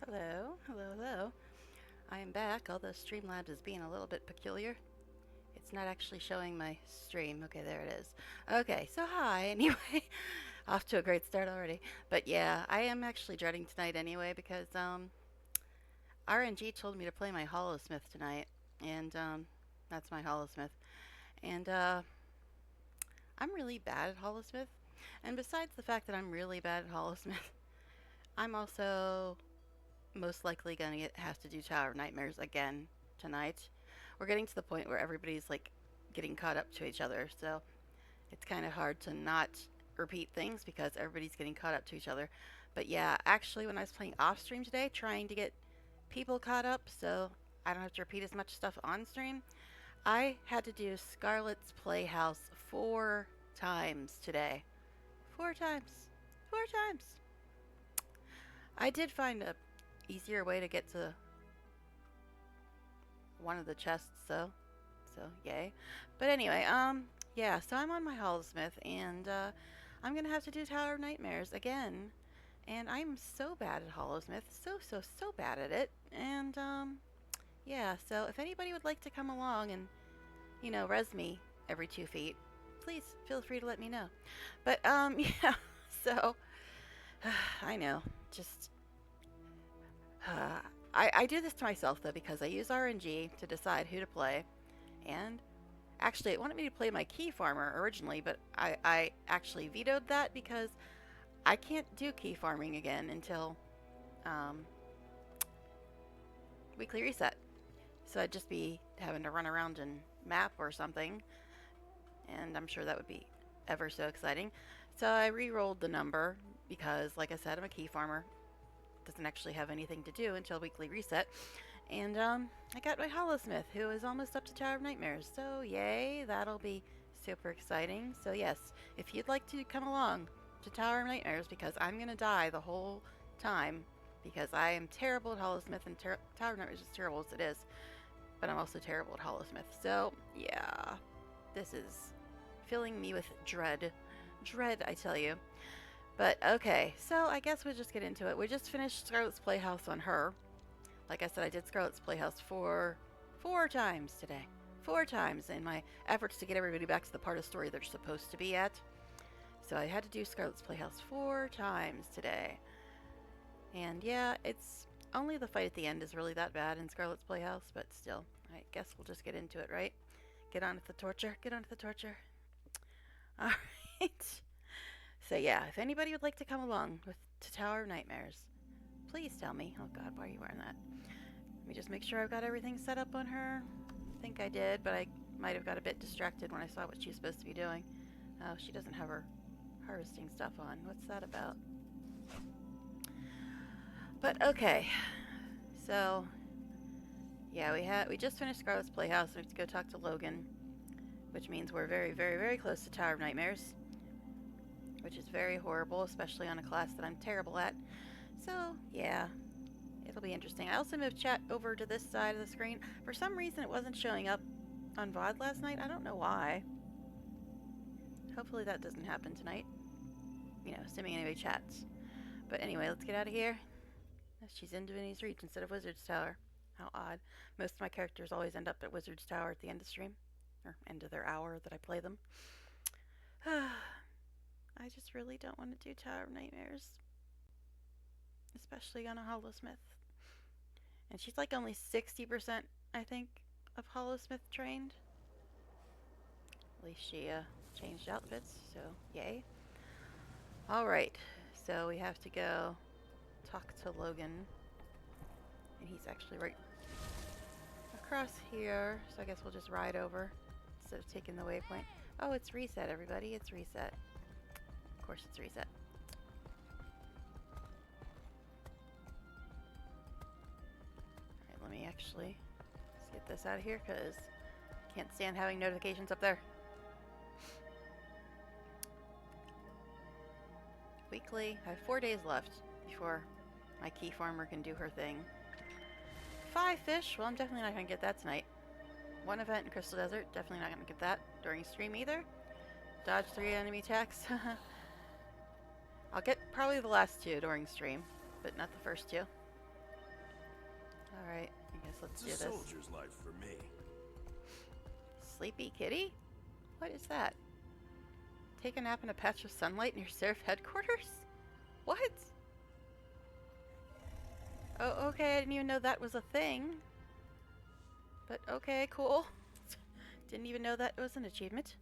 Hello, hello, hello. I am back, although Streamlabs is being a little bit peculiar. It's not actually showing my stream. Okay, there it is. Okay, so hi, anyway. Off to a great start already. But yeah, I am actually dreading tonight anyway because RNG told me to play my Holosmith tonight. And that's my Holosmith. And I'm really bad at Holosmith. And besides the fact that I'm really bad at Holosmith, I'm also most likely gonna have to do Tower of Nightmares again tonight. We're getting to the point where everybody's like getting caught up to each other, so it's kind of hard to not repeat things because everybody's getting caught up to each other. But yeah, actually, when I was playing off stream today, trying to get people caught up so I don't have to repeat as much stuff on stream, I had to do Scarlet's Playhouse 4 times today. 4 times. 4 times. I did find a easier way to get to one of the chests, so yay. But anyway, yeah, so I'm on my Holosmith, and I'm gonna have to do Tower of Nightmares again, and I'm so bad at Holosmith, so bad at it, and yeah, so if anybody would like to come along and, res me every 2 feet, please feel free to let me know. But yeah, so I know, just I do this to myself though because I use RNG to decide who to play, and actually it wanted me to play my key farmer originally, but I actually vetoed that because I can't do key farming again until um, weekly reset. So I'd just be having to run around and map or something, and I'm sure that would be ever so exciting. So I re-rolled the number because, like I said, I'm a key farmer. Doesn't actually have anything to do until weekly reset. And I got my Holosmith, who is almost up to Tower of Nightmares. So yay, that'll be super exciting. So yes, if you'd like to come along to Tower of Nightmares, because I'm gonna die the whole time, because I am terrible at Holosmith, and Tower of Nightmares is terrible as it is, but I'm also terrible at Holosmith. So yeah, this is filling me with dread. Dread, I tell you. But okay, so I guess we'll just get into it. We just finished Scarlet's Playhouse on her. Like I said, I did Scarlet's Playhouse four times today. 4 times in my efforts to get everybody back to the part of the story they're supposed to be at. So I had to do Scarlet's Playhouse 4 times today. And yeah, it's only the fight at the end is really that bad in Scarlet's Playhouse, but still, I guess we'll just get into it, right? Get on with the torture. Get on with the torture. Alright. So yeah, if anybody would like to come along to Tower of Nightmares, please tell me. Oh god, why are you wearing that? Let me just make sure I've got everything set up on her. I think I did, but I might have got a bit distracted when I saw what she was supposed to be doing. Oh, she doesn't have her harvesting stuff on. What's that about? But okay. So yeah, we just finished Scarlet's Playhouse. We have to go talk to Logan, which means we're very close to Tower of Nightmares, which is very horrible, especially on a class that I'm terrible at. So yeah, it'll be interesting. I also moved chat over to this side of the screen. For some reason, it wasn't showing up on VOD last night. I don't know why. Hopefully that doesn't happen tonight. Assuming anybody chats. But anyway, let's get out of here. She's in Divinity's Reach instead of Wizard's Tower. How odd. Most of my characters always end up at Wizard's Tower at the end of stream. Or end of their hour that I play them. I just really don't want to do Tower of Nightmares. Especially on a Holosmith. And she's like only 60%, I think, of Holosmith trained. At least she changed outfits, so yay. Alright, so we have to go talk to Logan. And he's actually right across here, so I guess we'll just ride over instead of taking the waypoint. Oh, it's reset, everybody. It's reset. Of course it's reset. Alright, let me actually let's get this out of here because I can't stand having notifications up there. Weekly. I have 4 days left before my key farmer can do her thing. 5 fish. Well, I'm definitely not going to get that tonight. 1 event in Crystal Desert. Definitely not going to get that during stream either. Dodge 3 enemy attacks. I'll get probably the last 2 during stream, but not the first 2. Alright, I guess let's do It's this. a soldier's life for me. Sleepy kitty? What is that? Take a nap in a patch of sunlight near Seraph headquarters? What? Oh, okay, I didn't even know that was a thing. But okay, cool. Didn't even know that was an achievement.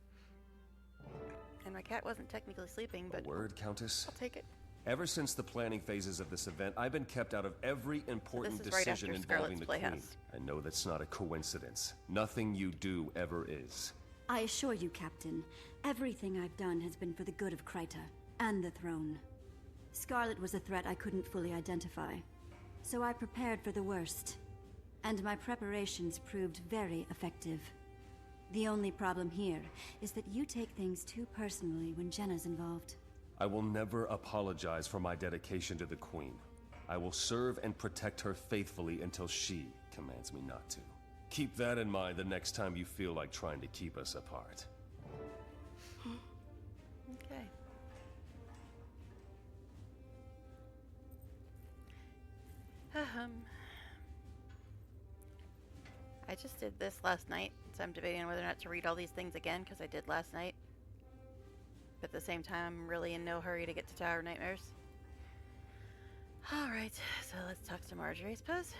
And my cat wasn't technically sleeping, but A word, Countess? I'll take it. Ever since the planning phases of this event, I've been kept out of every important this is right decision after involving Scarlet's the Queen. Playhouse. I know that's not a coincidence. Nothing you do ever is. I assure you, Captain, everything I've done has been for the good of Kryta and the throne. Scarlet was a threat I couldn't fully identify, so I prepared for the worst. And my preparations proved very effective. The only problem here is that you take things too personally when Jenna's involved. I will never apologize for my dedication to the Queen. I will serve and protect her faithfully until she commands me not to. Keep that in mind the next time you feel like trying to keep us apart. Okay. I just did this last night, so I'm debating on whether or not to read all these things again, because I did last night. But at the same time, I'm really in no hurry to get to Tower of Nightmares. Alright, so let's talk to Marjorie, I suppose.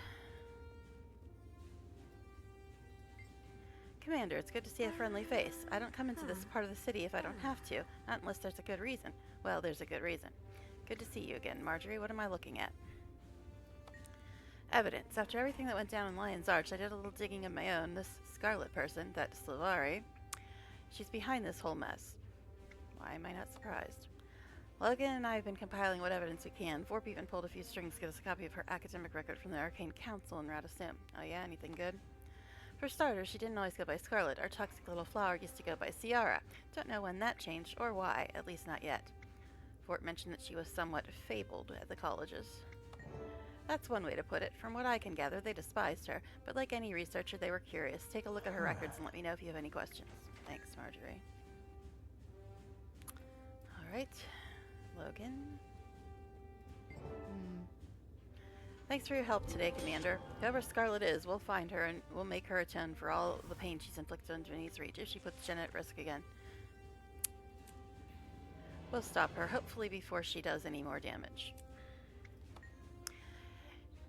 Commander, it's good to see a friendly face. I don't come into this part of the city if I don't have to, not unless there's a good reason. Well, there's a good reason. Good to see you again, Marjorie. What am I looking at? Evidence. After everything that went down in Lion's Arch, I did a little digging of my own. This Scarlet person, that Slavari, she's behind this whole mess. Why am I not surprised? Logan and I have been compiling what evidence we can. Vorp even pulled a few strings to get us a copy of her academic record from the Arcane Council in Radissim. Oh yeah, anything good? For starters, she didn't always go by Scarlet. Our toxic little flower used to go by Ciara. Don't know when that changed, or why, at least not yet. Vorp mentioned that she was somewhat fabled at the colleges. That's one way to put it. From what I can gather, they despised her, but like any researcher, they were curious. Take a look at her records and let me know if you have any questions. Thanks, Marjorie. Alright. Logan. Thanks for your help today, Commander. Whoever Scarlet is, we'll find her and we'll make her atone for all the pain she's inflicted on Jenny's reach if she puts Jenna at risk again. We'll stop her, hopefully before she does any more damage.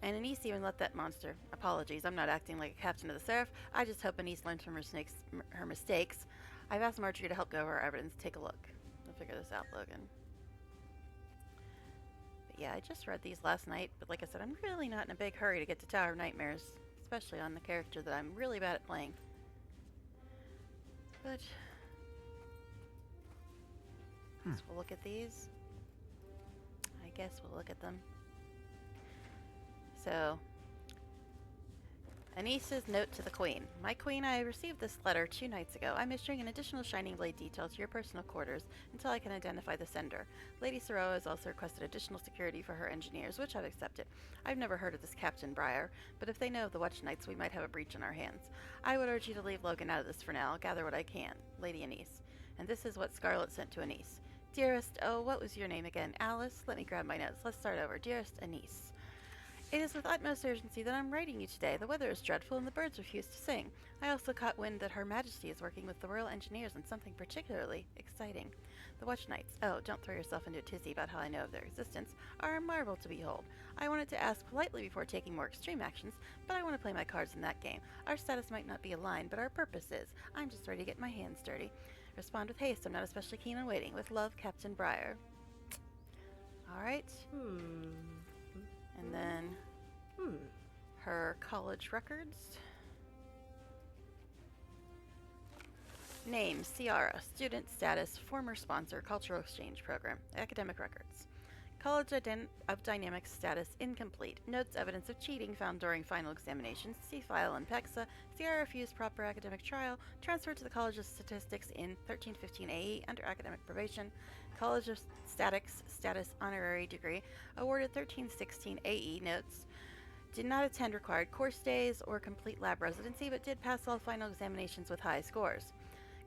And Anise even let that monster. Apologies, I'm not acting like a captain of the Seraph. I just hope Anise learns from her mistakes. I've asked Marjorie to help go over our evidence. Take a look. We'll figure this out, Logan. But yeah, I just read these last night, but like I said, I'm really not in a big hurry to get to Tower of Nightmares, especially on the character that I'm really bad at playing. But so we'll look at these. I guess we'll look at them. So, Anise's note to the Queen. My Queen, I received this letter 2 nights ago. I'm issuing an additional Shining Blade detail to your personal quarters until I can identify the sender. Lady Saroa has also requested additional security for her engineers, which I've accepted. I've never heard of this Captain Briar, but if they know of the Watch Knights, we might have a breach on our hands. I would urge you to leave Logan out of this for now. Gather what I can. Lady Anise. And this is what Scarlet sent to Anise. Dearest, oh, what was your name again? Alice? Let me grab my notes. Let's start over. Dearest Anise. It is with utmost urgency that I'm writing you today. The weather is dreadful and the birds refuse to sing. I also caught wind that Her Majesty is working with the Royal Engineers on something particularly exciting. The Watch Knights, oh, don't throw yourself into a tizzy about how I know of their existence, are a marvel to behold. I wanted to ask politely before taking more extreme actions, but I want to play my cards in that game. Our status might not be aligned, but our purpose is. I'm just ready to get my hands dirty. Respond with haste. I'm not especially keen on waiting. With love, Captain Briar. Alright. And then her college records. Name, Ciara. Student status, former sponsor, cultural exchange program. Academic records. College of Dynamics status, incomplete. Notes, evidence of cheating found during final examinations. See file in PEXA. Ciara refused proper academic trial. Transferred to the College of Statistics in 1315 AE under academic probation. College of Statics status, honorary degree. Awarded 1316 AE. Notes. Did not attend required course days or complete lab residency, but did pass all final examinations with high scores.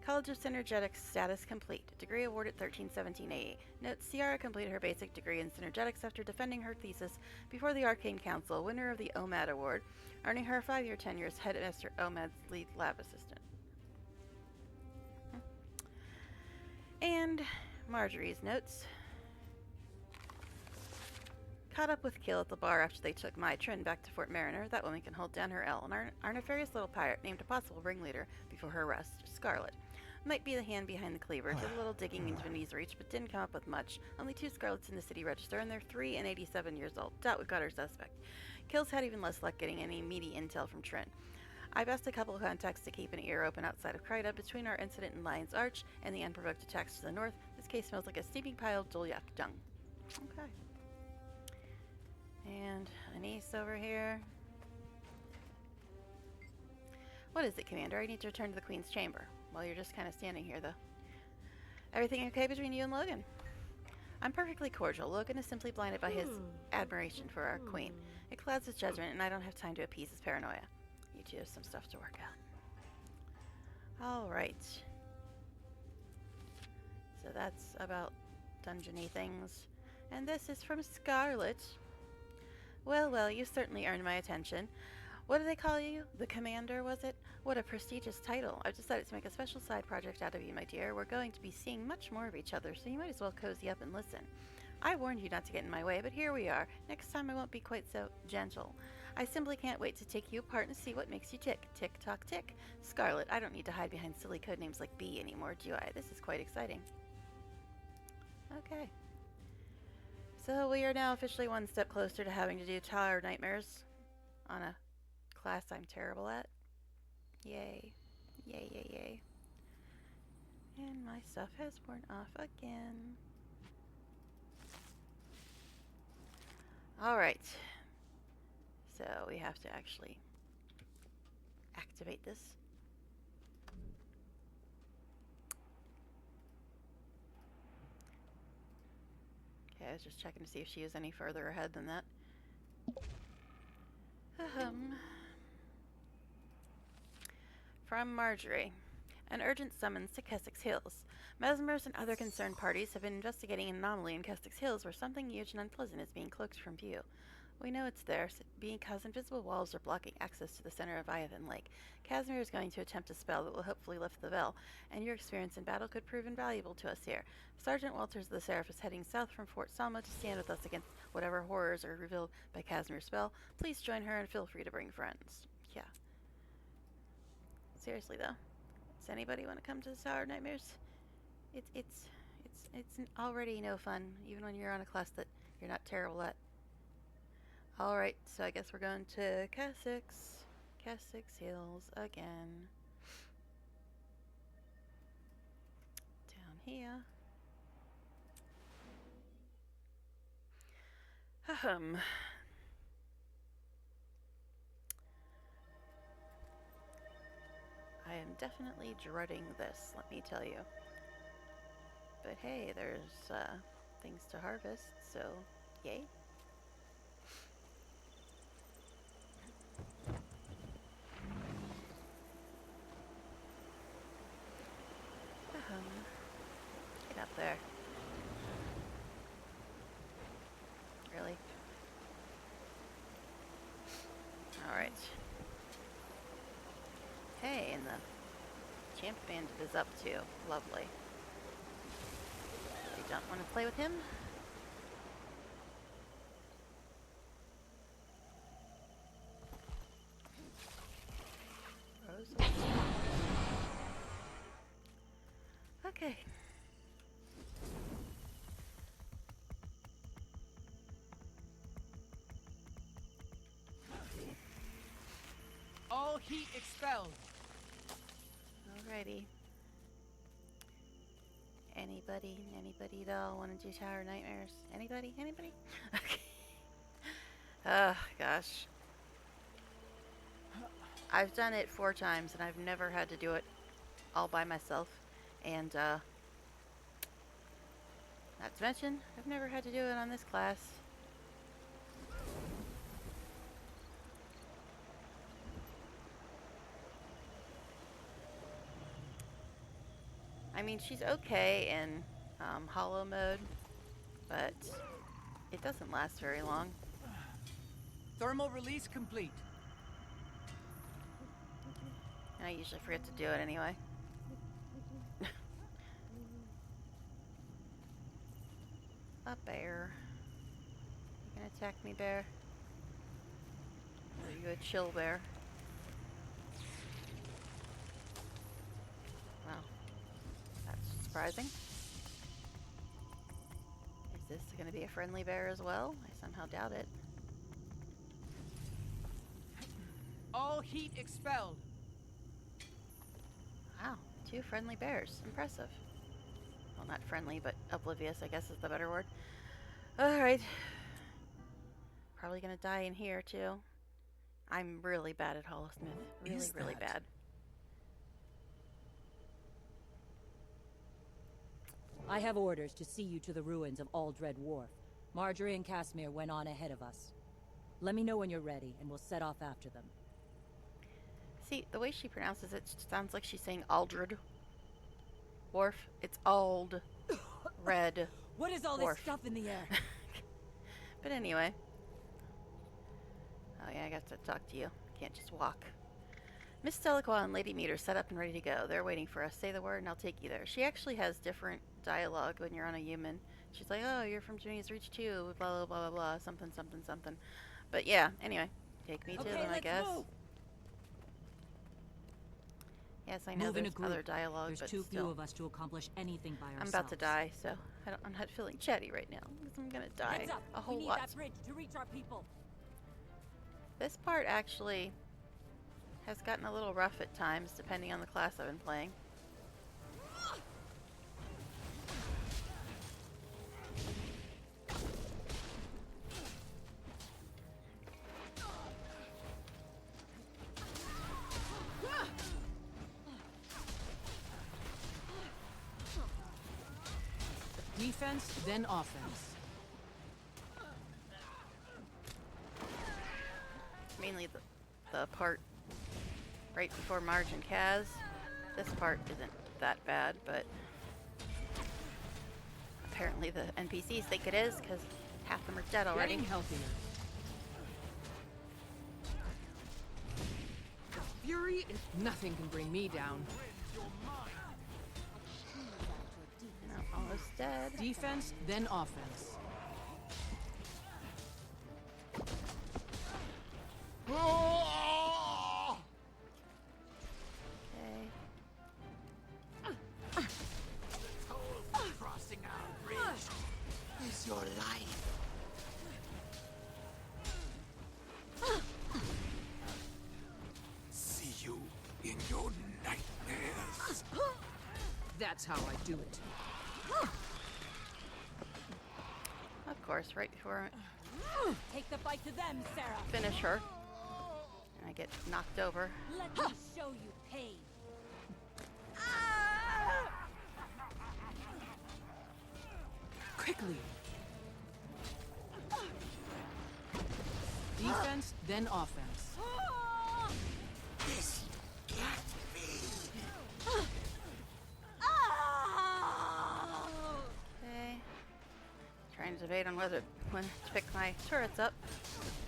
College of Synergetics status complete. Degree awarded 1317 AE. Note, Ciara completed her basic degree in Synergetics after defending her thesis before the Arcane Council, winner of the OMAD Award, earning her a 5-year tenure as Headmaster OMAD's lead lab assistant. And Marjorie's notes. Caught up with Kill at the bar after they took my Trin back to Fort Mariner. That woman can hold down her L, and our nefarious little pirate named a possible ringleader before her arrest, Scarlet. Might be the hand behind the cleaver. Did a little digging into Venice Reach, but didn't come up with much. Only 2 Scarlets in the city register, and they're 3 and 87 years old. Doubt we've got our suspect. Kill's had even less luck getting any meaty intel from Trin. I've asked a couple of contacts to keep an ear open outside of Kryta between our incident in Lion's Arch and the unprovoked attacks to the north. This case smells like a steaming pile of Dolyak dung. Okay. And Anise over here. What is it, Commander? I need to return to the Queen's chamber. Well, you're just kind of standing here, though. Everything okay between you and Logan? I'm perfectly cordial. Logan is simply blinded by his admiration for our Queen. It clouds his judgment, and I don't have time to appease his paranoia. You two have some stuff to work out. Alright. So that's about dungeony things. And this is from Scarlet. Well, well, you certainly earned my attention. What do they call you? The Commander, was it? What a prestigious title. I've decided to make a special side project out of you, my dear. We're going to be seeing much more of each other, so you might as well cozy up and listen. I warned you not to get in my way, but here we are. Next time I won't be quite so gentle. I simply can't wait to take you apart and see what makes you tick. Tick, tock, tick. Scarlet, I don't need to hide behind silly codenames like B anymore, do I? This is quite exciting. Okay. So we are now officially one step closer to having to do Tower Nightmares on a class I'm terrible at. Yay. Yay, yay, yay. And my stuff has worn off again. Alright. So we have to actually activate this. Okay, I was just checking to see if she was any further ahead than that. From Marjorie. An urgent summons to Keswick's Hills. Mesmers and other concerned parties have been investigating an anomaly in Keswick's Hills where something huge and unpleasant is being cloaked from view. We know it's there, because invisible walls are blocking access to the center of Iathan Lake. Casimir is going to attempt a spell that will hopefully lift the veil, and your experience in battle could prove invaluable to us here. Sergeant Walters of the Seraph is heading south from Fort Salma to stand with us against whatever horrors are revealed by Casimir's spell. Please join her and feel free to bring friends. Yeah. Seriously though, does anybody want to come to the Tower of Nightmares? It's already no fun, even when you're on a class that you're not terrible at. Alright, so I guess we're going to Keswick's Hills again. Down here. I am definitely dreading this, let me tell you. But hey, there's things to harvest, so yay. Get up there. Really? Alright. Hey, and the Champ Bandit is up too. Lovely. You don't want to play with him? Okay. All heat expelled. Alrighty. Anybody at all want to do Tower Nightmares? Anybody? Okay. Oh, gosh. I've done it 4 times, and I've never had to do it all by myself. And, not to mention, I've never had to do it on this class. mean, she's okay in hollow mode, but it doesn't last very long. Thermal release complete. And I usually forget to do it anyway. A bear. You gonna attack me, bear? Or are you a chill bear? Well, that's surprising. Is this gonna be a friendly bear as well? I somehow doubt it. All heat expelled. Wow, 2 friendly bears. Impressive. Well, not friendly, but oblivious, I guess is the better word. Alright. Probably gonna die in here, too. I'm really bad at Holosmith. Really, really bad. I have orders to see you to the ruins of Aldred Wharf. Marjorie and Casimir went on ahead of us. Let me know when you're ready, and we'll set off after them. See, the way she pronounces it sounds like she's saying Aldred Wharf. It's Ald Red. What is all Wharf. this stuff in the air? But anyway. Oh yeah, I got to talk to you. Can't just walk. Miss Delacroix and Lady Mead are set up and ready to go. They're waiting for us. Say the word and I'll take you there. She actually has different dialogue when you're on a human. She's like, oh, you're from Junior's Reach too, blah, blah, blah, blah, blah, something, something, something. But yeah, anyway. Take me to them, I guess. Move. Yes, I know Move in a there's group. other dialogue, There's but too still. few of us to accomplish anything by ourselves. I'm about to die, so I'm not feeling chatty right now. Because I'm gonna die Heads up. a whole we need lot. that bridge to reach our people. This part actually has gotten a little rough at times, depending on the class I've been playing. Defense, then offense. Mainly the part right before Marge and Kaz. This part isn't that bad, but apparently the NPCs think it is, because half them are dead already. Getting healthier. Fury is nothing can bring me down. No, almost dead. Defense, then offense. Okay. Crossing our bridge is your life. See you in your nightmares. That's how I do it. Of course, right before Take the fight to them, Sarah. I finish her, and I get knocked over. Let me show you pain. Quickly. Defense, then offense. This can't be. Okay. Trying to debate on whether when to pick my turrets up.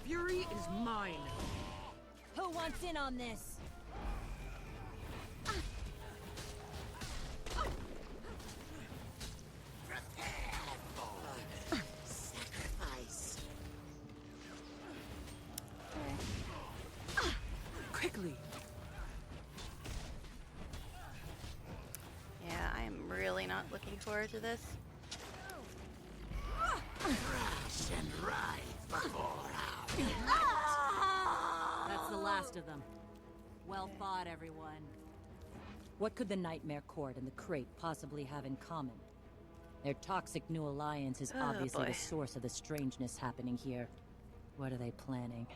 Fury is mine. Who wants in on this? Prepare for sacrifice. Okay. Quickly. Yeah, I am really not looking forward to this. Crash and ride before our That's the last of them. Well fought, everyone. What could the Nightmare Court and the Crate possibly have in common? Their toxic new alliance is Oh, obviously boy. the source of the strangeness happening here. What are they planning?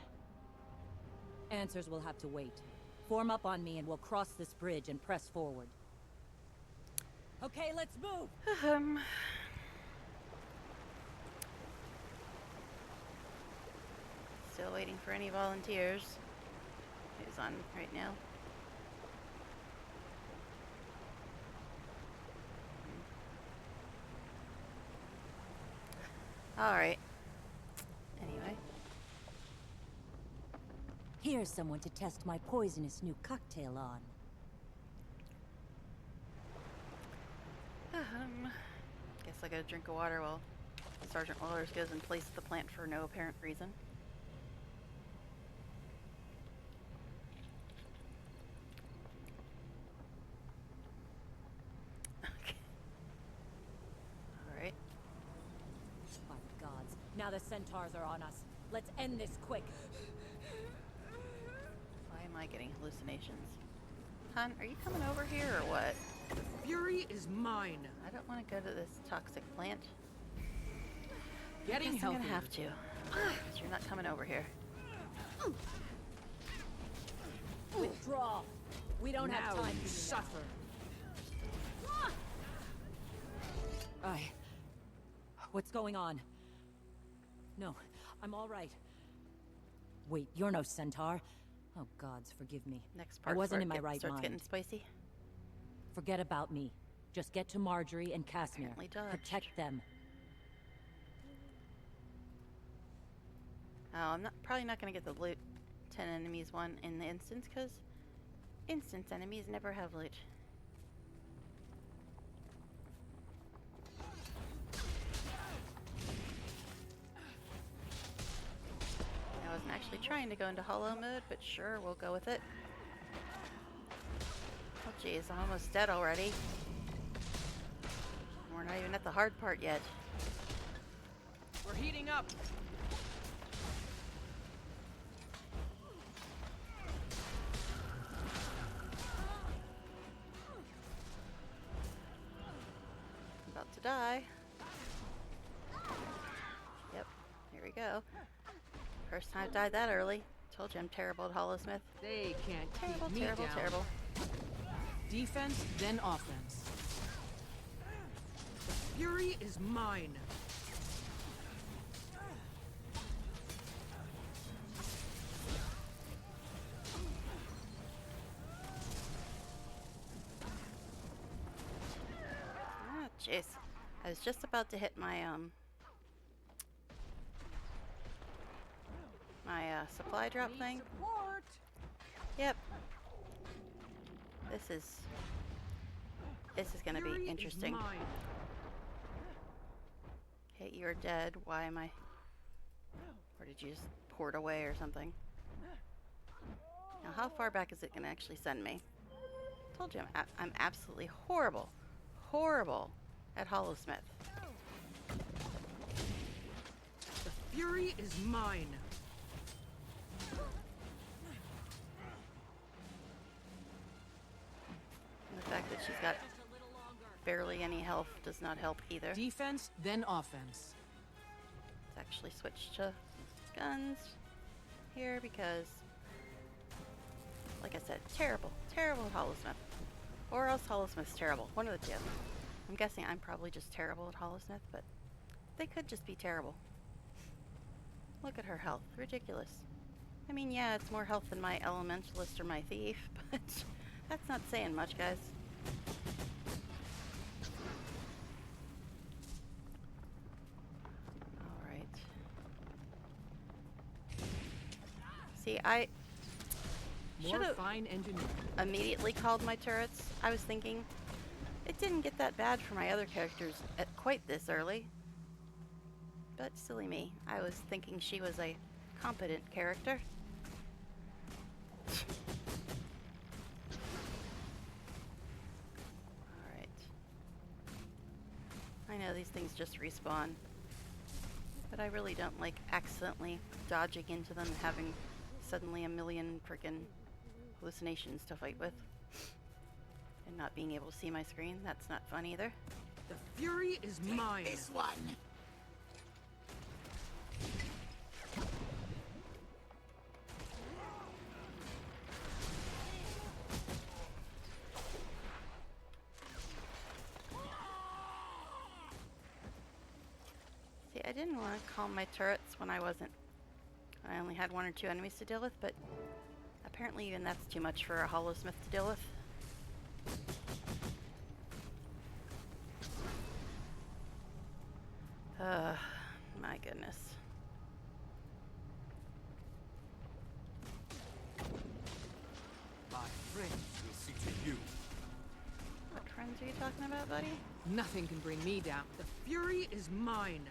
Answers will have to wait. Form up on me and we'll cross this bridge and press forward. Okay, let's move! Still waiting for any volunteers. Who's on right now? Alright. Anyway. Here's someone to test my poisonous new cocktail on. Guess I got a drink of water while Sergeant Willers goes and places the plant for no apparent reason. Okay. Alright. By the gods, now the centaurs are on us. Let's end this quick. Why am I getting hallucinations? Hun, are you coming over here or what? Fury is mine. I don't want to go to this toxic plant. Getting I guess I'm healthy. gonna have to. 'Cause you're not coming over here. Withdraw. We don't have Now time you for you suffer. now. What's going on? No, I'm all right. Wait, you're no centaur. Oh gods, forgive me. Next part. wasn't in my right starts mind. getting spicy. Forget about me. Just get to Marjorie and Casimir. Apparently dodged. Protect them. Oh, I'm probably not gonna get the loot 10 enemies one in the instance, because instance enemies never have loot. I wasn't actually trying to go into hollow mode, but sure, we'll go with it. Oh jeez, I'm almost dead already. We're not even at the hard part yet. We're heating up. I'm about to die. Yep, here we go. First time I've died that early. Told you I'm terrible at Holosmith. They can't Terrible, keep me terrible, down. terrible. Defense, then offense. The fury is mine. Ah, jeez. I was just about to hit my, supply drop Need thing. support. Yep. This is gonna Fury be is interesting. mine. Okay, you're dead. Why am I... Or did you just port away or something? Now, how far back is it gonna actually send me? Told you, I'm absolutely horrible. Horrible at Holosmith. The fury is mine. And the fact that she's got barely any health does not help either. Defense, then offense. Let's actually switch to guns here because, like I said, terrible at Holosmith. Or else Holosmith's terrible. One of the two. I'm guessing I'm probably just terrible at Holosmith, but they could just be terrible. Look at her health. Ridiculous. I mean, yeah, it's more health than my elementalist or my thief, but that's not saying much, guys. Alright. See, I More should've fine engineering. immediately called my turrets. I was thinking, it didn't get that bad for my other characters at quite this early. But silly me, I was thinking she was a competent character. Alright. I know these things just respawn, but I really don't like accidentally dodging into them and having suddenly a million frickin' hallucinations to fight with. And not being able to see my screen, that's not fun either. The fury is mine. This one. See, I didn't want to call my turrets when I only had one or two enemies to deal with, but apparently even that's too much for a Holosmith to deal with. My goodness. My friends will see to you. What friends are you talking about, buddy? Nothing can bring me down. The fury is mine.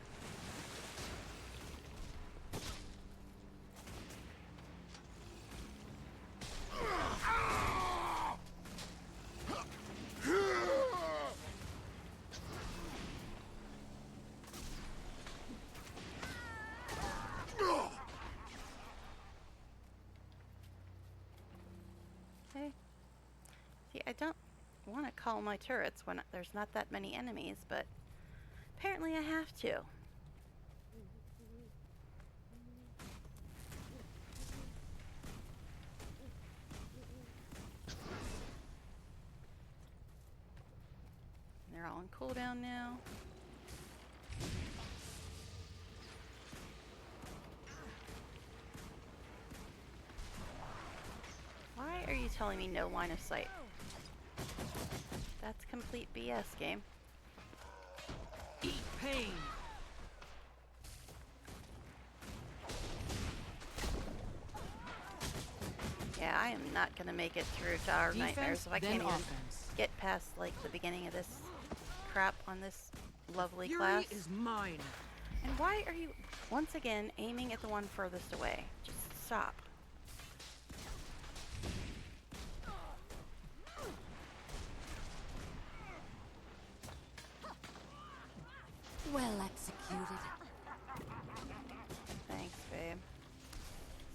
Okay. See, I don't want to call my turrets when there's not that many enemies, but apparently I have to. They're all on cooldown now. Why are you telling me no line of sight? That's complete BS, game. Eat pain. Yeah, I am not gonna make it through Tower of Nightmares Defense, if I then can't even offense. get past like the beginning of this crap on this lovely Fury class. is mine. And why are you once again aiming at the one furthest away? Just stop. Well executed. Thanks, babe.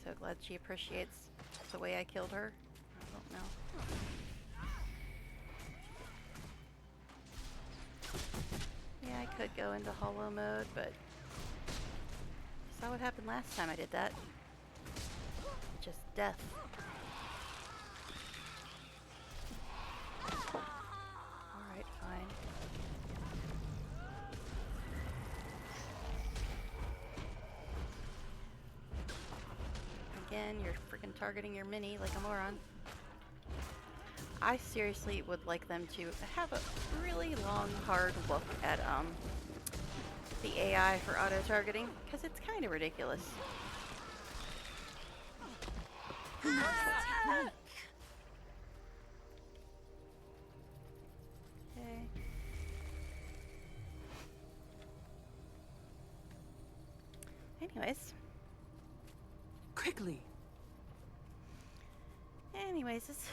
So glad she appreciates the way I killed her. I don't know. Yeah, I could go into holo mode, but you saw what happened last time I did that. Just death. Alright, fine. Again, you're freaking targeting your mini like a moron. I seriously would like them to have a really long, hard look at the AI for auto-targeting, because it's kind of ridiculous. Okay. Anyways. Quickly. This...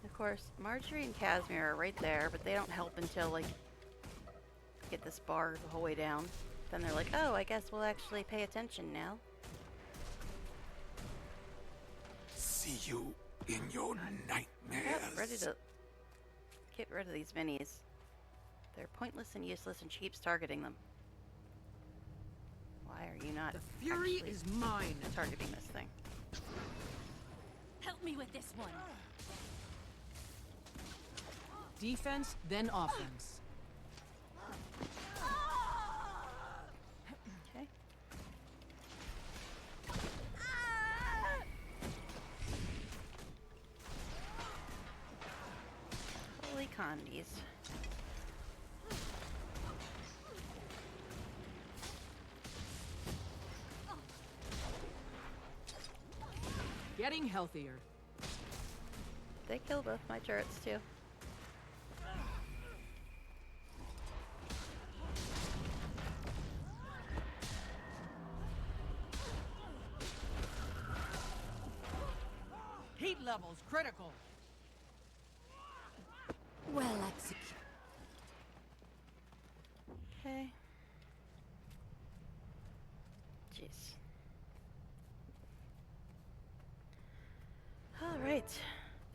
Of course, Marjorie and Casimir are right there, but they don't help until, like, get this bar the whole way down. Then they're like, oh, I guess we'll actually pay attention now. See you in your nightmares. Yep, ready to get rid of these minis. They're pointless and useless, and she keeps targeting them. Why are you not The fury actually is mine. targeting this thing? Help me with this one. Defense, then offense. Okay. Holy condies. Getting healthier. They kill both my turrets too. Heat levels critical. Well executed. Okay. Jeez. Alright.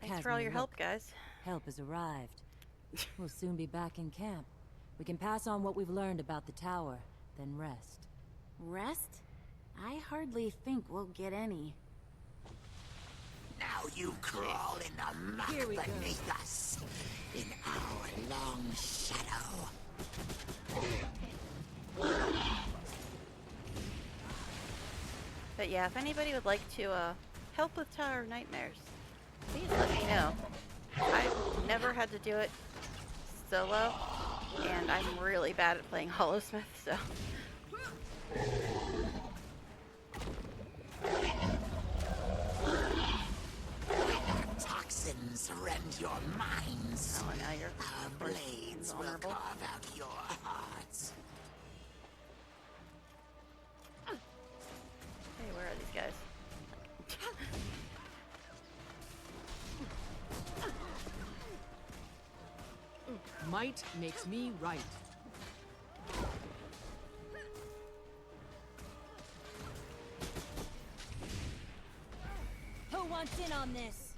Thanks for all Casimir, your help, look. guys. Help has arrived. We'll soon be back in camp. We can pass on what we've learned about the tower, then rest. Rest? I hardly think we'll get any. Now you crawl in the muck Here we go. beneath us, in our long shadow. But yeah, if anybody would like to help with Tower of Nightmares, please let me know. I've never had to do it solo, And I'm really bad at playing Holosmith, so. Toxins rend your minds. Oh, and now you're Our of course blades will invulnerable. carve out your hearts. Hey, where are these guys? Might makes me right. Who wants in on this?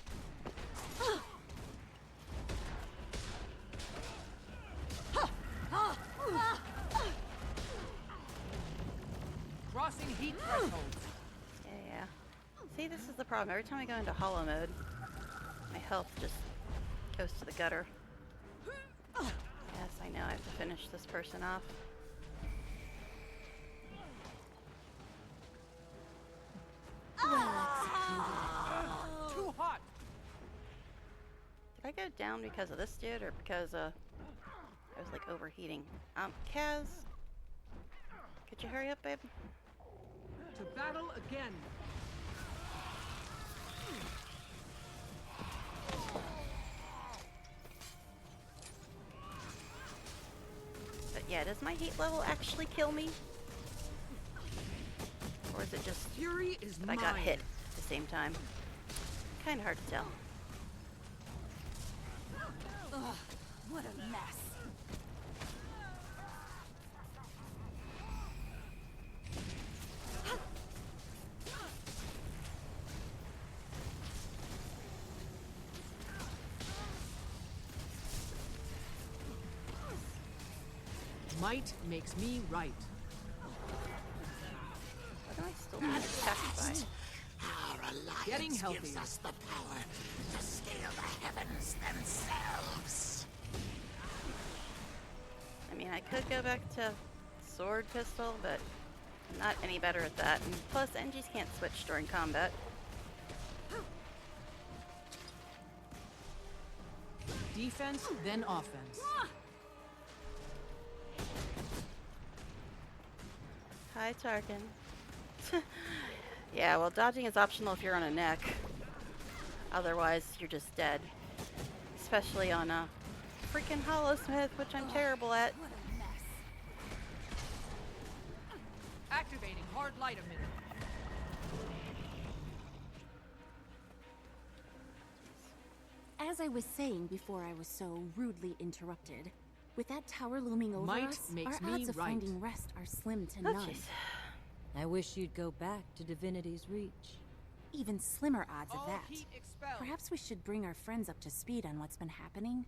Crossing heat thresholds. Yeah. See, this is the problem. Every time I go into hollow mode, my health just goes to the gutter. Yes, I know. I have to finish this person off. Too hot. Did I go down because of this dude or because I was like overheating? Kaz, could you hurry up, babe? To battle again. But yeah, does my heat level actually kill me? Or is it just Fury is that I mine. got hit at the same time? Kinda hard to tell. What a mess. Might makes me right. What do I still need attacked by? Our alliance Getting gives healthier. us the power to scale the heavens themselves. I mean, I could go back to sword pistol, but I'm not any better at that. And plus, NGs can't switch during combat. Defense, then offense. Hi, Tarkin. Yeah, well, dodging is optional if you're on a neck. Otherwise, you're just dead. Especially on a freaking Holosmith, which I'm terrible at. What a mess. Activating hard light emitter. As I was saying before I was so rudely interrupted, with that tower looming over Might us, makes our me odds of right. finding rest are slim to Oh, none. jeez. I wish you'd go back to Divinity's Reach. Even slimmer odds of All that. heat expelled. Perhaps we should bring our friends up to speed on what's been happening.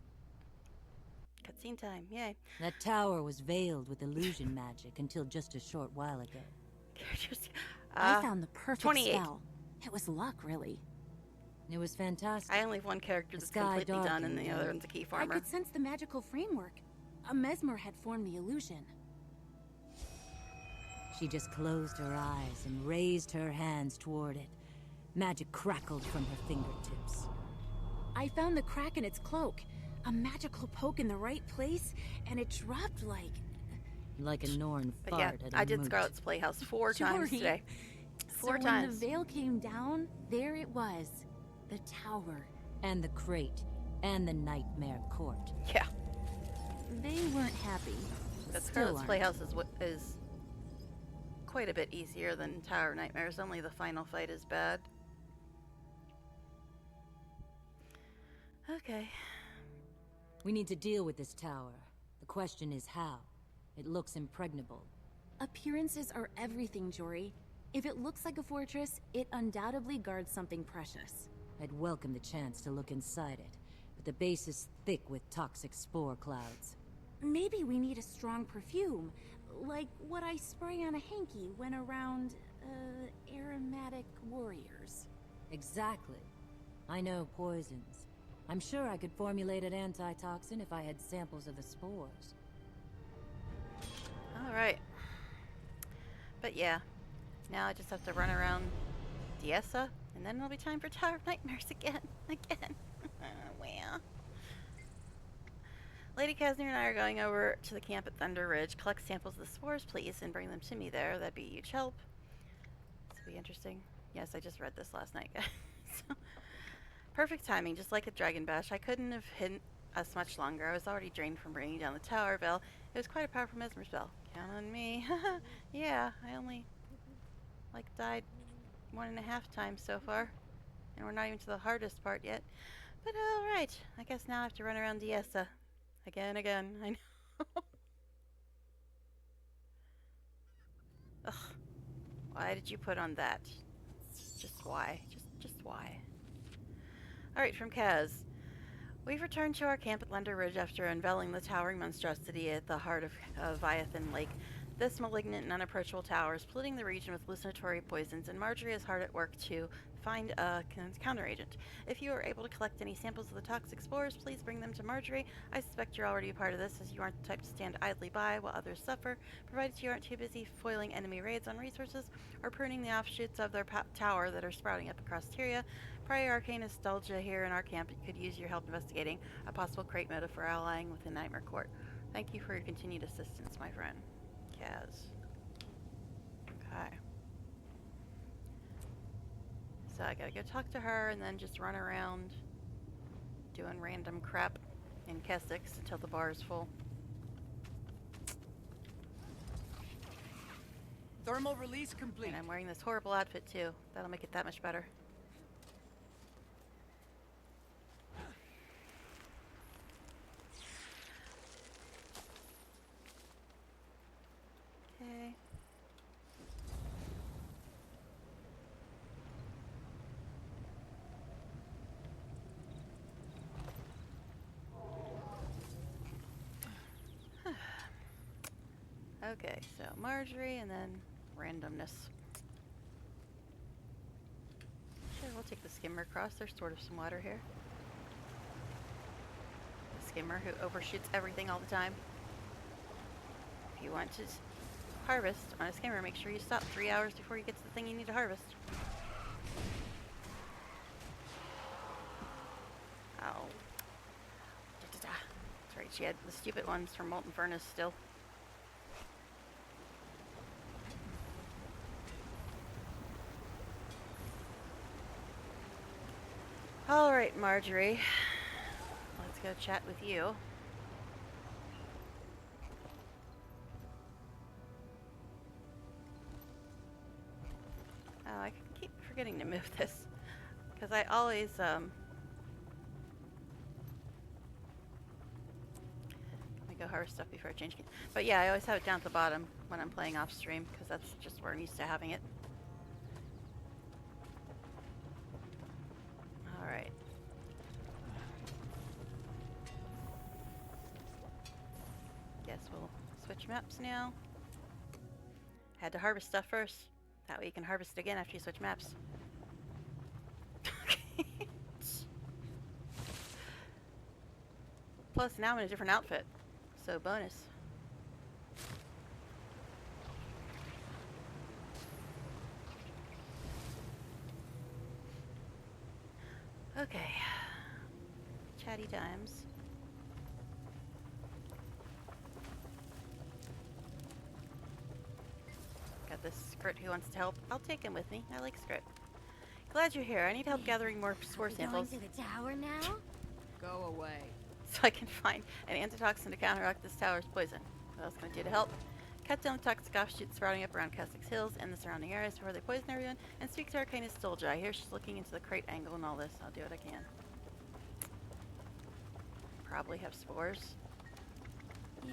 Cutscene time, yay. That tower was veiled with illusion magic until just a short while ago. Characters. I found the perfect 28. spell. It was luck, really. It was fantastic. I only have one character The that's sky completely done, and darkened, the other and one's a key I farmer. could sense the magical framework. A mesmer had formed the illusion. She just closed her eyes and raised her hands toward it. Magic crackled from her fingertips. I found the crack in its cloak. A magical poke in the right place, and it dropped like... Like a Norn But yeah, fart at a I did moot. Scarlet's Playhouse 4 times Jory. today. Four so times. when the veil came down, there it was. The tower. And the crate. And the nightmare court. Yeah, They weren't happy. but Still Scarlet's aren't. Playhouse is quite a bit easier than Tower of Nightmares. Only the final fight is bad. Okay. We need to deal with this tower. The question is how. It looks impregnable. Appearances are everything, Jory. If it looks like a fortress, it undoubtedly guards something precious. I'd welcome the chance to look inside it, but the base is thick with toxic spore clouds. Maybe we need a strong perfume, like what I spray on a hanky when around, aromatic warriors. Exactly. I know poisons. I'm sure I could formulate an antitoxin if I had samples of the spores. Alright. But yeah, now I just have to run around Diessa, and then it'll be time for Tower of Nightmares again. Again. Well. Lady Casner and I are going over to the camp at Thunder Ridge. Collect samples of the spores, please, and bring them to me there. That'd be a huge help. This will be interesting. Yes, I just read this last night, guys. So, perfect timing, just like a dragon bash. I couldn't have hidden us much longer. I was already drained from bringing down the tower bell. It was quite a powerful mesmer spell. Count on me. Yeah, I only, died 1.5 times so far. And we're not even to the hardest part yet. But alright, I guess now I have to run around Diessa. Again, I know. Ugh. Why did you put on that? Just why? Just why? Alright, from Kaz. We've returned to our camp at Thunder Ridge after unveiling the towering monstrosity at the heart of Viathan Lake. This malignant and unapproachable tower is polluting the region with hallucinatory poisons, and Marjorie is hard at work to find a counteragent. If you are able to collect any samples of the toxic spores, please bring them to Marjorie. I suspect you're already a part of this, as you aren't the type to stand idly by while others suffer, provided you aren't too busy foiling enemy raids on resources or pruning the offshoots of their tower that are sprouting up across Tyria. Prior arcane nostalgia here in our camp could use your help investigating a possible crate motive for allying with the Nightmare Court. Thank you for your continued assistance, my friend. Kaz. Okay. So I gotta go talk to her and then just run around doing random crap in Kessex until the bar is full. Thermal release complete. And I'm wearing this horrible outfit too. That'll make it that much better. Okay. Okay, so Marjorie and then randomness. Sure, we'll take the skimmer across. There's sort of some water here. The skimmer who overshoots everything all the time. If you want to harvest on a skimmer, make sure you stop 3 hours before you get to the thing you need to harvest. Oh. That's right, she had the stupid ones from Molten Furnace still. Alright, Marjorie. Let's go chat with you. Oh, I keep forgetting to move this. Because I always, let me go harvest stuff before I change games. But yeah, I always have it down at the bottom when I'm playing off stream, because that's just where I'm used to having it. Alright. Guess we'll switch maps now. Had to harvest stuff first. That way you can harvest it again after you switch maps. Plus, now I'm in a different outfit. So, bonus. Okay. Chatty times. Got this Scrit who wants to help. I'll take him with me. I like Scrit. Glad you're here. I need help gathering more spore samples. Going to the tower now? Go away. So I can find an antitoxin to counteract this tower's poison. What else can I do to help? Cut down the toxic offshoots sprouting up around Kessex Hills and the surrounding areas before they poison everyone, and speak to Arcane Nostalgia. I hear she's looking into the crate angle and all this. I'll do what I can. Probably have spores. Are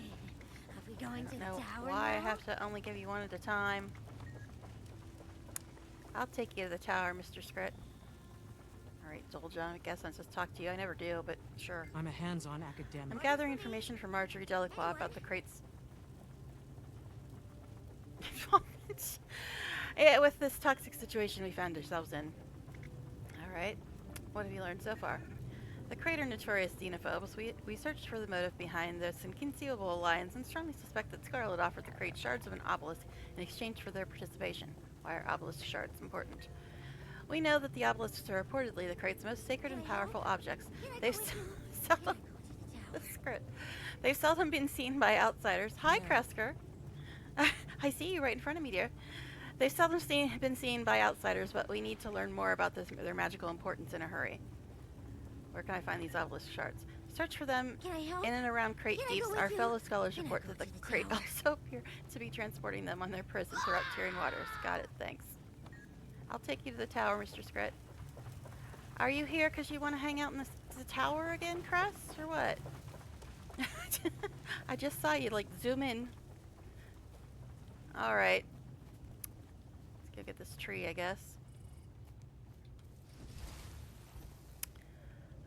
we going to the No, tower why I now? have to only give you one at a time. I'll take you to the tower, Mr. Scrit. Alright, Dolja, I guess I'm supposed to talk to you. I never do, but sure. I'm a hands-on academic. I'm gathering information from Marjorie Delacroix about the crates. Yeah, with this toxic situation we found ourselves in. Alright, what have you learned so far? The crate are notorious xenophobes. We searched for the motive behind this inconceivable alliance and strongly suspect that Scarlet offered the crate shards of an obelisk in exchange for their participation. Why are obelisk shards important? We know that the obelisks are reportedly the crate's most sacred and powerful objects. They sell the Crit. They've seldom been seen by outsiders. Hi, Kresker. I see you right in front of me, dear. They've seldom been seen by outsiders, but we need to learn more about their magical importance in a hurry. Where can I find these obelisk shards? Search for them Can I help? in and around Crate Can I Deeps. go with Our you? fellow scholars Can I report go that the to the Crate tower? also appear to be transporting them on their prison throughout Tyrian waters. Got it, thanks. I'll take you to the tower, Mr. Scrit. Are you here because you want to hang out in the tower again, Cress, or what? I just saw you, like, zoom in. Alright. Let's go get this tree, I guess.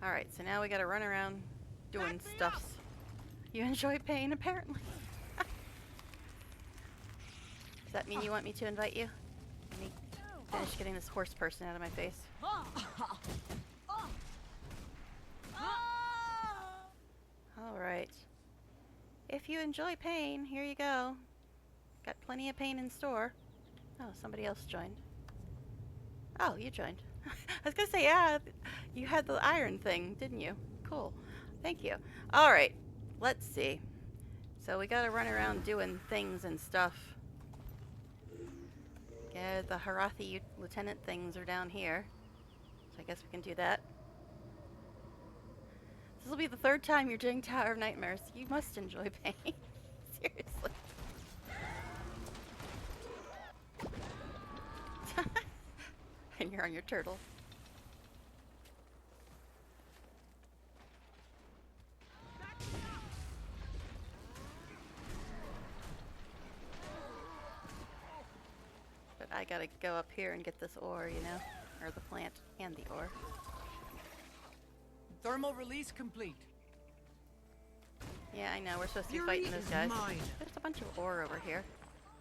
Alright, so now we gotta run around doing stuffs. You enjoy pain, apparently. Does that mean you want me to invite you? Let me finish getting this horse person out of my face. Alright. If you enjoy pain, here you go. Got plenty of pain in store. Oh, somebody else joined. Oh, you joined. I was gonna say, yeah, you had the iron thing, didn't you? Cool. Thank you. Alright, let's see. So we gotta run around doing things and stuff. Yeah, the Harathi lieutenant things are down here. So I guess we can do that. This will be the third time you're doing Tower of Nightmares. You must enjoy pain. Seriously. And you're on your turtle. But I gotta go up here and get this ore, you know? Or the plant and the ore. Thermal release complete. Yeah, I know. We're supposed to be Fury fighting those is guys. mine. There's a bunch of ore over here.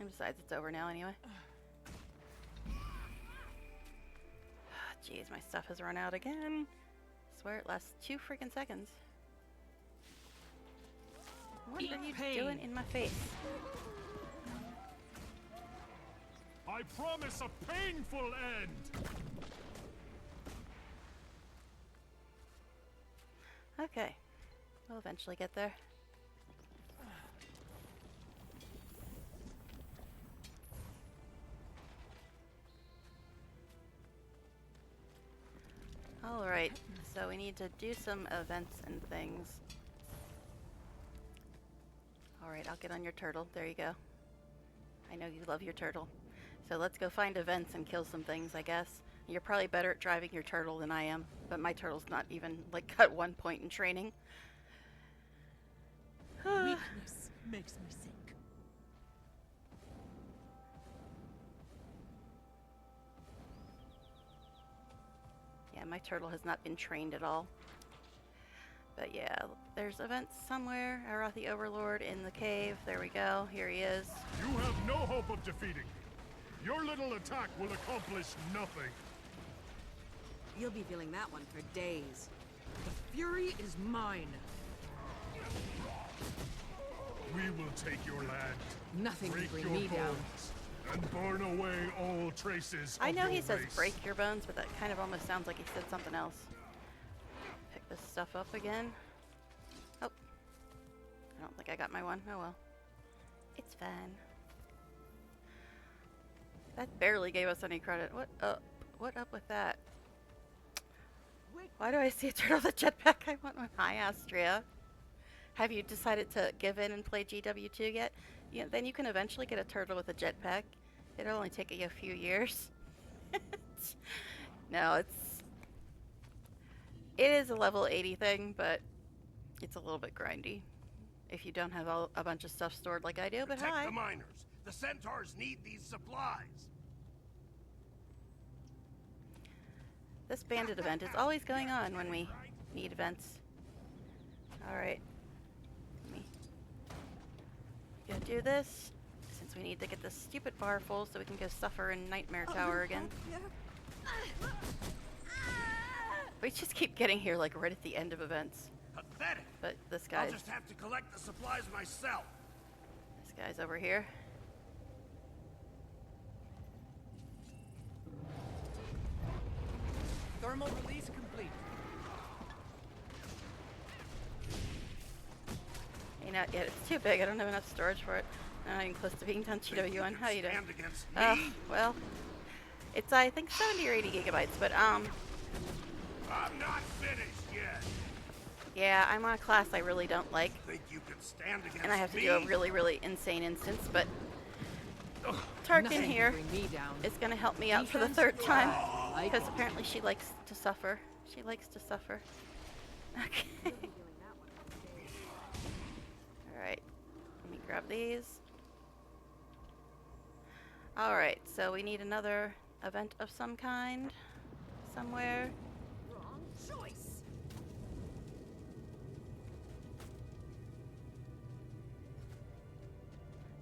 And besides, it's over now anyway. Jeez, my stuff has run out again. Swear it lasts 2 freaking seconds. What Eat are you pain. doing in my face? I promise a painful end! Okay. We'll eventually get there. Alright, so we need to do some events and things. Alright, I'll get on your turtle. There you go. I know you love your turtle. So let's go find events and kill some things, I guess. You're probably better at driving your turtle than I am, but my turtle's not even, like, at 1 point in training. Weakness makes me sick. Yeah, my turtle has not been trained at all. But yeah, there's events somewhere. Arathi Overlord in the cave. There we go. Here he is. You have no hope of defeating me. Your little attack will accomplish nothing. You'll be feeling that one for days. The fury is mine. We will take your land, Nothing can break bring your me down. bones, and burn away all traces I of know your he says race. break your bones, but that kind of almost sounds like he said something else. Pick this stuff up again. Oh. I don't think I got my one. Oh well. It's fine. That barely gave us any credit. What up? What up with that? Why do I see a turtle with a jetpack? I want one. Hi, Astria. Have you decided to give in and play GW2 yet? Yeah, then you can eventually get a turtle with a jetpack. It'll only take you a few years. No, it is a level 80 thing, but it's a little bit grindy if you don't have a bunch of stuff stored like I do. But Protect hi. the miners. The centaurs need these supplies. This bandit event is always going on when we need events. Alright. Let me go do this, since we need to get this stupid bar full so we can go suffer in Nightmare Tower again. We just keep getting here like right at the end of events. Pathetic. But this I'll guy's just have to collect the supplies myself. over here. Thermal release complete. Not yet. It's too big. I don't have enough storage for it. I'm not even close to being done GW1. How you doing? Stand against me? Well, it's I think 70 or 80 gigabytes, but I'm not finished yet. yeah, I'm on a class I really don't like, Think you can stand against me? and I have to do a really, really insane instance, but Tarkin Nothing can here bring me down. is going to help me out for the Defense? 3rd time, Like because it. apparently she likes to suffer. She likes to suffer. Okay. Alright, let me grab these. Alright, so we need another event of some kind somewhere. Wrong choice.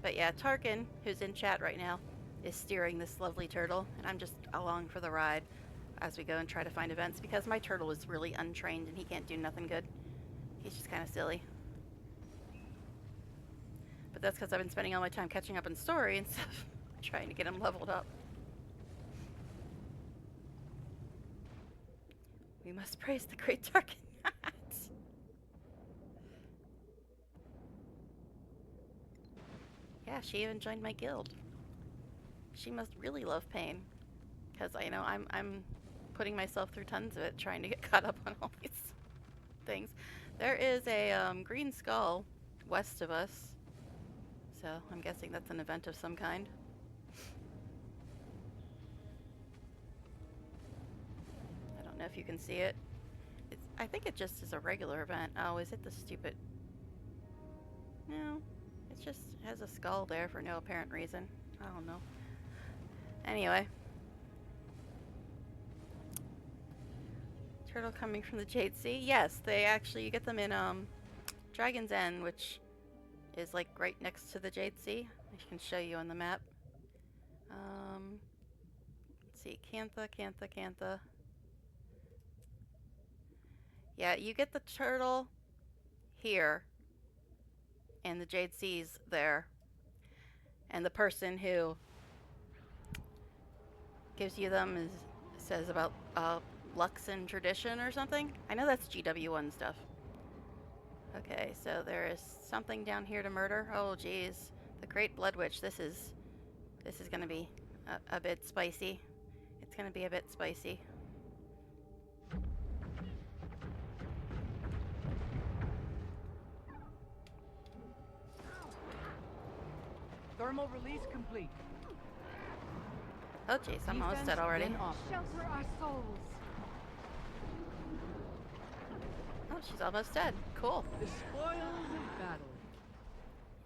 But yeah, Tarkin, who's in chat right now, is steering this lovely turtle, and I'm just along for the ride as we go and try to find events, because my turtle is really untrained and he can't do nothing good. He's just kind of silly. But that's because I've been spending all my time catching up on story and stuff, trying to get him leveled up. We must praise the great Tarkin. Yeah, she even joined my guild. She must really love pain, because I know I'm putting myself through tons of it, trying to get caught up on all these things. There is a green skull west of us, so I'm guessing that's an event of some kind. I don't know if you can see it. I think it just is a regular event. Oh, is it the stupid? No, it just has a skull there for no apparent reason. I don't know. Anyway. Turtle coming from the Jade Sea? Yes, they actually, you get them in Dragon's End, which is like right next to the Jade Sea. I can show you on the map. Let's see, Cantha. Yeah, you get the turtle here, and the Jade Sea's there. And the person who gives you them says about Lux and tradition or something. I know that's GW1 stuff. Okay, so there is something down here to murder. Oh, geez, the Great Blood Witch. This is gonna be a bit spicy. It's gonna be a bit spicy. Thermal release complete. Oh, jeez, I'm almost dead already. Shelter our souls. Oh, she's almost dead. Cool. The spoils of battle.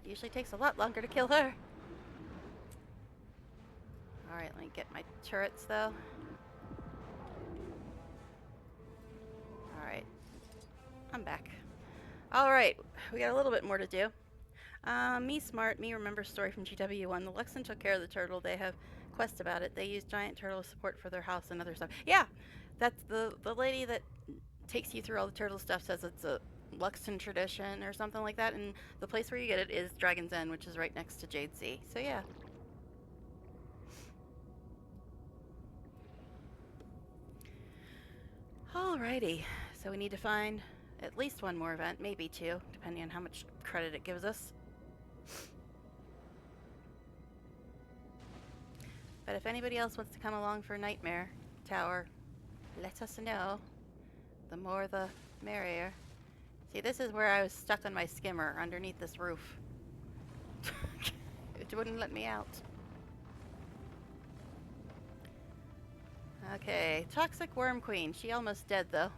Usually takes a lot longer to kill her. Alright, let me get my turrets though. Alright. I'm back. Alright, we got a little bit more to do. Me smart, me remember story from GW1. The Luxon took care of the turtle. They have quests about it. They use giant turtle support for their house and other stuff. Yeah! That's the lady that takes you through all the turtle stuff says it's a Luxon tradition or something like that, and the place where you get it is Dragon's End, which is right next to Jade Sea. So yeah. Alrighty, so we need to find at least one more event, maybe two, depending on how much credit it gives us. But if anybody else wants to come along for Nightmare Tower, let us know. The more the merrier. See, this is where I was stuck on my skimmer underneath this roof. It wouldn't let me out. Okay, Toxic Worm Queen. She almost dead though.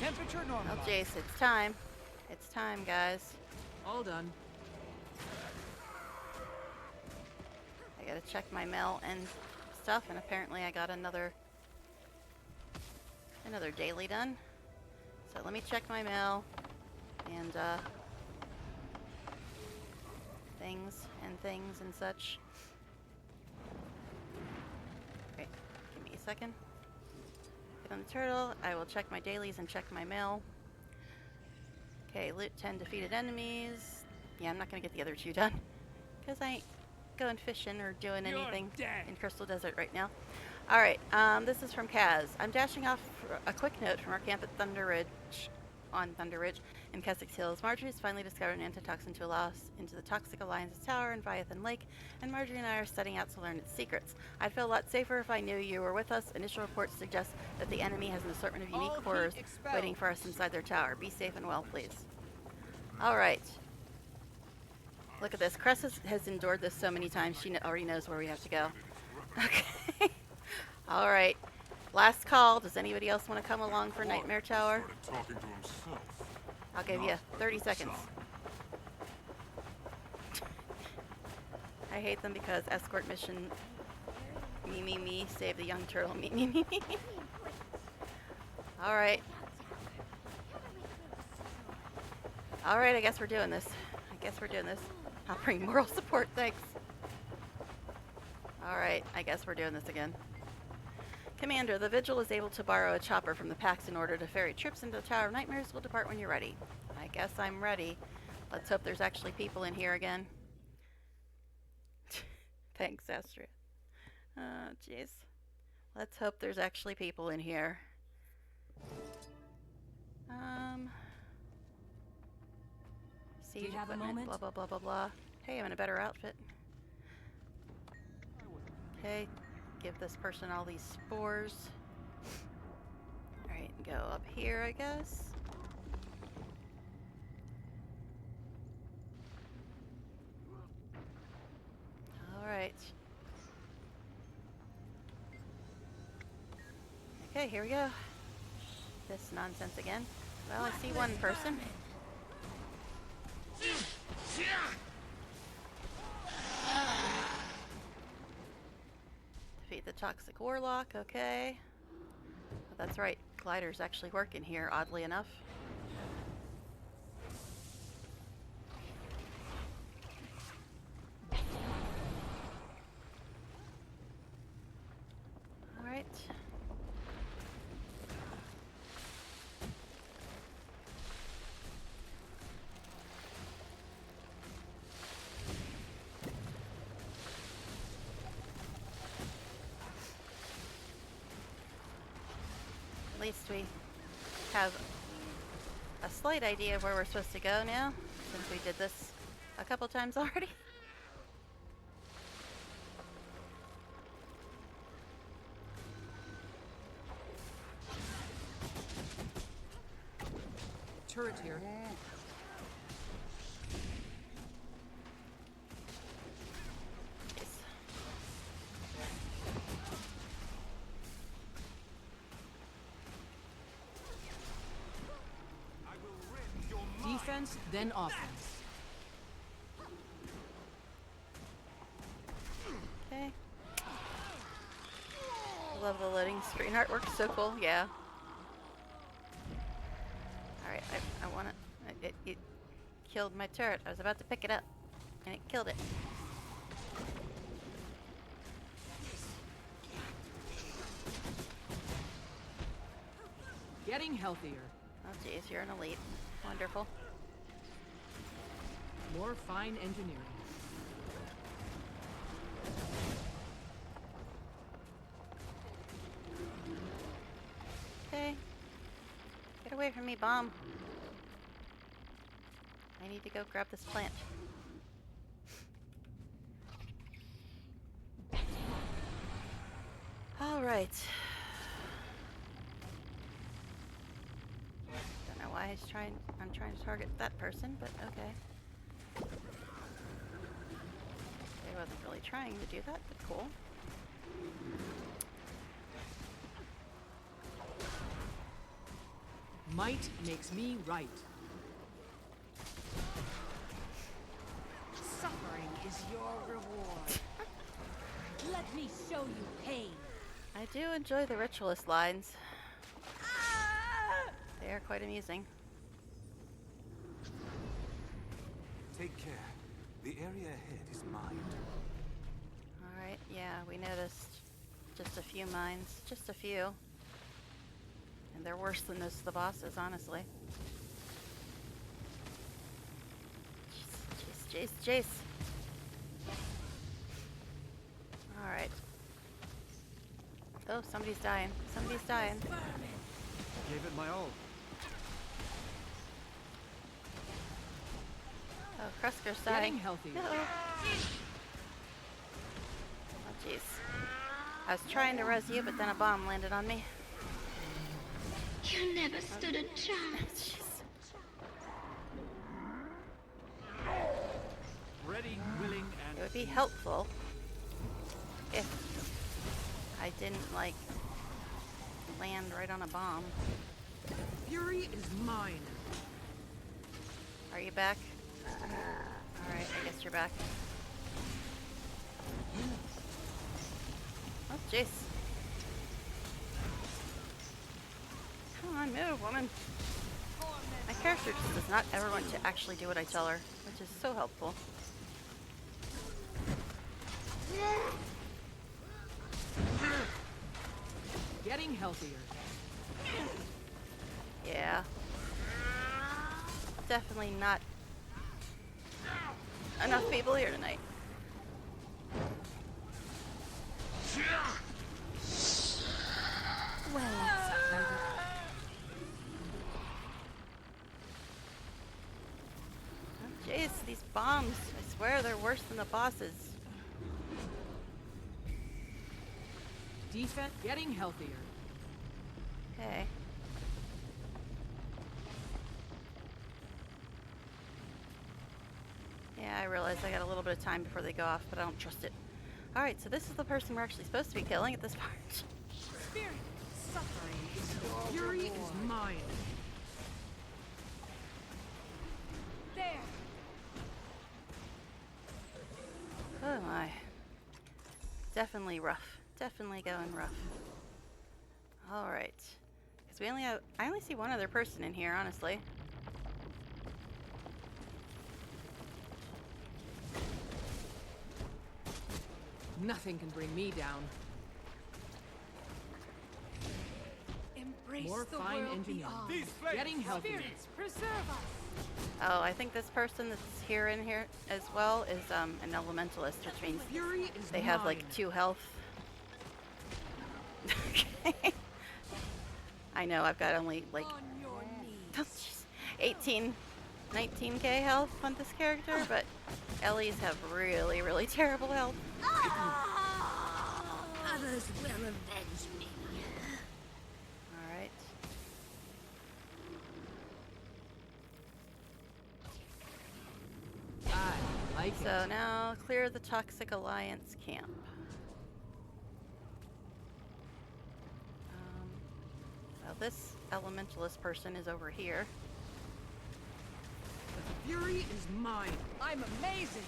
Temperature Oh, normalized. Jace, it's time. It's time, guys. All done. I gotta check my mail and stuff, and apparently I got another daily done. So let me check my mail and things and such. Okay, give me a second. Get on the turtle. I will check my dailies and check my mail. Okay, loot 10 defeated enemies. Yeah, I'm not gonna get the other two done because I ain't going fishing or doing You're anything dead. in Crystal Desert right now. All right, this is from Kaz. I'm dashing off a quick note from our camp at Thunder Ridge, on Thunder Ridge in Kessex Hills. Marjorie has finally discovered an antitoxin to allow us into the Toxic Alliance's tower in Viathan Lake, and Marjorie and I are setting out to learn its secrets. I'd feel a lot safer if I knew you were with us. Initial reports suggest that the enemy has an assortment of unique All heat horrors expelled. waiting for us inside their tower. Be safe and well, please. All right. Look at this. Cress has endured this so many times, she already knows where we have to go. Okay. All right. Last call. Does anybody else want to come along for Nightmare Tower? Talking to himself. I'll give you 30 seconds. I hate them because escort mission, me, save the young turtle, me. All right. All right, I guess we're doing this. I'll bring moral support, thanks. All right, I guess we're doing this again. Commander, the Vigil is able to borrow a chopper from the Pax in order to ferry troops into the Tower of Nightmares. We'll depart when you're ready. I guess I'm ready. Let's hope there's actually people in here again. Thanks, Astria. Oh, jeez. Let's hope there's actually people in here. Siege Do you have a equipment, moment? blah, blah, blah, blah, blah. Hey, I'm in a better outfit. Okay, give this person all these spores. Alright, go up here, I guess. Alright. Okay, here we go. This nonsense again. Well, I see one person. Defeat the Toxic Warlock, okay. Oh, that's right, gliders actually work in here, oddly enough. Alright. At least we have a slight idea of where we're supposed to go now, since we did this a couple times already. Turret here. Yes. Defense, then offense. Okay. Love the loading screen artwork, so cool, yeah. Alright, I want it. It killed my turret. I was about to pick it up, and it killed it. Getting healthier. Oh jeez, you're an elite. Wonderful. More fine engineering. Okay. Get away from me, bomb. I need to go grab this plant. Alright. Don't know why I'm trying to target that person, but okay. I wasn't really trying to do that, but cool. Might makes me right. Suffering is your reward. Let me show you pain. I do enjoy the ritualist lines. They are quite amusing. Take care. The area ahead is mined. Alright, yeah, we noticed just a few mines. Just a few. And they're worse than most of the bosses, honestly. Jeez. Alright. Oh, somebody's dying. Somebody's dying. Gave it my all. Oh, Krusker's dying. Getting healthier. No. Oh, jeez. I was trying to res you, but then a bomb landed on me. You never stood a chance. Jeez. Ready, willing, and It would be helpful if I didn't, like, land right on a bomb. Fury is mine. Are you back? Alright, I guess you're back. Oh, jeez. Come on, move, woman. My character just does not ever want to actually do what I tell her, which is so helpful. Getting healthier. Yeah. Definitely not enough people here tonight. Well executed. Oh, jeez, these bombs. I swear they're worse than the bosses. Defense. Getting healthier. Okay. Yeah, I realize I got a little bit of time before they go off, but I don't trust it. Alright, so this is the person we're actually supposed to be killing at this part. Spirit. Suffering is your Fury is mine. There. Oh my. Definitely rough. Definitely going rough. Alright. Because I only see one other person in here, honestly. Nothing can bring me down. Embrace More the fine world engineering. beyond. Getting healthier. Spirits, preserve us. Oh, I think this person that's here in here as well is an elementalist, which means Fury is they have like mine. 2 health. Okay. I know, I've got only like On your knees. 18, 19k health on this character, but Ellie's have really, really terrible health. Others will avenge me. Alright. I like So it. now clear the Toxic Alliance camp. Well, this elementalist person is over here. Fury is mine. I'm amazing.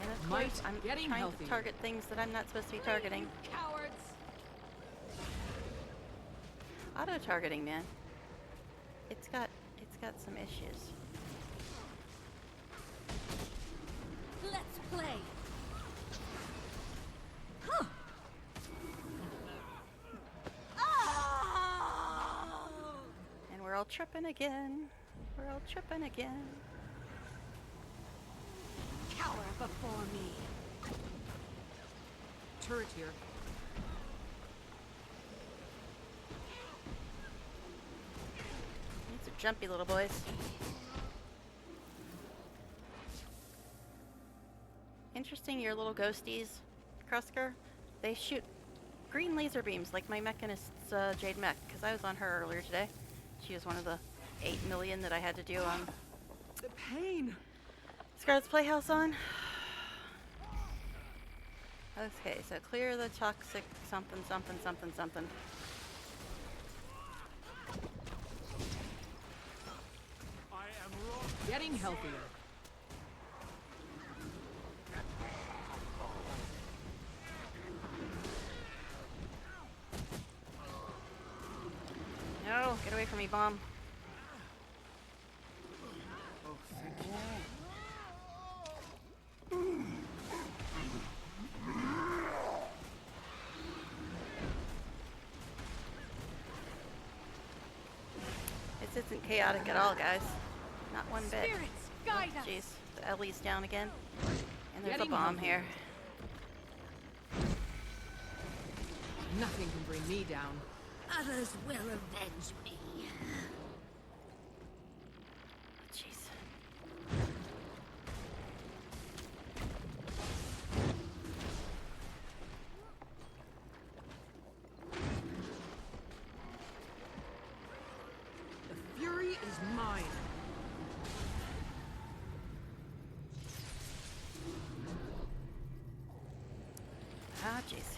And of Might course, I'm getting trying healthier. to target things that I'm not supposed to be targeting. Cowards. Auto-targeting, man. It's got some issues. Let's play. And we're all tripping again. We're all tripping again. Cower before me. Turret here. These are jumpy little boys. Interesting, your little ghosties, Krusker. They shoot green laser beams like my mechanist's Jade Mech, because I was on her earlier today. She was one of the 8 million that I had to do The pain. Scarlet's Playhouse on. Okay, so clear the toxic something, something, something, something. Getting healthier. No, get away from me, bomb. Oh, thank you. This isn't chaotic at all, guys. Not one bit. Spirits, guide us. Jeez, the Ellie's down again. And there's Getting a bomb healthier. here. Nothing can bring me down. Others will avenge me. Jeez. The fury is mine. Ah, jeez.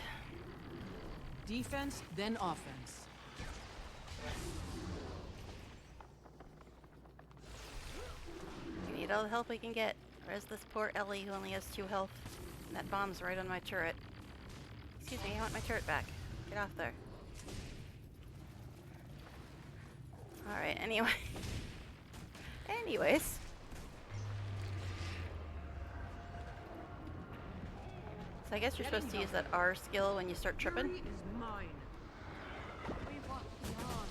Defense, then offense. We need all the help we can get. Where's this poor Ellie who only has 2 health? And that bomb's right on my turret. Excuse me, I want my turret back. Get off there. Alright, anyway. Anyways. So I guess you're supposed to use that R skill when you start tripping. Fury is mine. We walk beyond.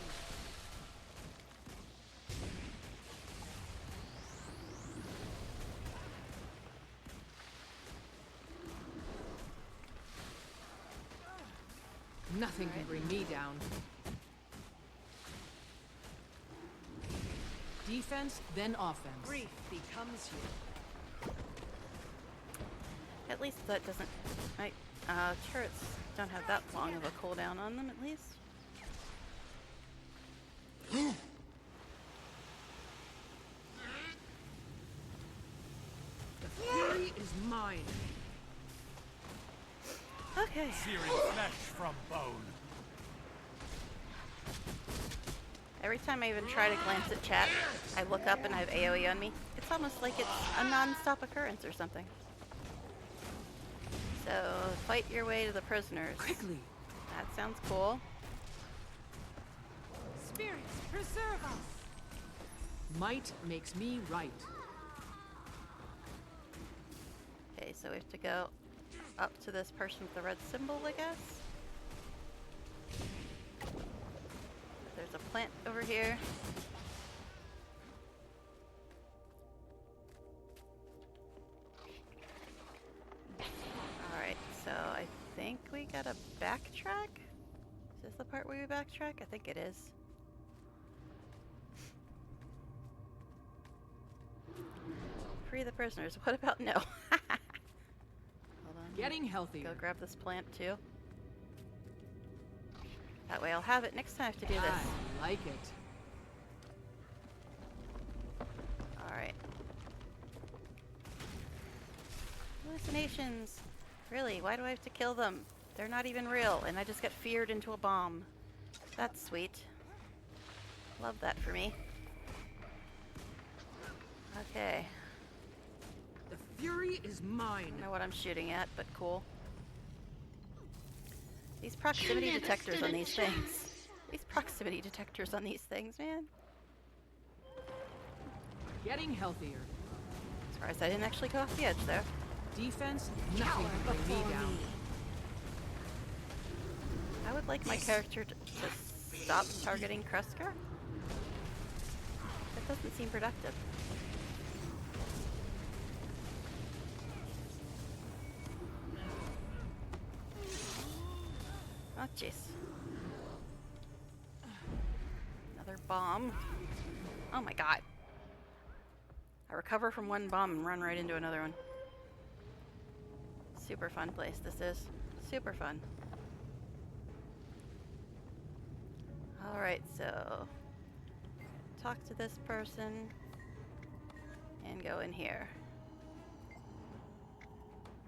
Nothing can bring me down. Defense, then offense. Grief becomes you. At least that doesn't... My turrets don't have that long of a cooldown on them, at least. The fury is mine. Okay. Searing flesh from bone. Every time I even try to glance at chat, I look up and I have AoE on me. It's almost like it's a non-stop occurrence or something. So, fight your way to the prisoners. Quickly. That sounds cool. Spirits, preserve us. Might makes me right. Okay, so we have to go up to this person with the red symbol, I guess. There's a plant over here. Alright, so I think we gotta backtrack? Is this the part where we backtrack? I think it is. Free the prisoners. What about no? Hold on. Getting healthier. Go grab this plant too. That way I'll have it next time I have to do this. I like it. Alright. Hallucinations. Really, why do I have to kill them? They're not even real, and I just get feared into a bomb. That's sweet. Love that for me. Okay. The fury is mine. I don't know what I'm shooting at, but cool. These proximity detectors on these things. These proximity detectors on these things, man. Getting healthier. Surprised I didn't actually go off the edge there. Defense, nothing can bring me down. I would like my character to stop targeting Kresker. That doesn't seem productive. Oh, jeez. Another bomb. Oh my god. I recover from one bomb and run right into another one. Super fun place this is. Super fun. Alright, so... talk to this person. And go in here.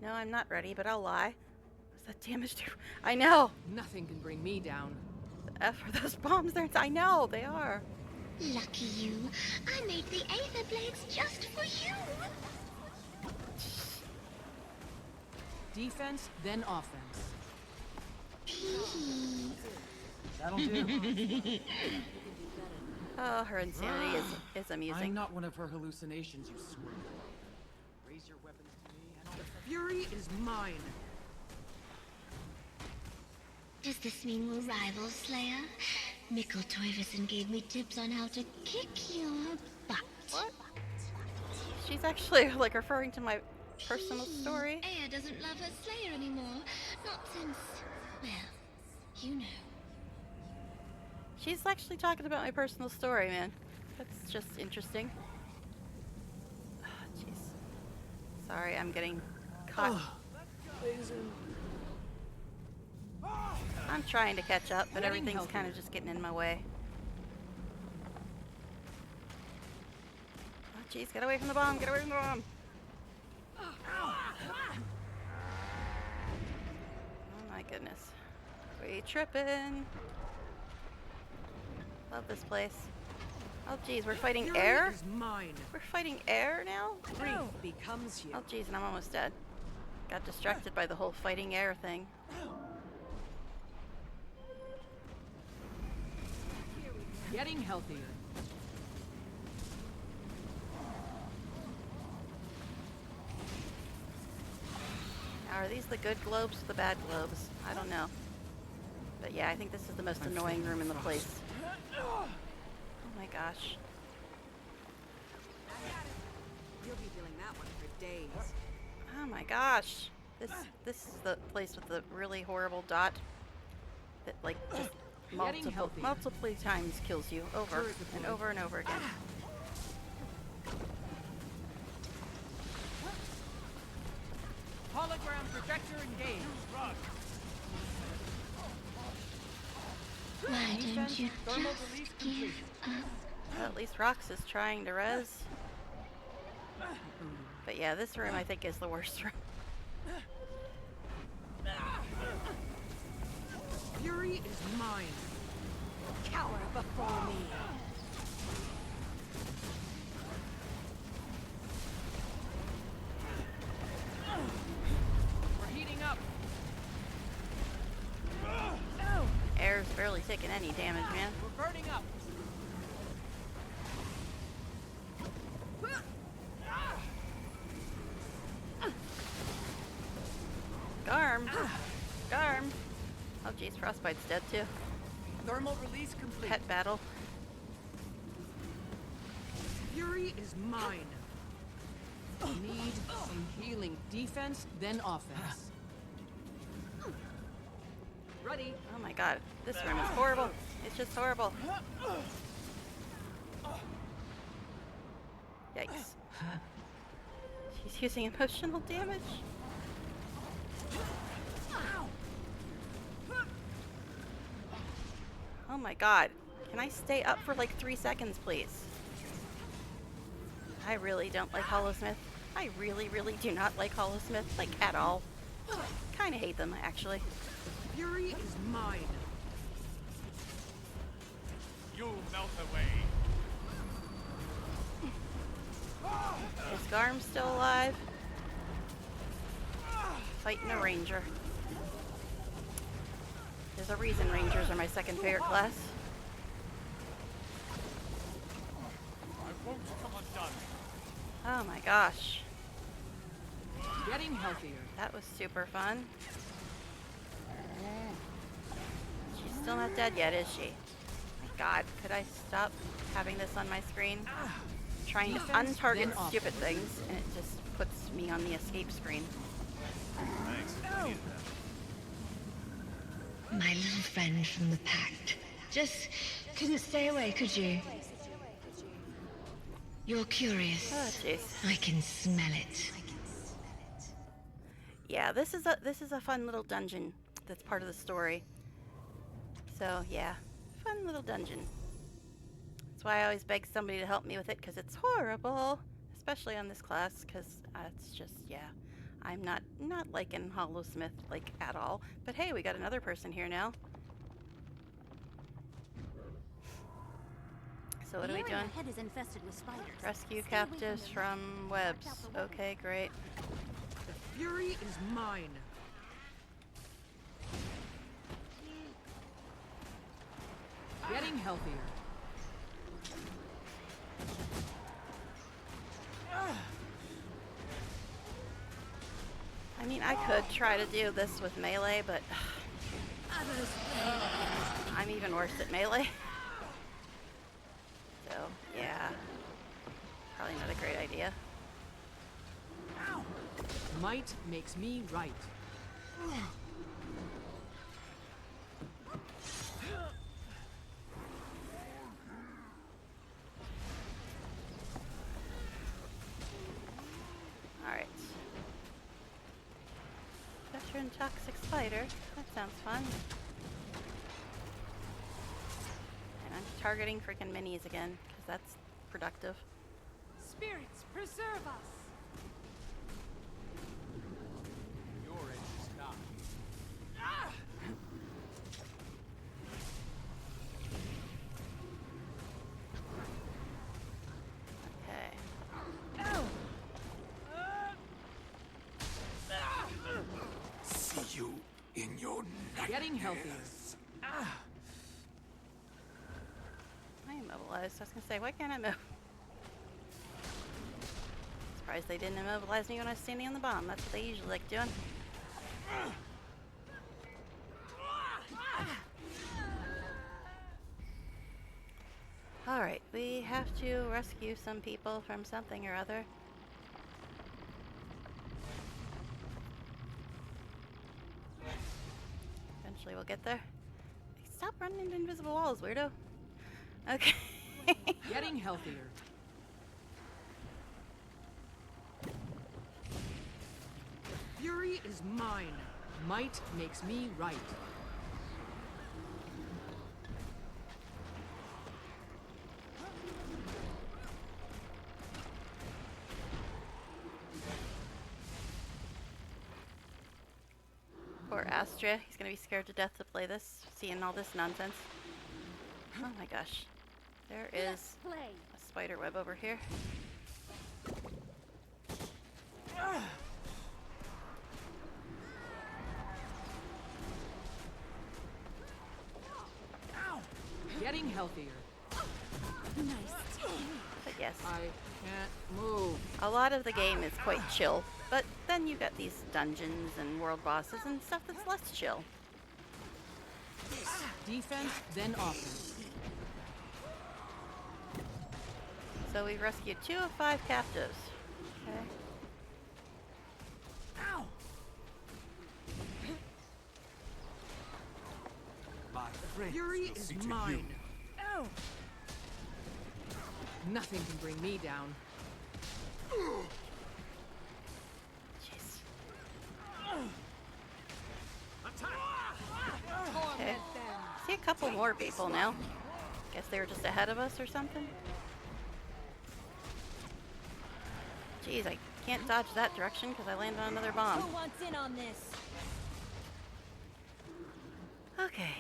No, I'm not ready, but I'll lie. What's that damage do? I know! Nothing can bring me down. The F are those bombs there? I know, they are. Lucky you. I made the Aether Blades just for you. Defense, then offense. That'll do. Oh, her insanity is amusing. I'm not one of her hallucinations, you swear. Raise your weapons to me and I'll... The fury is mine. Does this mean we're rivals, Slayer? Mikkel Toiverson gave me tips on how to kick your butt. What? She's actually like referring to my personal story. Aya doesn't love her Slayer anymore. Not since, well, You know. She's actually talking about my personal story, man. That's just interesting. Jeez. Sorry, I'm getting caught. I'm trying to catch up, but everything's kind of just getting in my way. Oh, jeez, get away from the bomb! Get away from the bomb! Oh my goodness. We tripping. Love this place. Oh jeez, we're fighting air? We're fighting air now? Grief becomes you. Oh jeez, and I'm almost dead. Got distracted by the whole fighting air thing. Getting healthier. Now, are these the good globes or the bad globes? I don't know. But yeah, I think this is the most annoying room in the place. Oh my gosh. You'll be feeling that one for days. Oh my gosh. This is the place with the really horrible dot that like just multiple times kills you over and over and over again. Hologram projector engaged. Run. Why don't you Thermal just release give complete. up? Well, at least Rox is trying to res. But yeah, this room I think is the worst room. Fury is mine. Cower before me. We're heating up. Air's barely taking any damage, man. We're burning up. Garm! Garm! Oh jeez, Frostbite's dead too. Thermal release complete. Pet battle. Fury is mine. Need some healing. Defense, then offense. Ready. Oh my god, this room is horrible. It's just horrible. Yikes. She's using emotional damage. Oh my god. Can I stay up for like 3 seconds, please? I really don't like Holosmith. I really, really do not like Holosmith, like at all. Kinda hate them, actually. Fury is mine. You'll melt away. Is Garm still alive? Fighting a ranger. There's a reason rangers are my second favorite class. I won't come undone. Oh my gosh. Getting healthier. That was super fun. She's still not dead yet, is she? My god, could I stop having this on my screen? Trying to untarget stupid things, and it just puts me on the escape screen. Thanks. I needed that. My little friend from the Pact. Just couldn't stay away, could you? You're curious. Oh jeez. I can smell it. Yeah, this is a fun little dungeon that's part of the story. So yeah, fun little dungeon. That's why I always beg somebody to help me with it, because it's horrible, especially on this class, because it's just, yeah, I'm not liking Holosmith like at all. But hey, we got another person here now. So what are we doing? Head is infested with spiders. Rescue Stay away from captives them. from webs. Watch out the web. Okay, great. The fury is mine. Getting healthier. I mean, I could try to do this with melee, but I'm even worse at melee. So, yeah. Probably not a great idea. Might makes me right. and toxic spider. That sounds fun. And I'm targeting freaking minis again, because that's productive. Spirits, preserve us! Your edge is not. Okay. See you in your Getting healthier. I am immobilized. I was gonna say, why can't I move? Surprised they didn't immobilize me when I was standing on the bomb. That's what they usually like doing. Alright, we have to rescue some people from something or other. Eventually we'll get there. Stop running into invisible walls, weirdo. Okay. Getting healthier. Fury is mine. Might makes me right. Poor Astra. He's gonna be scared to death to play this, seeing all this nonsense. Oh my gosh. There is a spider web over here. Getting healthier. But yes, I can't move. a lot of the game is quite chill, but then you got these dungeons and world bosses and stuff that's less chill. Defense, then offense. So we've rescued 2 of 5 captives. Okay. My friends Fury will is see to mine. you. Nothing can bring me down. Jeez. Okay. See a couple more people now. Guess they were just ahead of us or something. Jeez, I can't dodge that direction because I landed on another bomb. Who wants in on this? Okay.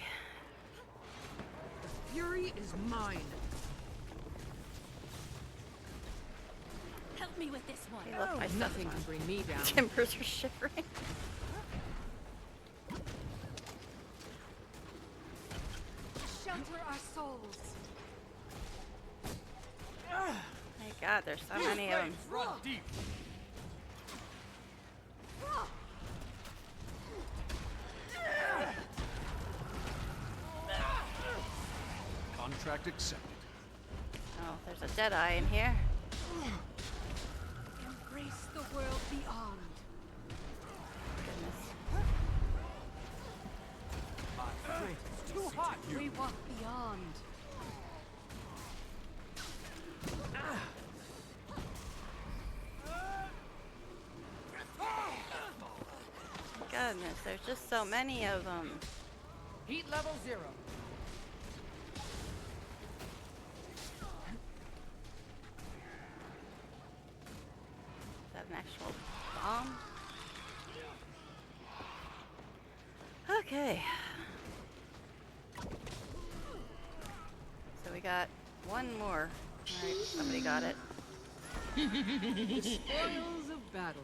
Fury is mine. Help me with this one. They left my stuff Nothing can on. bring me down. Timbers are shivering. Shelter our souls. My God, there's so many of them. Run deep. Contract accepted. Oh, there's a dead eye in here. Embrace the world beyond. Goodness. My friends will Too see hot. to you. We walk beyond. Goodness, there's just so many of them. Heat level 0. Is that an actual bomb? Okay. So we got one more. Alright, somebody got it. Spoils of battle.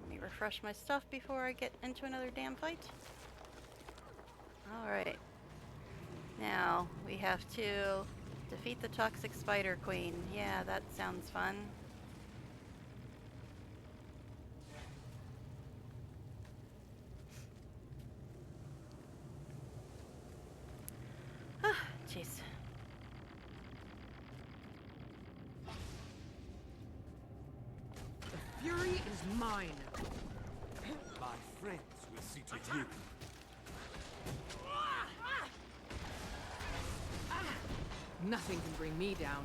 Let me refresh my stuff before I get into another damn fight. Alright. Now, we have to defeat the toxic spider queen. Yeah, that sounds fun. Ah, jeez. The fury is mine. My friends will see to you. Nothing can bring me down.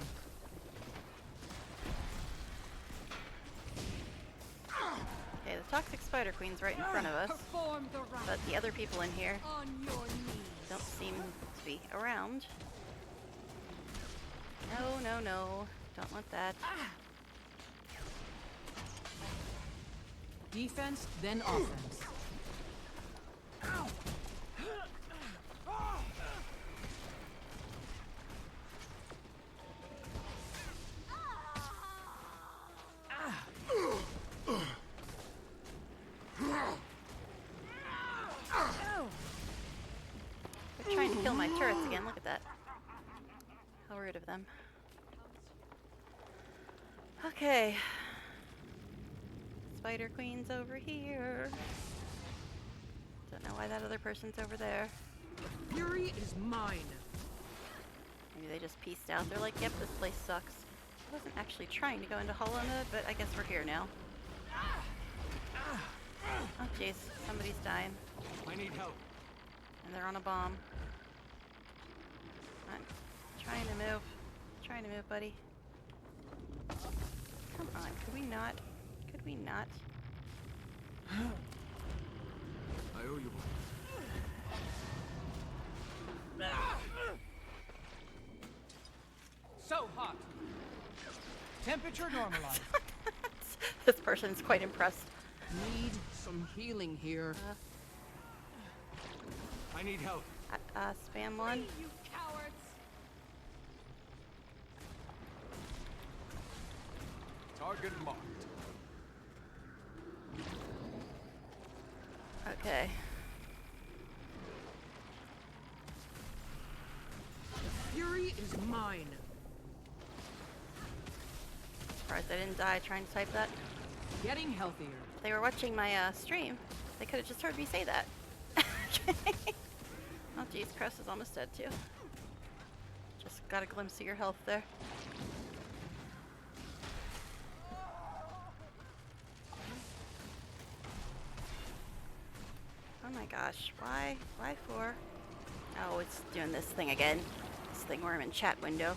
Okay, the toxic spider queen's right in front of us, Perform the rite but the other people in here on your knees. don't seem to be around. No, no, no. Don't want that. Defense, then offense. They're trying to kill my turrets again. Look at that. How rude of them. Okay. Spider Queen's over here. Don't know why that other person's over there. Fury is mine. Maybe they just pieced out. They're like, yep, this place sucks. I wasn't actually trying to go into Holosmith, but I guess we're here now. Oh jeez, somebody's dying. I need help. And they're on a bomb. I'm trying to move. Trying to move, buddy. Come on, could we not? Could we not? I owe you one. So hot. Temperature normalized. This person's quite impressed. Need some healing here. I need help. Spam one. You cowards! Target marked. Okay. Fury is mine. Surprised I didn't die trying to type that. Getting healthier. If they were watching my stream, they could have just heard me say that. Oh geez, Crest is almost dead too. Just got a glimpse of your health there. Oh my gosh, why? Why for? Oh, it's doing this thing again. This thing where I'm in chat window.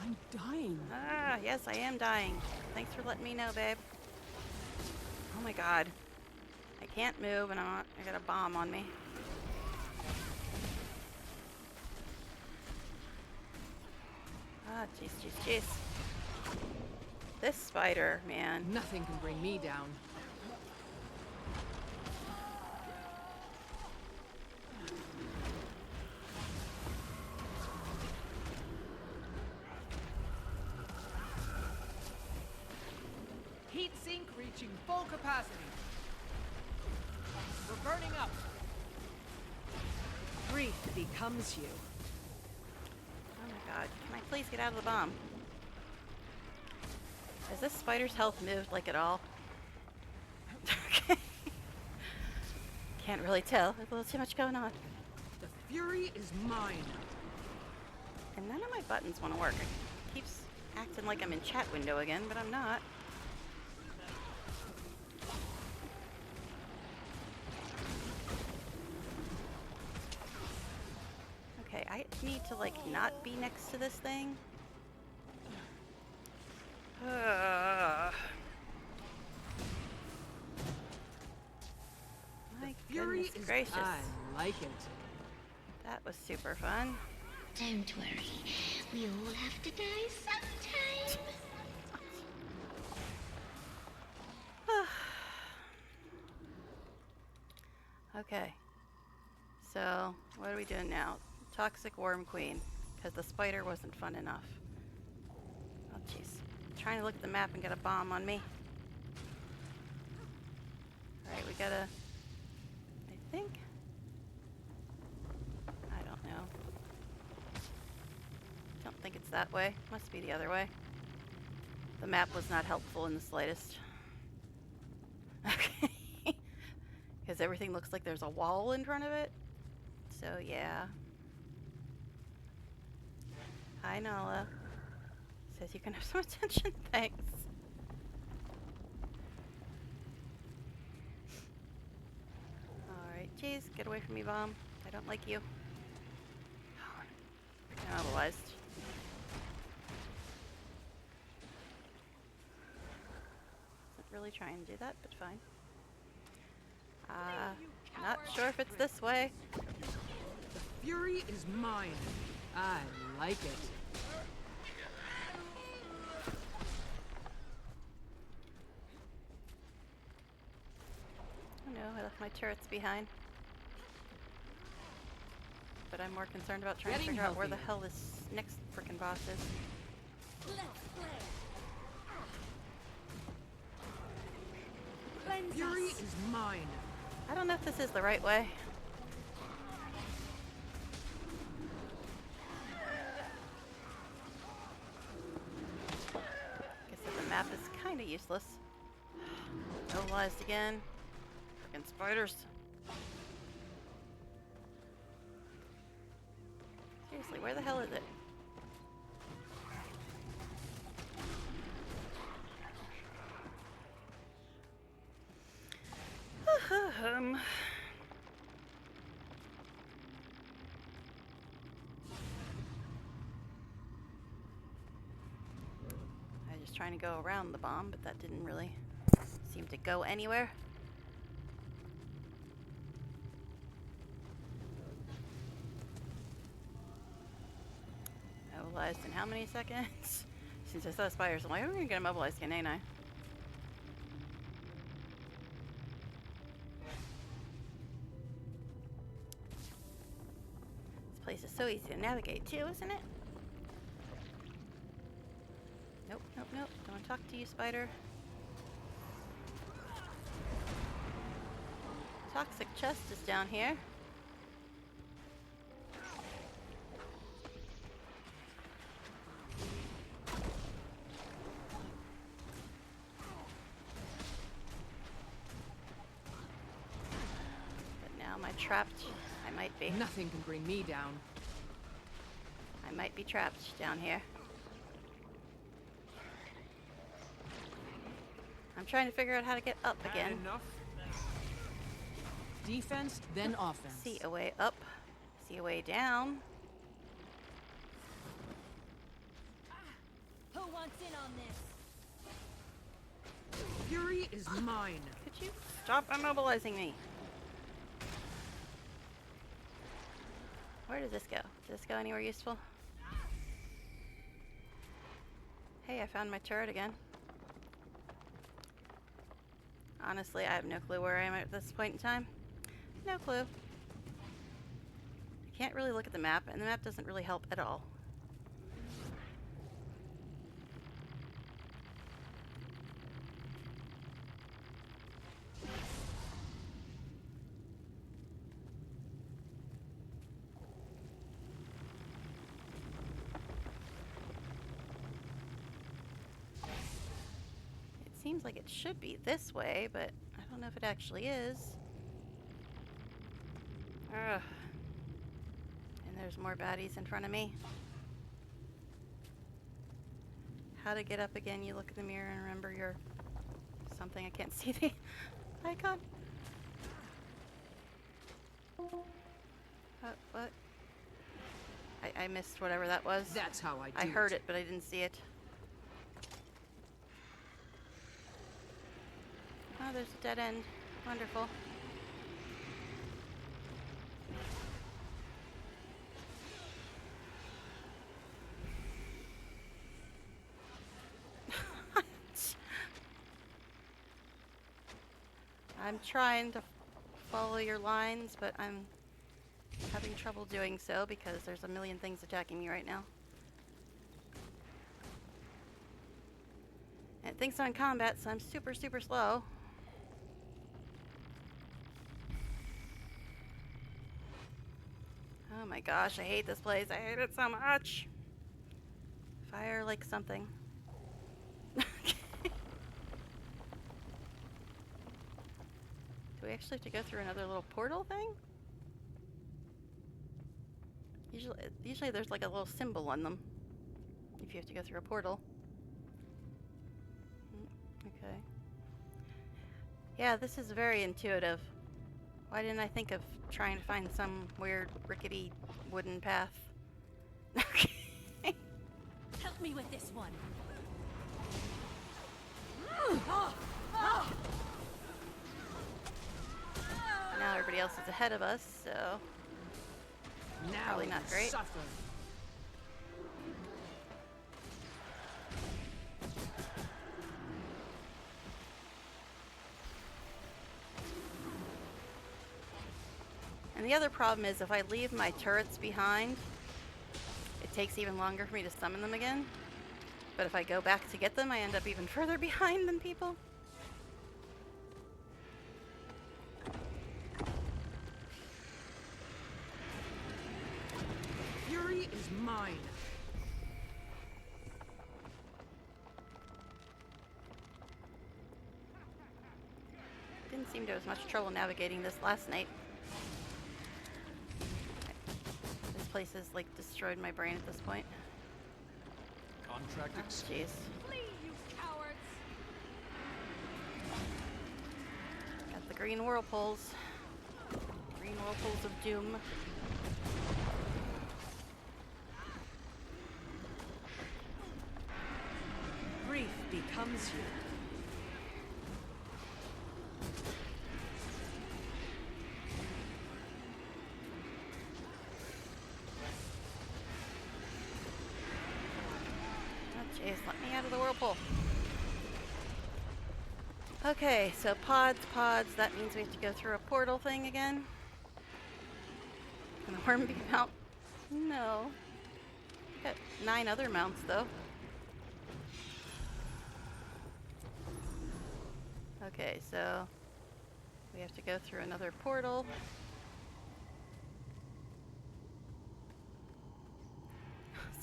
I'm dying. Ah, yes, I am dying. Thanks for letting me know, babe. Oh my god. I can't move and I got a bomb on me. Ah, jeez, jeez, jeez. This spider, man. Nothing can bring me down. Heat sink reaching full capacity. We're burning up. Grief becomes you. Oh my god. Can I please get out of the bomb? Has this spider's health moved like at all? Okay. Can't really tell. There's a little too much going on. The fury is mine. And none of my buttons want to work. It keeps acting like I'm in chat window again, but I'm not. Okay, I need to like not be next to this thing. My Fury goodness is gracious. I like it. That was super fun. Don't worry. We all have to die sometime. Okay. So, what are we doing now? Toxic Worm Queen. Because the spider wasn't fun enough. Oh, jeez. Trying to look at the map and get a bomb on me. Alright, we gotta... I think... I don't know. Don't think it's that way. Must be the other way. The map was not helpful in the slightest. Okay. Because everything looks like there's a wall in front of it. So, yeah. Hi, Nala. Says you can have some attention. Thanks. Alright, jeez. Get away from me, bomb. I don't like you. Oh, Immobilized. Isn't really trying to do that, but fine. Not sure if it's this way. The fury is mine. I like it. Oh no, I left my turrets behind. But I'm more concerned about trying to figure out where the hell this next frickin' boss is. The fury is mine. I don't know if this is the right way. Guess that the map is kinda useless. Mobilized again. Frickin' spiders. Seriously, where the hell is it? I was just trying to go around the bomb, but that didn't really seem to go anywhere. Mobilized in how many seconds? Since I saw spiders, I'm like, I'm gonna get mobilized again, ain't I? This place is so easy to navigate too, isn't it? Nope, nope, nope. Don't want to talk to you, spider. Toxic chest is down here. But now am I trapped? I might be. Nothing can bring me down. I might be trapped down here. I'm trying to figure out how to get up again. Enough. Defense, then offense. See a way up, see a way down. Who wants in on this? Fury is mine. Could you stop immobilizing me? Where does this go? Does this go anywhere useful? Hey, I found my turret again. Honestly, I have no clue where I am at this point in time. No clue. I can't really look at the map, and the map doesn't really help at all. It seems like it should be this way, but I don't know if it actually is. Ugh. And there's more baddies in front of me. How to get up again, you look in the mirror and remember your something. I can't see the icon. What? I missed whatever that was. That's how I do I heard it, but I didn't see it. Oh, there's a dead end. Wonderful. I'm trying to follow your lines, but I'm having trouble doing so because there's a million things attacking me right now. And it thinks I'm in combat, so I'm super, super slow. Oh my gosh, I hate this place. I hate it so much. Fire like something. Do we actually have to go through another little portal thing? Usually there's like a little symbol on them if you have to go through a portal. Okay. Yeah, this is very intuitive. Why didn't I think of trying to find some weird rickety wooden path? Okay. Help me with this one. Now everybody else is ahead of us, so Now probably not you great. suffer. And the other problem is if I leave my turrets behind, it takes even longer for me to summon them again. But if I go back to get them, I end up even further behind than people. Fury is mine. Didn't seem to have as much trouble navigating this last night. This place has like destroyed my brain at this point. Contract Oh, accepted. jeez. Flee, you cowards! Got the green whirlpools. Green whirlpools of doom. Grief becomes you. Oh, jeez, let me out of the whirlpool. Okay, so pods. That means we have to go through a portal thing again. Can the worm be mount? No. Got 9 other mounts though. Okay, so we have to go through another portal.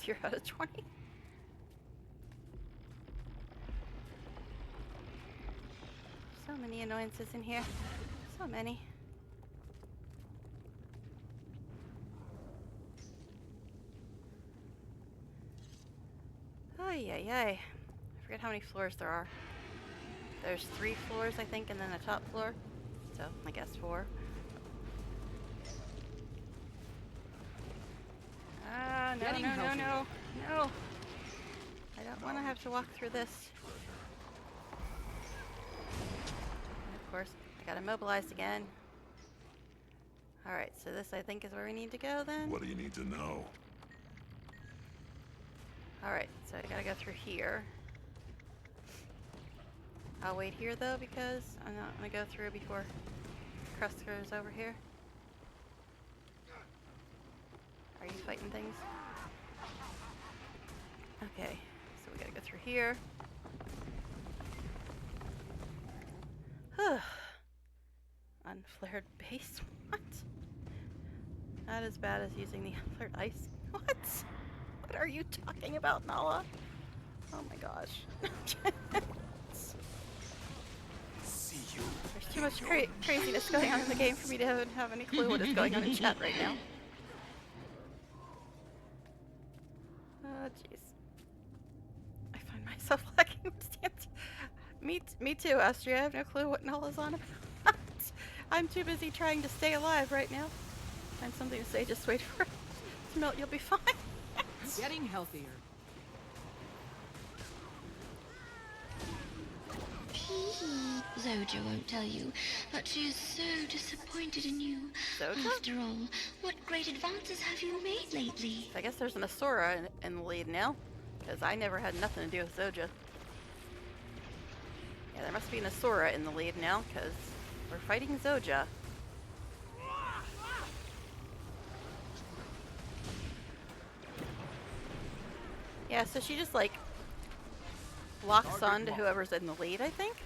0 out of 20. So many annoyances in here. So many. Ay, ay, ay. I forget how many floors there are. There's 3 floors, I think, and then a top floor. So, I guess 4. Ah, no, Getting no, no, healthier. no. No. I don't want to have to walk through this. And of course, I got immobilized again. Alright, so this I think is where we need to go then. What do you need to know? Alright, so I gotta go through here. I'll wait here though because I'm not gonna go through before Crust goes over here. Are you fighting things? Okay, so we gotta go through here. Unflared base? What? Not as bad as using the unflared ice. What? What are you talking about, Nala? Oh my gosh. See you. There's too much craziness going on in the game for me to have any clue what is going on in chat right now. Oh, jeez. I find myself lacking with stance. Me too, Astria. I have no clue what Nala's on about. I'm too busy trying to stay alive right now. Find something to say, just wait for it to melt, you'll be fine. Getting healthier. Zoja won't tell you, but she is so disappointed in you. Zoja? After all, what great advances have you made lately? I guess there's an Asura in the lead now, because I never had nothing to do with Zoja. Yeah, there must be an Asura in the lead now, because we're fighting Zoja. Yeah, so she just like locks on to whoever's in the lead, I think,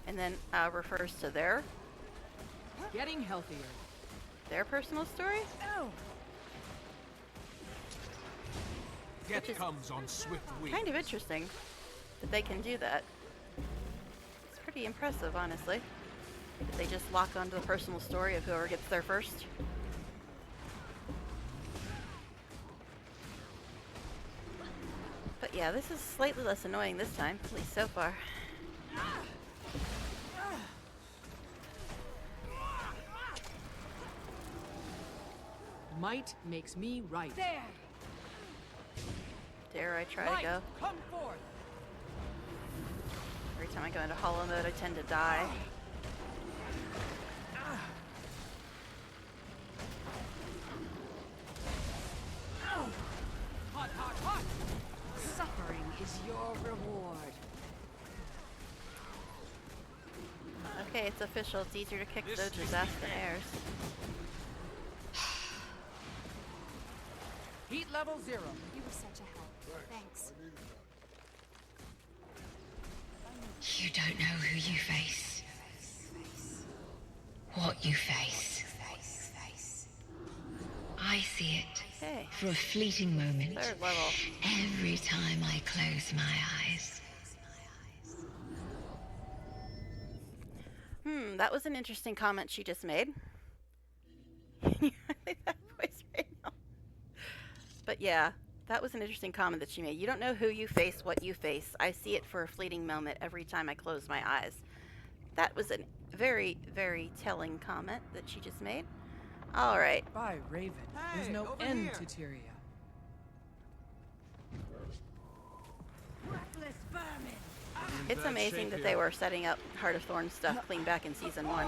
and then refers to their Getting healthier. personal story. Death comes on swift wings. Kind of interesting that they can do that. It's pretty impressive, honestly. That they just lock onto the personal story of whoever gets there first. But yeah, this is slightly less annoying this time, at least so far. Might makes me right. There! dare I try Light, to go. come forth. Every time I go into hollow mode, I tend to die. Hot, hot, hot. Suffering is your reward. Okay, it's official. It's easier to kick Zoja's ass than Air's. Heat level 0. You were such a help. Thanks. You don't know who you face. What you face. I see it Okay, for a fleeting moment. 3rd level. Every time I close my eyes. That was an interesting comment she just made. Can you play that voice right now? But yeah, that was an interesting comment that she made. You don't know who you face, what you face. I see it for a fleeting moment every time I close my eyes. That was a very, very telling comment that she just made. All right. By Raven, there's Hey, no over end here. to Tyria. It's amazing that they were setting up Heart of Thorn stuff clean back in Season 1.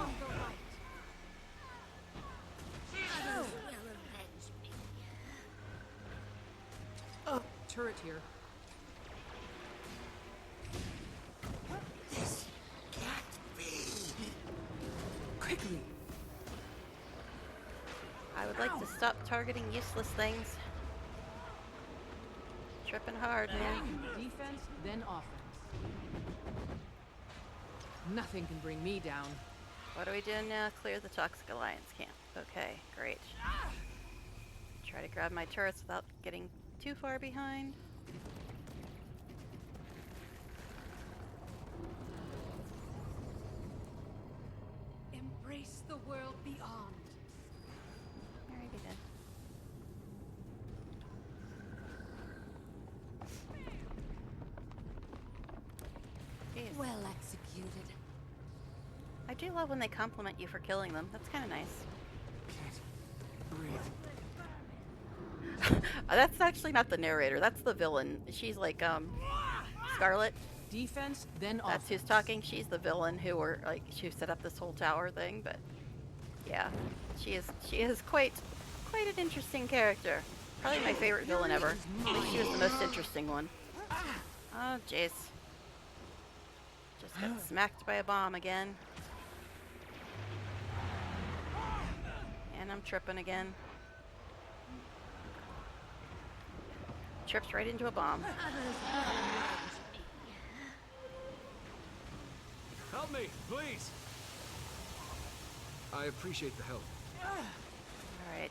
Oh, turret here. This can't be. Quickly. I would like to stop targeting useless things. Tripping hard, man. Defense, then offense. Nothing can bring me down. What are we doing now? Clear the Toxic Alliance camp. Okay, great. Try to grab my turrets without getting too far behind. Embrace the world beyond. Alrighty then. Jeez. Well executed. I do love when they compliment you for killing them. That's kind of nice. That's actually not the narrator. That's the villain. She's like, Scarlet. Defense, then That's offense. who's talking. She's the villain who set up this whole tower thing. But yeah, she is quite an interesting character. Probably my favorite villain ever. I think she was the most interesting one. Oh jeez. Just got smacked by a bomb again. And I'm tripping again. Trips right into a bomb. Help me, please. I appreciate the help. Alright.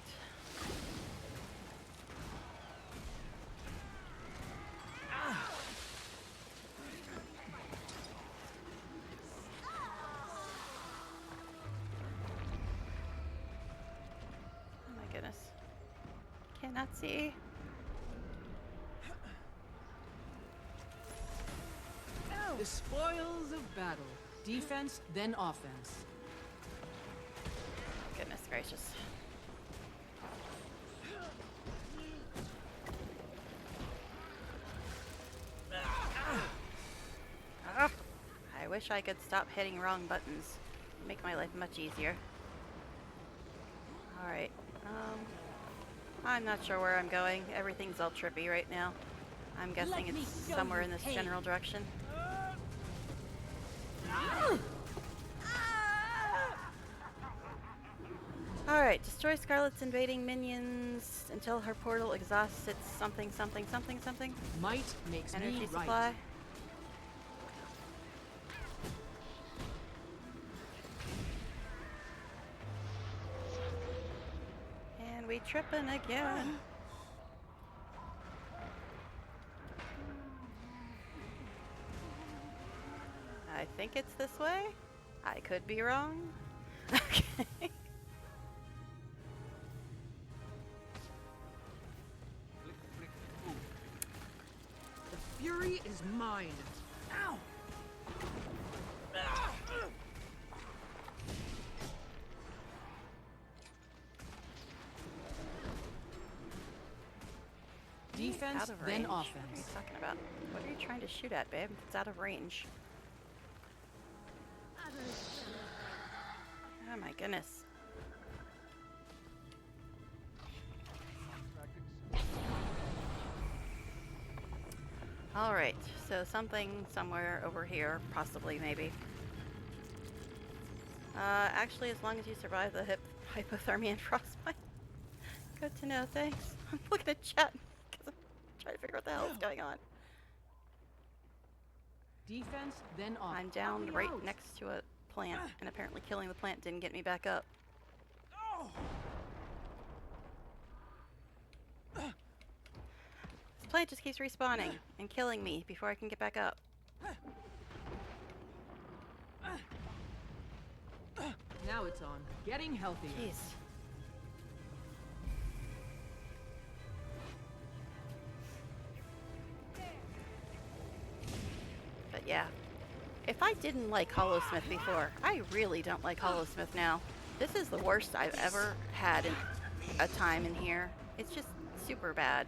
Oh my goodness. Cannot see. The spoils of battle. Defense, then offense. Goodness gracious. I wish I could stop hitting wrong buttons. Make my life much easier. Alright. I'm not sure where I'm going. Everything's all trippy right now. I'm guessing Let me it's show somewhere you in this pain. general direction. Alright, destroy Scarlet's invading minions until her portal exhausts its something. Might makes Energy me supply. right. And we tripping again. I think it's this way. I could be wrong. Okay. The fury is mine. Ow! Defense, Out of then range. What are you offense. talking about? What are you trying to shoot at, babe? It's out of range. Oh my goodness. Alright, so something somewhere over here, possibly, maybe. Actually, as long as you survive the hypothermia and frostbite. Good to know, thanks. I'm looking at chat because I'm trying to figure out what the hell is going on. Defense, then offense. I'm down right next to a plant, and apparently killing the plant didn't get me back up. This plant just keeps respawning and killing me before I can get back up. Now it's on. Getting healthier. Jeez. But yeah, if I didn't like Holosmith before, I really don't like Holosmith now. This is the worst I've ever had in a time in here. It's just super bad.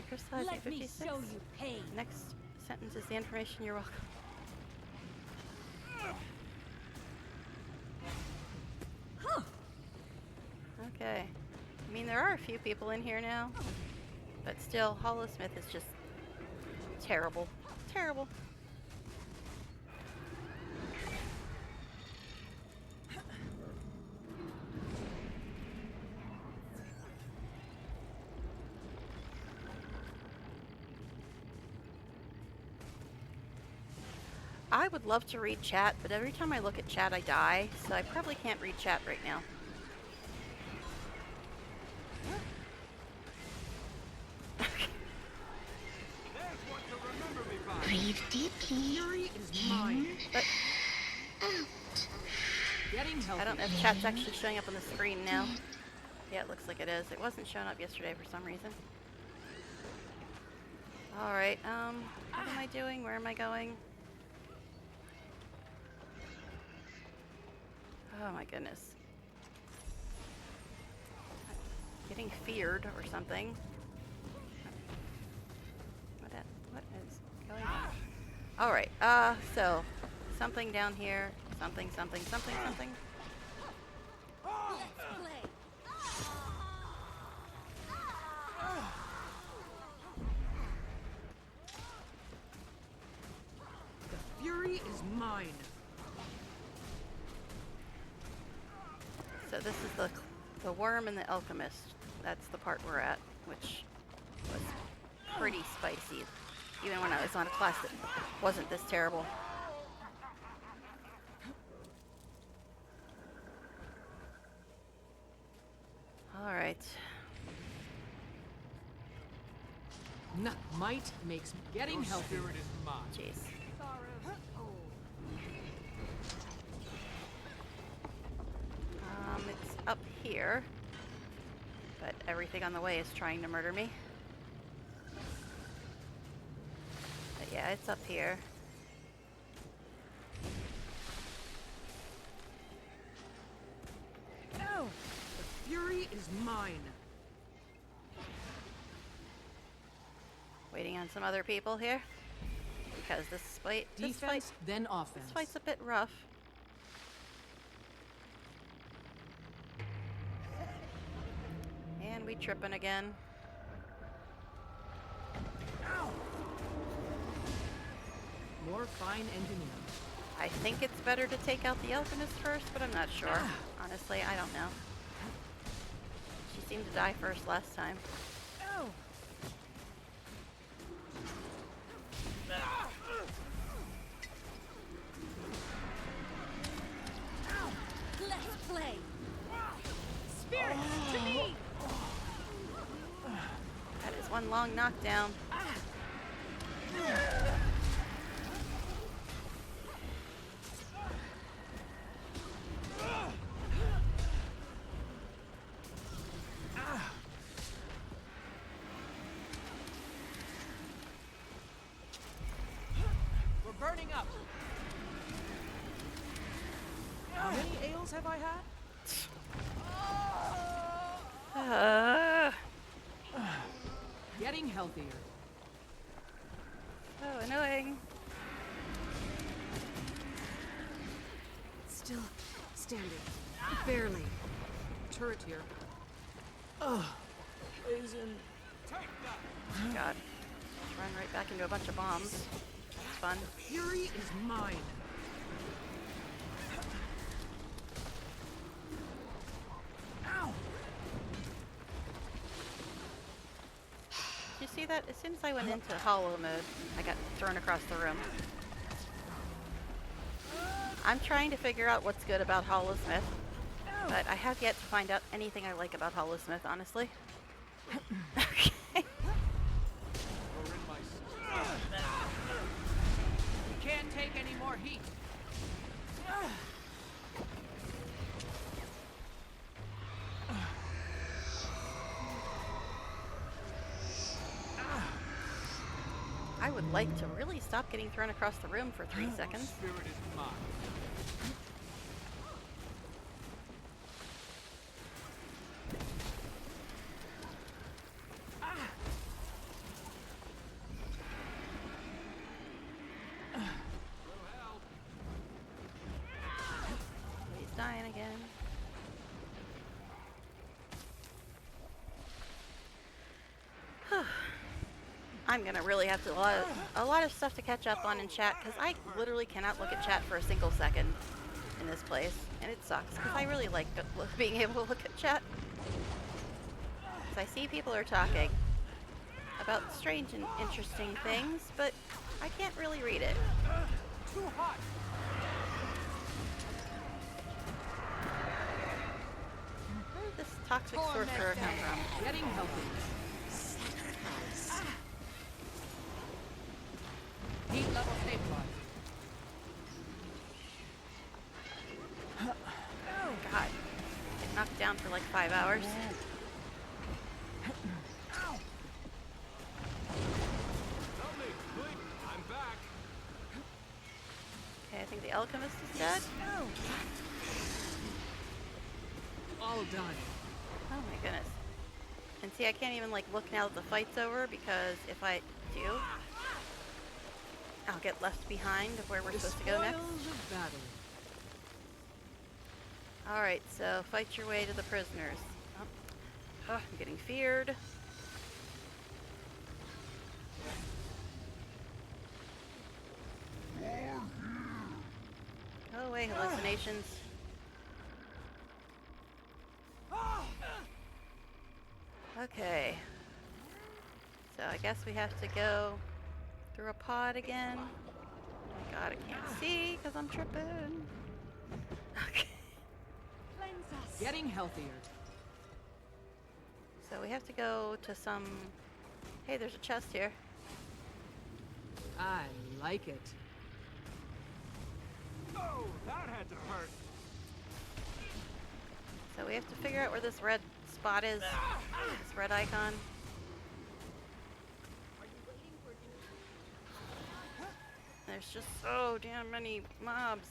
Crystallizing Let me 56. show you pain. Next sentence is the information you're welcome. Okay. I mean, there are a few people in here now, but still, Holosmith is just terrible. Terrible. I would love to read chat, but every time I look at chat, I die, so I probably can't read chat right now. Breathe deeply. Fury is mine. But Out. Getting healthier. I don't know if chat's actually showing up on the screen now. Yeah, it looks like it is. It wasn't showing up yesterday for some reason. Alright, what am I doing? Where am I going? Oh my goodness. Getting feared or something. What is going on? Alright, so something down here. Something. The fury is mine. So this is the worm and the alchemist. That's the part we're at, which was pretty spicy. Even when I was on a class that wasn't this terrible. Alright. Might makes me getting Your healthier. spirit is mine. Jeez. It's up here. But everything on the way is trying to murder me. But yeah, it's up here. Oh, the fury is mine. Waiting on some other people here. Because this fight, Defense, then offense. this fight's a bit rough. And we tripping again. More fine engineering. I think it's better to take out the alchemist first, but I'm not sure. Honestly, I don't know. She seemed to die first last time. Oh. Let's play. Spirit to me. That is one long knockdown. Warming up. How many ales have I had? Getting healthier. So annoying. Still standing. Barely. Turret here. Poison. God. Just run right back into a bunch of bombs. That's fun. Fury is mine. Ow! Did you see that? As soon as I went into hollow mode, I got thrown across the room. I'm trying to figure out what's good about Holosmith, but I have yet to find out anything I like about Holosmith, honestly. Okay. You're in my You can't take any more heat. I would like to really stop getting thrown across the room for 3 seconds. Spirit is mine. He's dying again. I'm gonna really have to a lot of stuff to catch up on in chat because I literally cannot look at chat for a single second in this place, and it sucks because I really like being able to look at chat. So I see people are talking about strange and interesting things, but I can't really read it. Too hot. Where did this toxic sorcerer come from? Getting healthy. Heat level stabilized. God, get knocked down for like 5 hours. I'm back. Okay, I think the alchemist is dead. All done. Oh my goodness. And see, I can't even like look now that the fight's over because if I do, I'll get left behind of where we're supposed to go next. Spoils of battle. Alright, so fight your way to the prisoners. Oh, I'm getting feared. Go away, hallucinations. Okay. So I guess we have to go through a pod again. Oh my god, I can't see because I'm tripping. Okay. Getting healthier. So we have to go to some... Hey, there's a chest here. I like it. Oh, that had to hurt. So we have to figure out where this red spot is. This red icon. There's just so damn many mobs.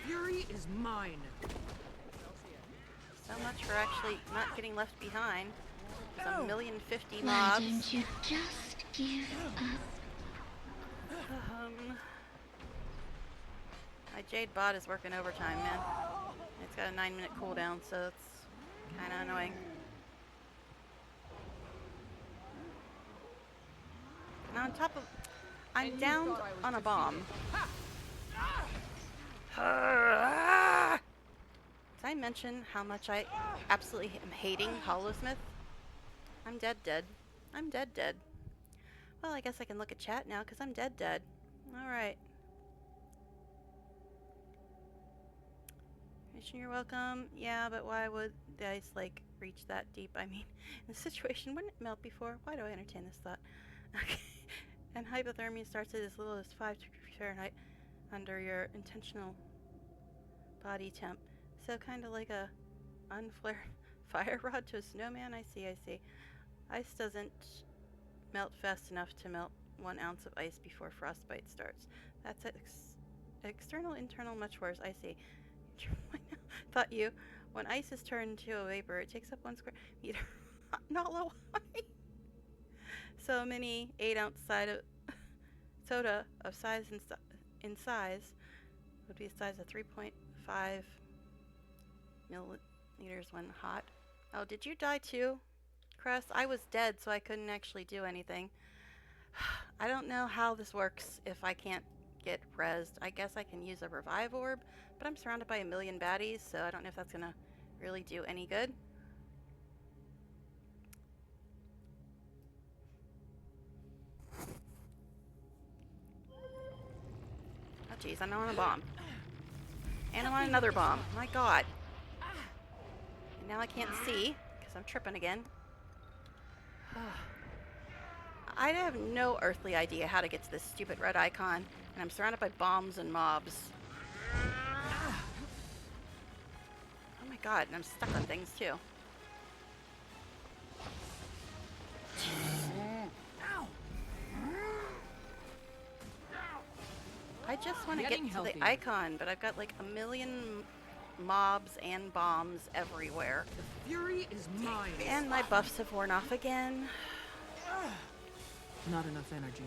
Fury is mine. So much for actually not getting left behind. There's 1,050,000 Why mobs. don't you just give up? My Jade bot is working overtime, man. It's got a 9-minute cooldown, so it's kind of annoying. And on top of... I'm down on a bomb. Did I mention how much I absolutely am hating Holosmith? I'm dead. I'm dead. Well, I guess I can look at chat now because I'm dead. Alright. Mission, you're welcome. Yeah, but why would the ice, like, reach that deep? I mean, in the situation, wouldn't it melt before? Why do I entertain this thought? Okay. And hypothermia starts at as little as 5 degrees Fahrenheit under your intentional body temp. So kind of like a unflared fire rod to a snowman. I see. Ice doesn't melt fast enough to melt 1 ounce of ice before frostbite starts. That's external, internal, much worse. I see. Thought you. When ice is turned to a vapor, it takes up 1 square meter. Not low. So many 8-ounce soda of size in size would be the size of 3.5 milliliters when hot. Oh, did you die too, Cress? I was dead, so I couldn't actually do anything. I don't know how this works if I can't get rezzed. I guess I can use a revive orb, but I'm surrounded by a million baddies, so I don't know if that's gonna really do any good. Oh jeez, I want a bomb. And I want another bomb. My god. And now I can't see, because I'm tripping again. I have no earthly idea how to get to this stupid red icon, and I'm surrounded by bombs and mobs. Oh my god, and I'm stuck on things too. I just want to get to the icon, but I've got like a million mobs and bombs everywhere. The fury is mine. And my buffs have worn off again. Not enough energy.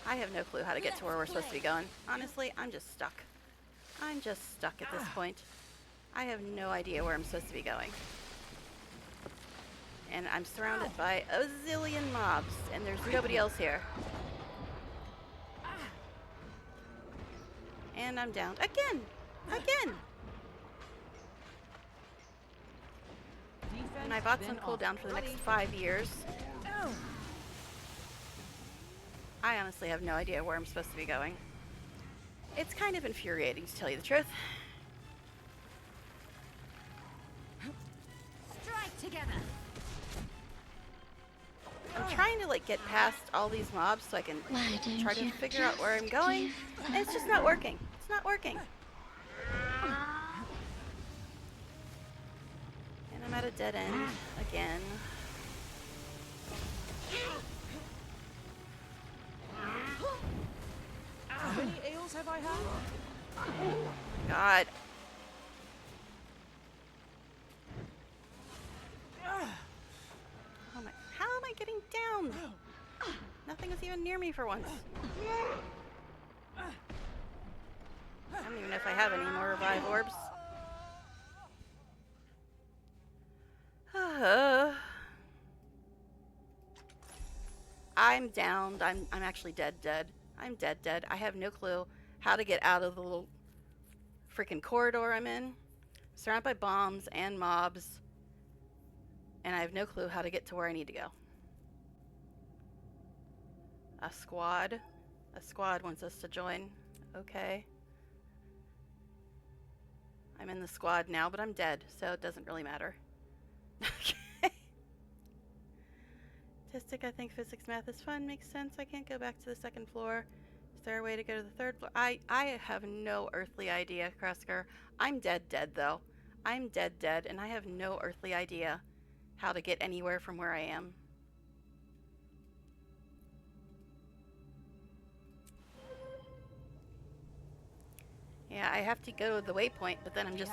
I have no clue how to get to where we're supposed to be going. Honestly, I'm just stuck. I'm just stuck at this point. I have no idea where I'm supposed to be going. And I'm surrounded by a zillion mobs, and there's nobody else here. And I'm down again! Again! And I bought some cooldown for the next 5 years. I honestly have no idea where I'm supposed to be going. It's kind of infuriating, to tell you the truth. Strike together. I'm trying to like get past all these mobs so I can try to figure out where I'm going, and it's just not working. It's not working. And I'm at a dead end again. How many ales have I had? God. Oh my, how am I getting down? Nothing is even near me for once. I don't even know if I have any more revive orbs. I'm downed. I'm actually dead. I'm dead. I have no clue how to get out of the little freaking corridor I'm in. Surrounded by bombs and mobs. And I have no clue how to get to where I need to go. A squad wants us to join. Okay. I'm in the squad now, but I'm dead, so it doesn't really matter. Okay. Statistic, I think physics, math is fun. Makes sense. I can't go back to the 2nd floor. Is there a way to go to the 3rd floor? I have no earthly idea, Kresker. I'm dead, though. I'm dead, and I have no earthly idea how to get anywhere from where I am. Yeah, I have to go to the waypoint, but then I'm just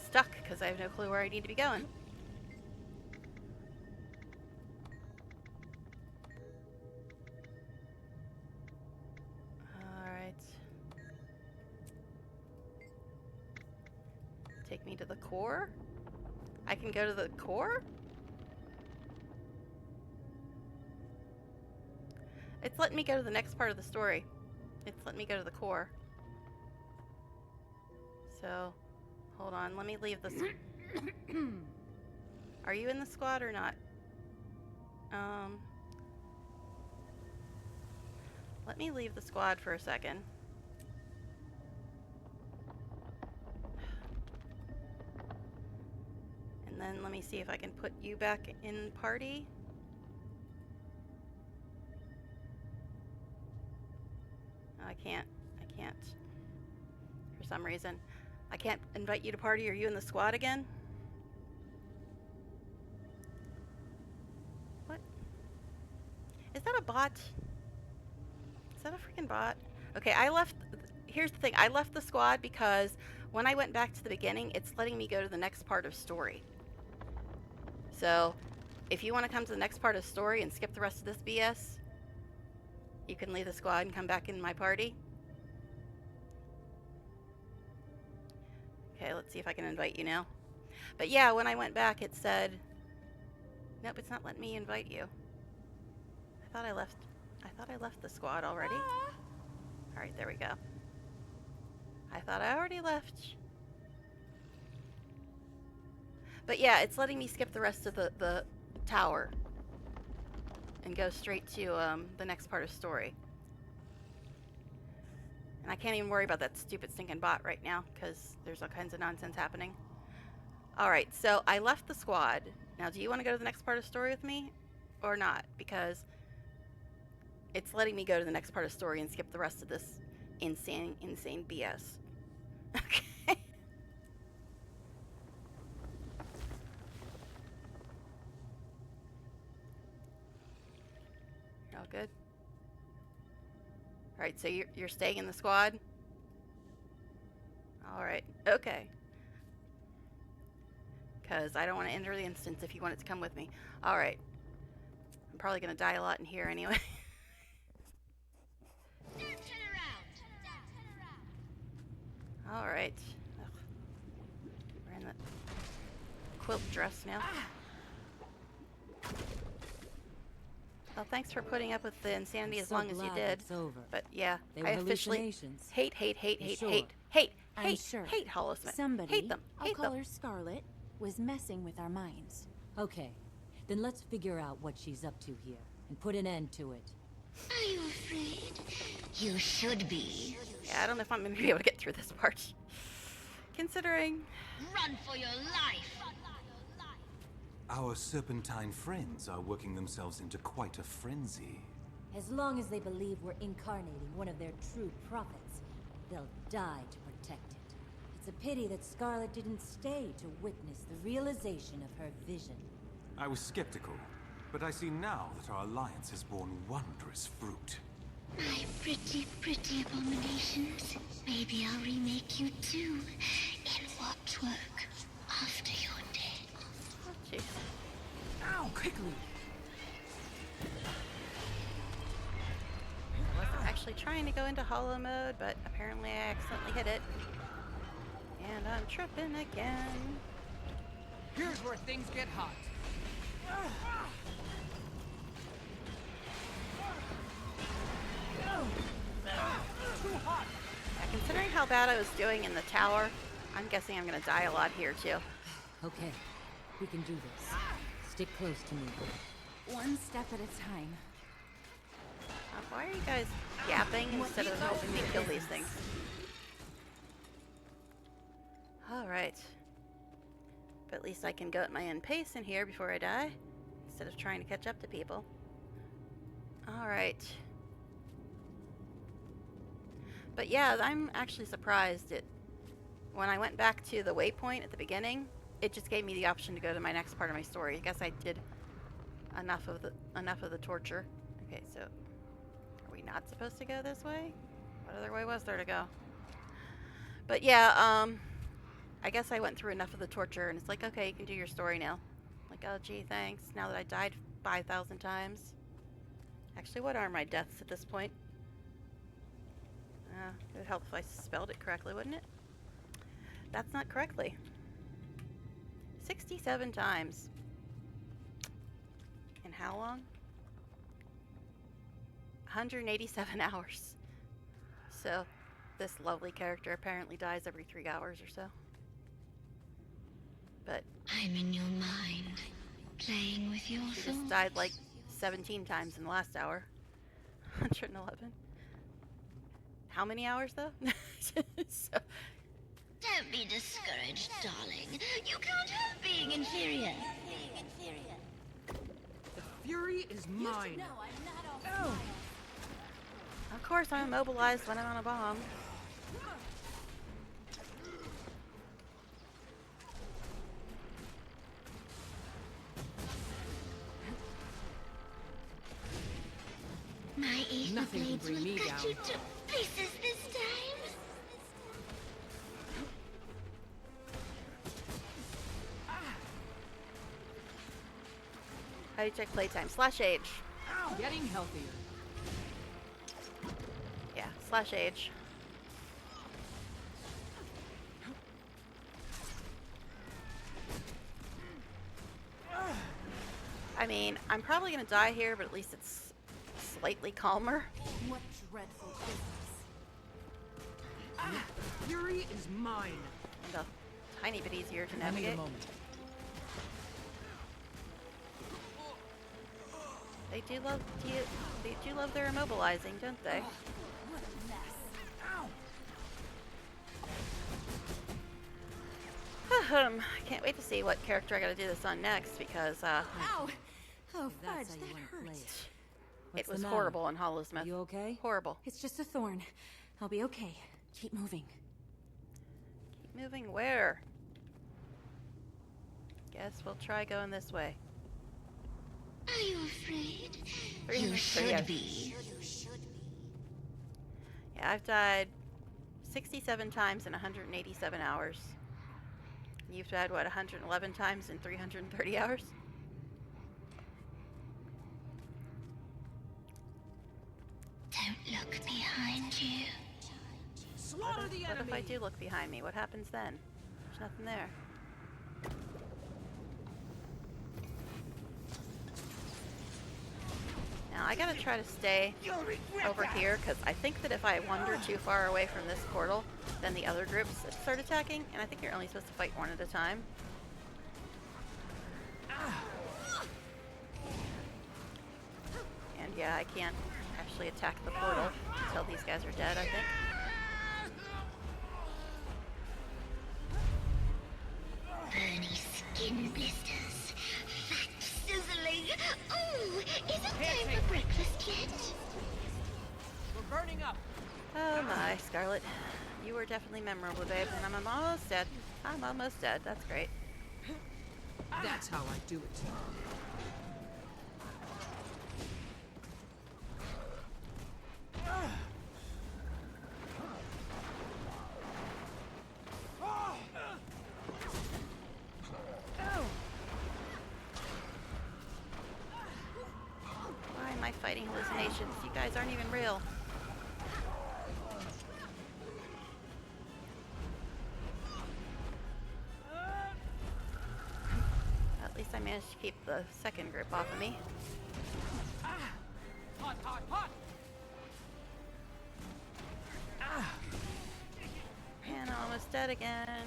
stuck because I have no clue where I need to be going. Alright. Take me to the core? I can go to the core? It's letting me go to the next part of the story. It's letting me go to the core. So, hold on, let me leave this. Are you in the squad or not? Let me leave the squad for a second. And then let me see if I can put you back in party. No, I can't. For some reason. I can't invite you to party. Are you in the squad again? that a bot? Is that a freaking bot? Okay, I left... Here's the thing. I left the squad because when I went back to the beginning, it's letting me go to the next part of story. So, if you want to come to the next part of story and skip the rest of this BS, you can leave the squad and come back in my party. Okay, let's see if I can invite you now. But yeah, when I went back, it said... Nope, it's not letting me invite you. I thought I left the squad already. Alright, there we go. I thought I already left. But yeah, it's letting me skip the rest of the tower and go straight to the next part of story. And I can't even worry about that stupid stinking bot right now because there's all kinds of nonsense happening. Alright, so I left the squad. Now, do you want to go to the next part of story with me or not? Because it's letting me go to the next part of story and skip the rest of this insane BS. Okay. All good? Alright, so you're staying in the squad? Alright, okay. Because I don't want to enter the instance if you want it to come with me. Alright. I'm probably going to die a lot in here anyway. Alright. We're in the quilt dress now. Well, thanks for putting up with the insanity as long as you did. But yeah, I officially hate Holosmith. Somebody, Hate them. I'll call her Scarlet, was messing with our minds. Okay, then let's figure out what she's up to here and put an end to it. Are you afraid? You should be. Yeah, I don't know if I'm going to be able to get through this part. Considering... Run for your life! Our serpentine friends are working themselves into quite a frenzy. As long as they believe we're incarnating one of their true prophets, they'll die to protect it. It's a pity that Scarlet didn't stay to witness the realization of her vision. I was skeptical, but I see now that our alliance has borne wondrous fruit. My pretty abominations. Maybe I'll remake you too, in watchwork, after you're dead. Oh, jeez. Ow, quickly! I wasn't actually trying to go into holo mode, but apparently I accidentally hit it. And I'm tripping again. Here's where things get hot. Too hot. Yeah, considering how bad I was doing in the tower, I'm guessing I'm gonna die a lot here too. Okay, we can do this. Stick close to me. One step at a time. Why are you guys yapping instead of helping me kill these things? Alright. But at least I can go at my own pace in here before I die, instead of trying to catch up to people. Alright. But yeah, I'm actually surprised when I went back to the waypoint at the beginning, it just gave me the option to go to my next part of my story. I guess I did enough of the torture. Okay, so are we not supposed to go this way? What other way was there to go? But yeah, I guess I went through enough of the torture and it's like, okay, you can do your story now. Like, oh gee, thanks. Now that I died 5,000 times. Actually, what are my deaths at this point? It would help if I spelled it correctly, wouldn't it? That's not correctly. 67 times. In how long? 187 hours. So, this lovely character apparently dies every 3 hours or so. But I'm in your mind, playing with your she thoughts. just died like 17 times in the last hour. 111. How many hours though? So, Don't be discouraged, darling. You can't help being inferior. The fury is mine. of course I'm immobilized when I'm on a bomb. Nothing can blades bring will me cut down. you to pieces this time. How do you check playtime? /H. Getting healthier. Yeah, /H. I mean, I'm probably gonna die here, but at least it's slightly calmer. What dreadful business. Fury is mine. And a tiny bit easier to I need a navigate. moment. They do love their immobilizing, don't they? What a mess. I can't wait to see what character I gotta do this on next because Ow! Oh, That's fudge, how you that wanna play hurt. it. it What's was the matter? horrible in Holosmith. You okay? Horrible. It's just a thorn. I'll be okay. Keep moving. Keep moving where? Guess we'll try going this way. Are you afraid? 330 You should hours. be. Yeah, I've died 67 times in 187 hours. You've died, what, 111 times in 330 hours? Don't look behind you. Slaughter the What enemy. if I do look behind me? What happens then? There's nothing there. Now, I gotta try to stay over here, because I think that if I wander too far away from this portal, then the other groups start attacking, and I think you're only supposed to fight one at a time. And yeah, I can't actually attack the portal until these guys are dead, I think. Burny skin blisters. Fat sizzling. Oh, is it time for breakfast yet? We're burning up. Oh my, Scarlet. You were definitely memorable, babe, and I'm almost dead. I'm almost dead. That's great. That's how I do it. Why am I fighting hallucinations? You guys aren't even real. At least I managed to keep the second group off of me. Hot, hot, hot. And I'm almost dead again.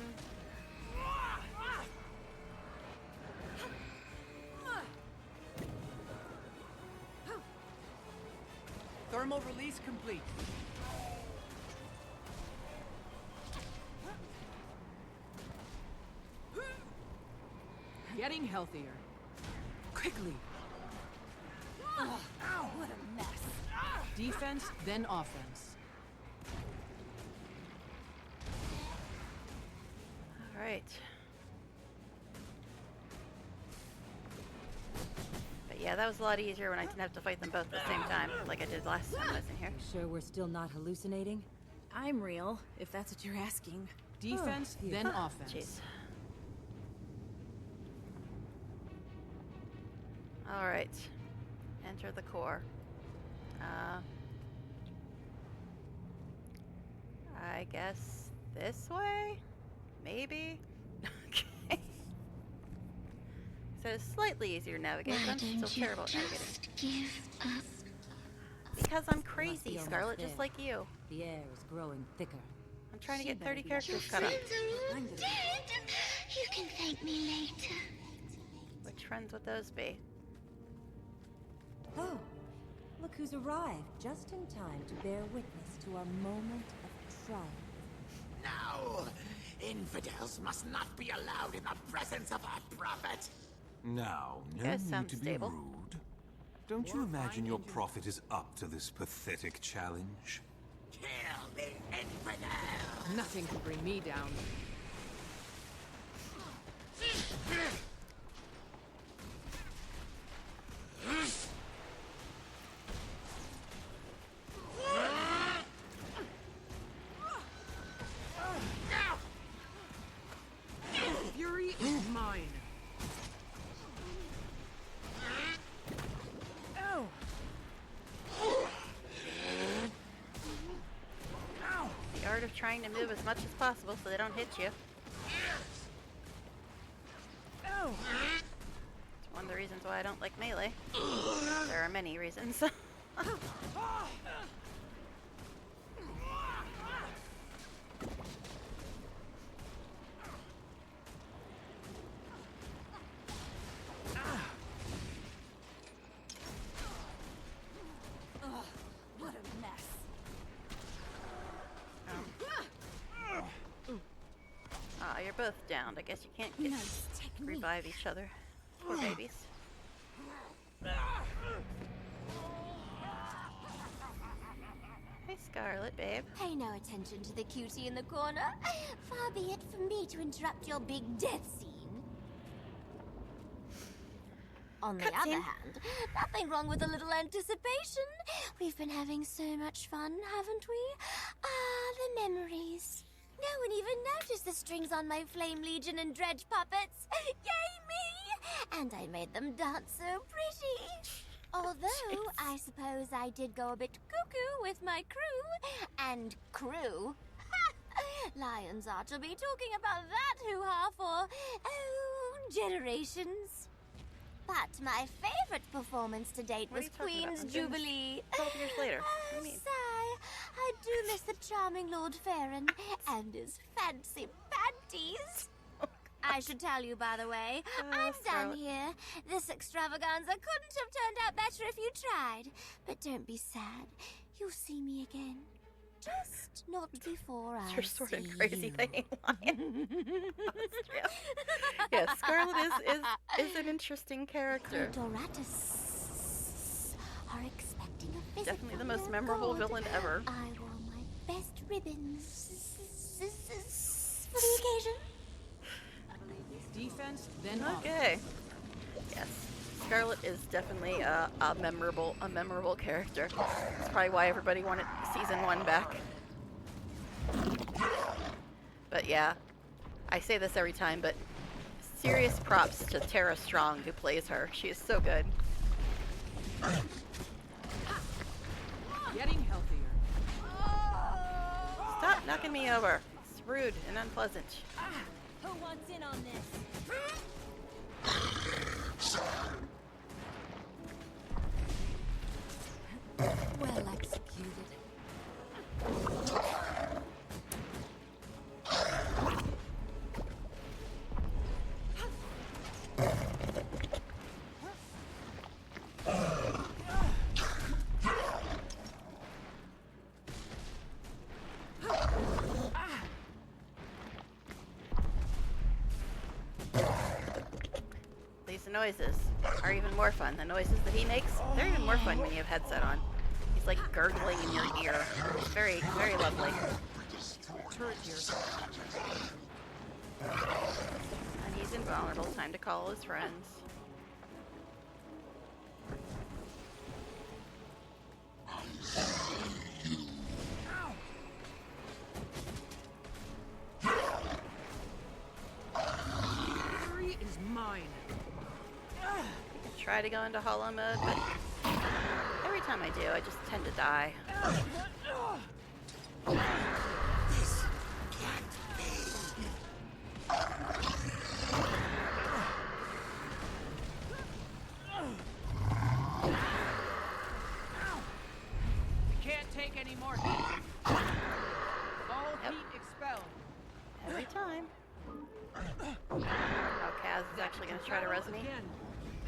Thermal release complete. Getting healthier. Quickly. What a mess. Defense, then offense. All right. But yeah, that was a lot easier when I didn't have to fight them both at the same time, like I did last time I was in here. Sure we're still not hallucinating? I'm real, if that's what you're asking. Defense, then offense. Jeez. All right. Enter the core. I guess this way? Maybe? Okay. So it's slightly easier to navigate, Why but I'm still don't you terrible at navigating. just give up? Because I'm Must crazy, be almost Scarlet, just there. like you. The air is growing thicker. I'm trying to She get better 30 be characters Your cut up. friends are all dead. You can thank me later. Which friends would those be? Oh, look who's arrived just in time to bear witness to our moment of triumph. No! Infidels must not be allowed in the presence of our prophet. Now, no guys need sound to be stable. rude. Don't you imagine your prophet is up to this pathetic challenge? Kill the infidel! Nothing can bring me down. trying to move as much as possible so they don't hit you. Oh. It's one of the reasons why I don't like melee. There are many reasons. What a mess. Ah, you're both downed. I guess you can't get Nice technique. revive each other. Poor babies. Hey, Scarlet, babe. Pay no attention to the cutie in the corner. Far be it from me to interrupt your big death scene. On the other Cutscene. hand, nothing wrong with a little anticipation. We've been having so much fun, haven't we? Ah, the memories. No one even noticed the strings on my Flame Legion and Dredge puppets. Yay me! And I made them dance so pretty. Although, I suppose I did go a bit cuckoo with my crew. And crew. Lions are to be talking about that hoo-ha for, generations. But my favorite performance to date What are was you talking about? Queen's I'm doing this Jubilee. 12 years later. What do you mean? Sigh. I do miss the charming Lord Farron and his fancy panties. I should tell you, by the way, I'm done Scarlet. here. This extravaganza couldn't have turned out better if you tried. But don't be sad. You'll see me again. Just not before I You're sort of see crazy you. thing, Lion. That's true. Yes, Scarlet is an interesting character. Doratus are expecting a visit Definitely the from most their memorable god. villain ever. I wore my best ribbons for the occasion. Defense, then offense. Okay. Yes, Scarlet is definitely a memorable character. That's probably why everybody wanted season 1 back. But yeah, I say this every time, but serious props to Tara Strong who plays her. She is so good. Getting healthier. Stop knocking me over. It's rude and unpleasant. Who wants in on this? Well executed. These noises are even more fun. The noises that he makes, they're even more fun when you have headset on. He's like gurgling in your ear. It's very, very lovely. Turret here. And he's invulnerable. Time to call his friends. Fury is mine. Try to go into hollow mode, but every time I do, I just tend to die. Can't take any more heat. All Yep. heat expelled. Every time. Oh, Kaz is actually going to try to res me. Again.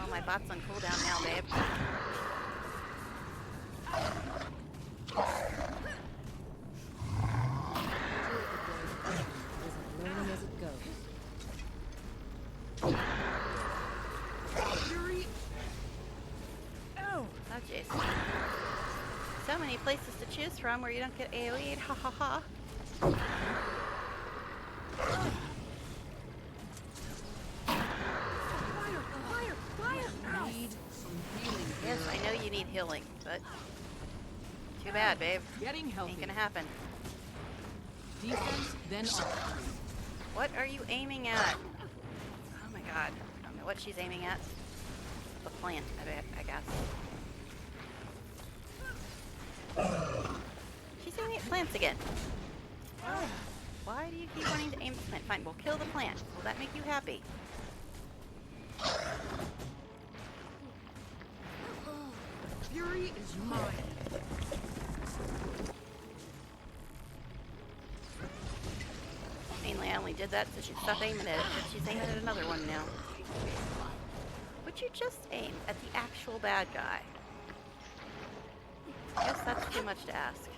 Oh, my bot's on cooldown now, babe. Learning as it goes. Fury. Oh. Oh, jeez. So many places to choose from where you don't get AoE'd. Ha ha ha. Fire! Fire! Fire! Need some healing. Yes, I know you need healing, but too bad, babe. Getting healthy. Ain't gonna happen. Defense, then offense. What are you aiming at? Oh my god. I don't know what she's aiming at. The plant, I guess. She's aiming at plants again. Why do you keep wanting to aim the plant? Fine, we'll kill the plant. Will that make you happy? Fury is mine. Mainly, I only did that so she'd stop aiming at it, but she's aiming at another one now. Would you just aim at the actual bad guy? I guess that's too much to ask.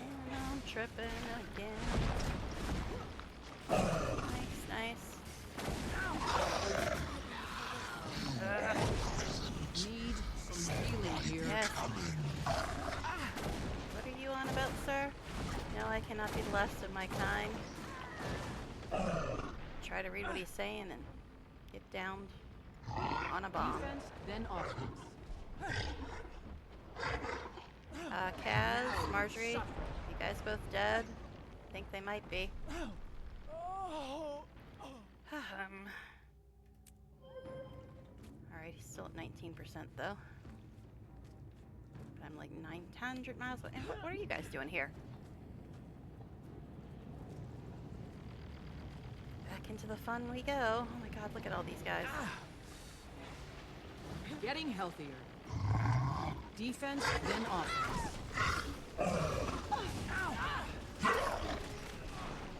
And I'm tripping again. Nice, nice. Need some healing here. Yes. What are you on about, sir? No, I cannot be the last of my kind. Try to read what he's saying and get downed on a bomb. Defense, then offense. Kaz, Marjorie, you guys both dead? Think they might be. Alright, he's still at 19% though. But I'm like 900 miles away. And what are you guys doing here? Back into the fun we go. Oh my god, look at all these guys. Getting healthier. Defense, then offense.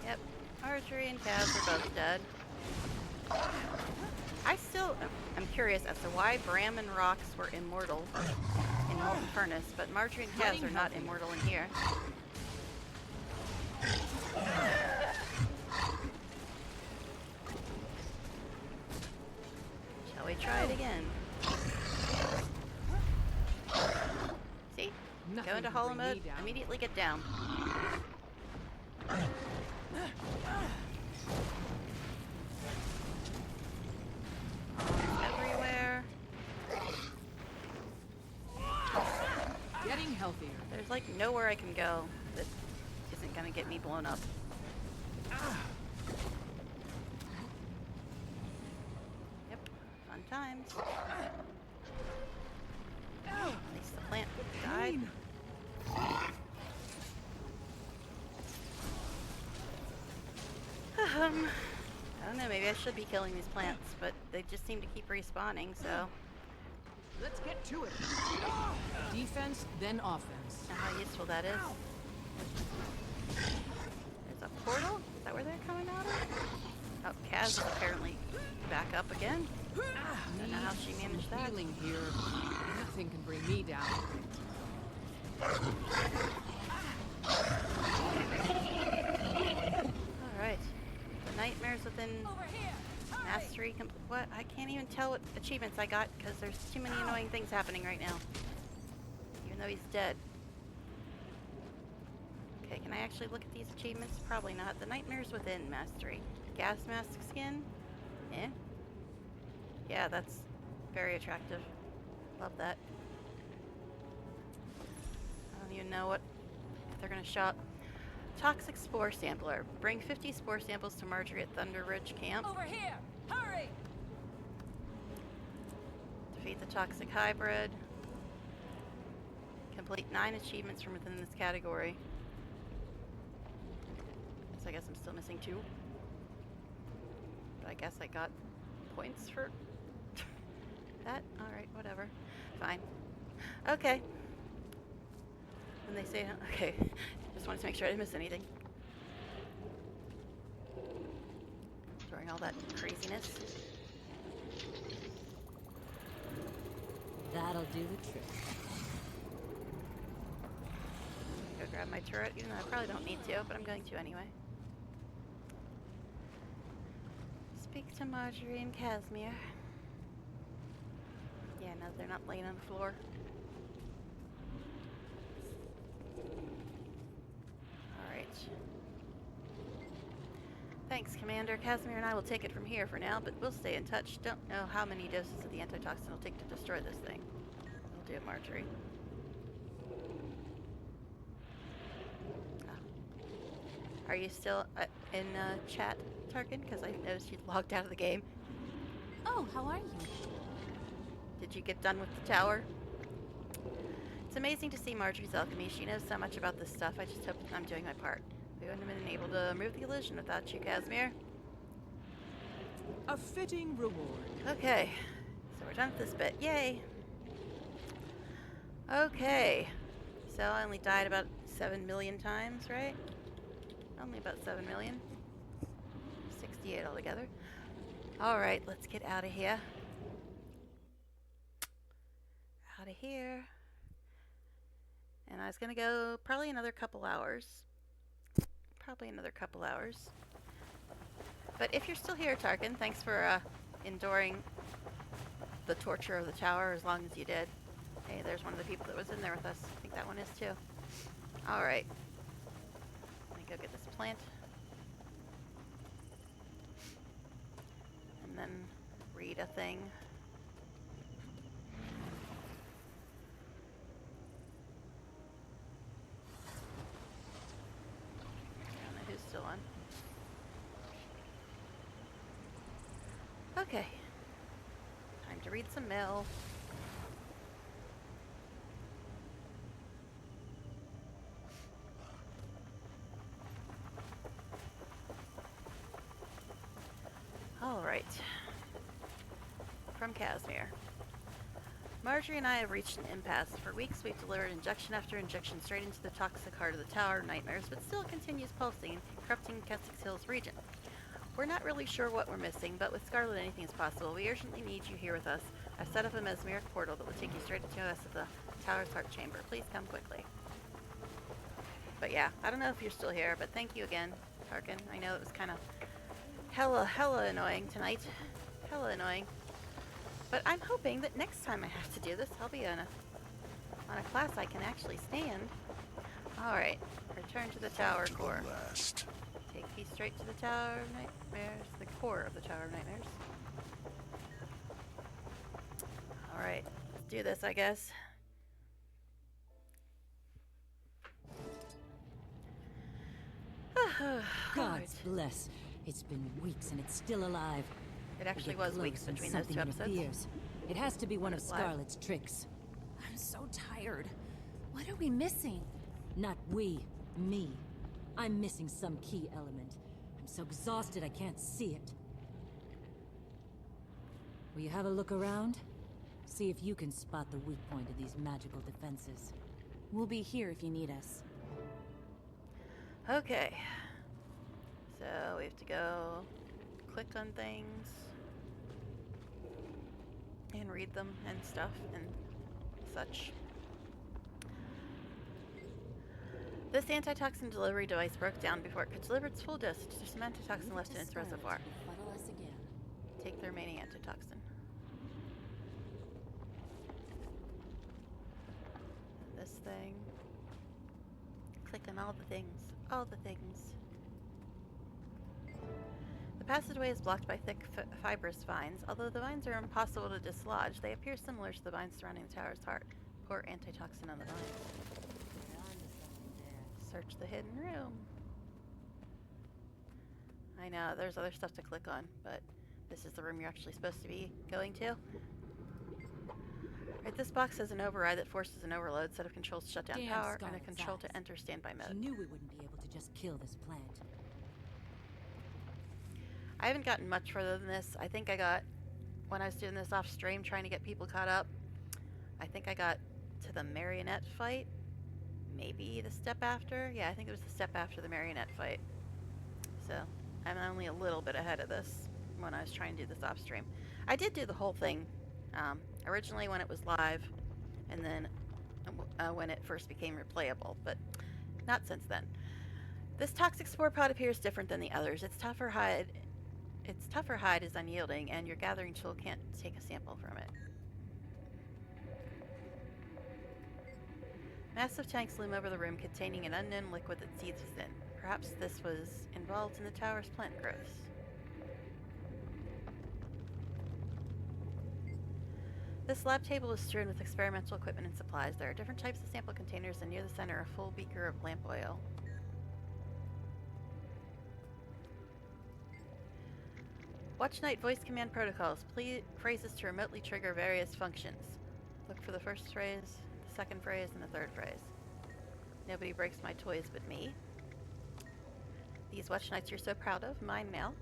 Yep, Marjorie and Kaz are both dead. I'm curious as to why Bram and Rox were immortal in Molten Furnace, but Marjorie and Kaz are not immortal in here. Shall we try it again? See? Go into hollow mode, immediately get down. Everywhere. Getting healthier. There's like nowhere I can go that isn't gonna get me blown up. Yep, fun times. At least the plant died. I don't know, maybe I should be killing these plants, but they just seem to keep respawning, so. Let's get to it. Defense, then offense. Know how useful that is. There's a portal? Is that where they're coming out of? Oh, Kaz is apparently back up again. Don't know how she managed that. Healing here. Nothing can bring me down. Alright. The nightmares within mastery. What? I can't even tell what achievements I got because there's too many annoying things happening right now. Even though he's dead. Okay, can I actually look at these achievements? Probably not. The nightmares within mastery. Gas mask skin? Eh? Yeah, that's very attractive. Love that. I don't even know what if they're gonna shop. Toxic spore sampler. Bring 50 spore samples to Marjorie at Thunder Ridge Camp. Over here! Hurry! Defeat the toxic hybrid. Complete 9 achievements from within this category. So I guess I'm still missing 2. But I guess I got points for that. Alright, whatever. Fine. Okay. And they say, okay. Just wanted to make sure I didn't miss anything. During all that craziness. That'll do the trick. Go grab my turret, even though I probably don't need to, but I'm going to anyway. Speak to Marjorie and Casimir. Yeah, no, they're not laying on the floor. Alright. Thanks, Commander. Casimir and I will take it from here for now, but we'll stay in touch. Don't know how many doses of the antitoxin it'll take to destroy this thing. We'll do it, Marjorie. Are you still in chat, Tarkin? Because I noticed you logged out of the game. Oh, how are you? Did you get done with the tower? It's amazing to see Marjorie's alchemy. She knows so much about this stuff. I just hope I'm doing my part. We wouldn't have been able to remove the illusion without you, Casimir. A fitting reward. Okay, so we're done with this bit. Yay! Okay, so I only died about 7 million times, right? Only about 7 million. 68 altogether. Alright, let's get out of here. Out of here. And I was gonna go probably another couple hours. But if you're still here, Tarkin, thanks for enduring the torture of the tower as long as you did. Hey, there's one of the people that was in there with us. I think that one is too. Alright. Let me go get this plant. And then read a thing. I don't know who's still on. Okay. Time to read some mail. Alright. From Casimir. Marjorie and I have reached an impasse. For weeks we've delivered injection after injection straight into the toxic heart of the tower nightmares, but still it continues pulsing and corrupting Keswick's Hills region. We're not really sure what we're missing, but with Scarlet anything is possible. We urgently need you here with us. I've set up a mesmeric portal that will take you straight to us at the tower's heart chamber. Please come quickly. But yeah, I don't know if you're still here, but thank you again, Tarkin. I know it was kind of hella annoying tonight. Hella annoying. But I'm hoping that next time I have to do this, I'll be on a class I can actually stand. Alright, return to the tower core. Take me straight to the Tower of Nightmares, the core of the Tower of Nightmares. Alright, let's do this, I guess. God's bless. It's been weeks and it's still alive. It actually was weeks between those two episodes. Appears. It has to be one of Scarlet's tricks. I'm so tired. What are we missing? Not we, me. I'm missing some key element. I'm so exhausted I can't see it. Will you have a look around? See if you can spot the weak point of these magical defenses. We'll be here if you need us. Okay. So we have to go click on things and read them and stuff and such. This antitoxin delivery device broke down before it could deliver its full dose. There's some antitoxin left in its reservoir. Take the remaining antitoxin. This thing. Click on all the things. All the things. The passageway is blocked by thick, fibrous vines. Although the vines are impossible to dislodge, they appear similar to the vines surrounding the tower's heart. Pour antitoxin on the vines. Search the hidden room. I know, there's other stuff to click on, but this is the room you're actually supposed to be going to. Right, this box has an override that forces an overload, set of controls to shut down power, and a control to enter standby mode. She knew we wouldn't be able to just kill this plant. I haven't gotten much further than this. I think I got, when I was doing this off stream trying to get people caught up, I think I got to the marionette fight. Maybe the step after? Yeah, I think it was the step after the marionette fight. So, I'm only a little bit ahead of this when I was trying to do this off stream. I did do the whole thing originally when it was live, and then when it first became replayable, but not since then. This toxic spore pod appears different than the others. Its tougher hide is unyielding, and your gathering tool can't take a sample from it. Massive tanks loom over the room containing an unknown liquid that seethes within. Perhaps this was involved in the tower's plant growths. This lab table is strewn with experimental equipment and supplies. There are different types of sample containers, and near the center a full beaker of lamp oil. Watch Night voice command protocols. Please phrases to remotely trigger various functions. Look for the first phrase, the second phrase, and the third phrase. Nobody breaks my toys but me. These Watch Nights you're so proud of, mine now.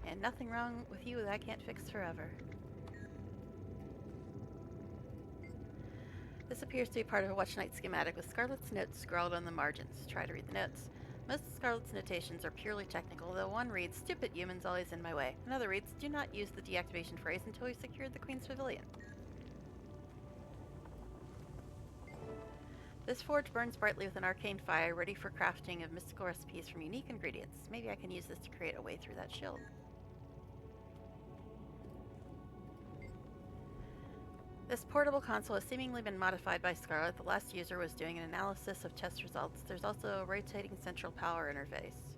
And nothing wrong with you that I can't fix forever. This appears to be part of a Watch Night schematic with Scarlet's notes scrawled on the margins. Try to read the notes. Most of Scarlet's notations are purely technical, though one reads, "Stupid humans always in my way." Another reads, "Do not use the deactivation phrase until we've secured the Queen's Pavilion." This forge burns brightly with an arcane fire, ready for crafting of mystical recipes from unique ingredients. Maybe I can use this to create a way through that shield. This portable console has seemingly been modified by Scarlet. The last user was doing an analysis of test results. There's also a rotating central power interface.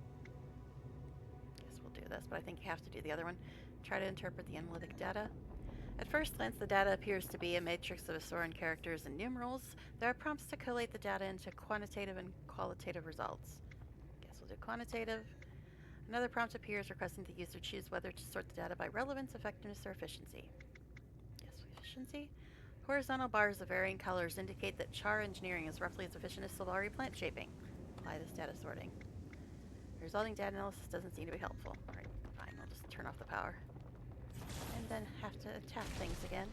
Guess we'll do this, but I think you have to do the other one. Try to interpret the analytic data. At first glance, the data appears to be a matrix of Asoran characters and numerals. There are prompts to collate the data into quantitative and qualitative results. Guess we'll do quantitative. Another prompt appears requesting the user choose whether to sort the data by relevance, effectiveness, or efficiency. Efficiency. Horizontal bars of varying colors indicate that char engineering is roughly as efficient as Solari plant shaping. Apply this data sorting. The resulting data analysis doesn't seem to be helpful. Alright, fine, I'll just turn off the power. And then have to attack things again.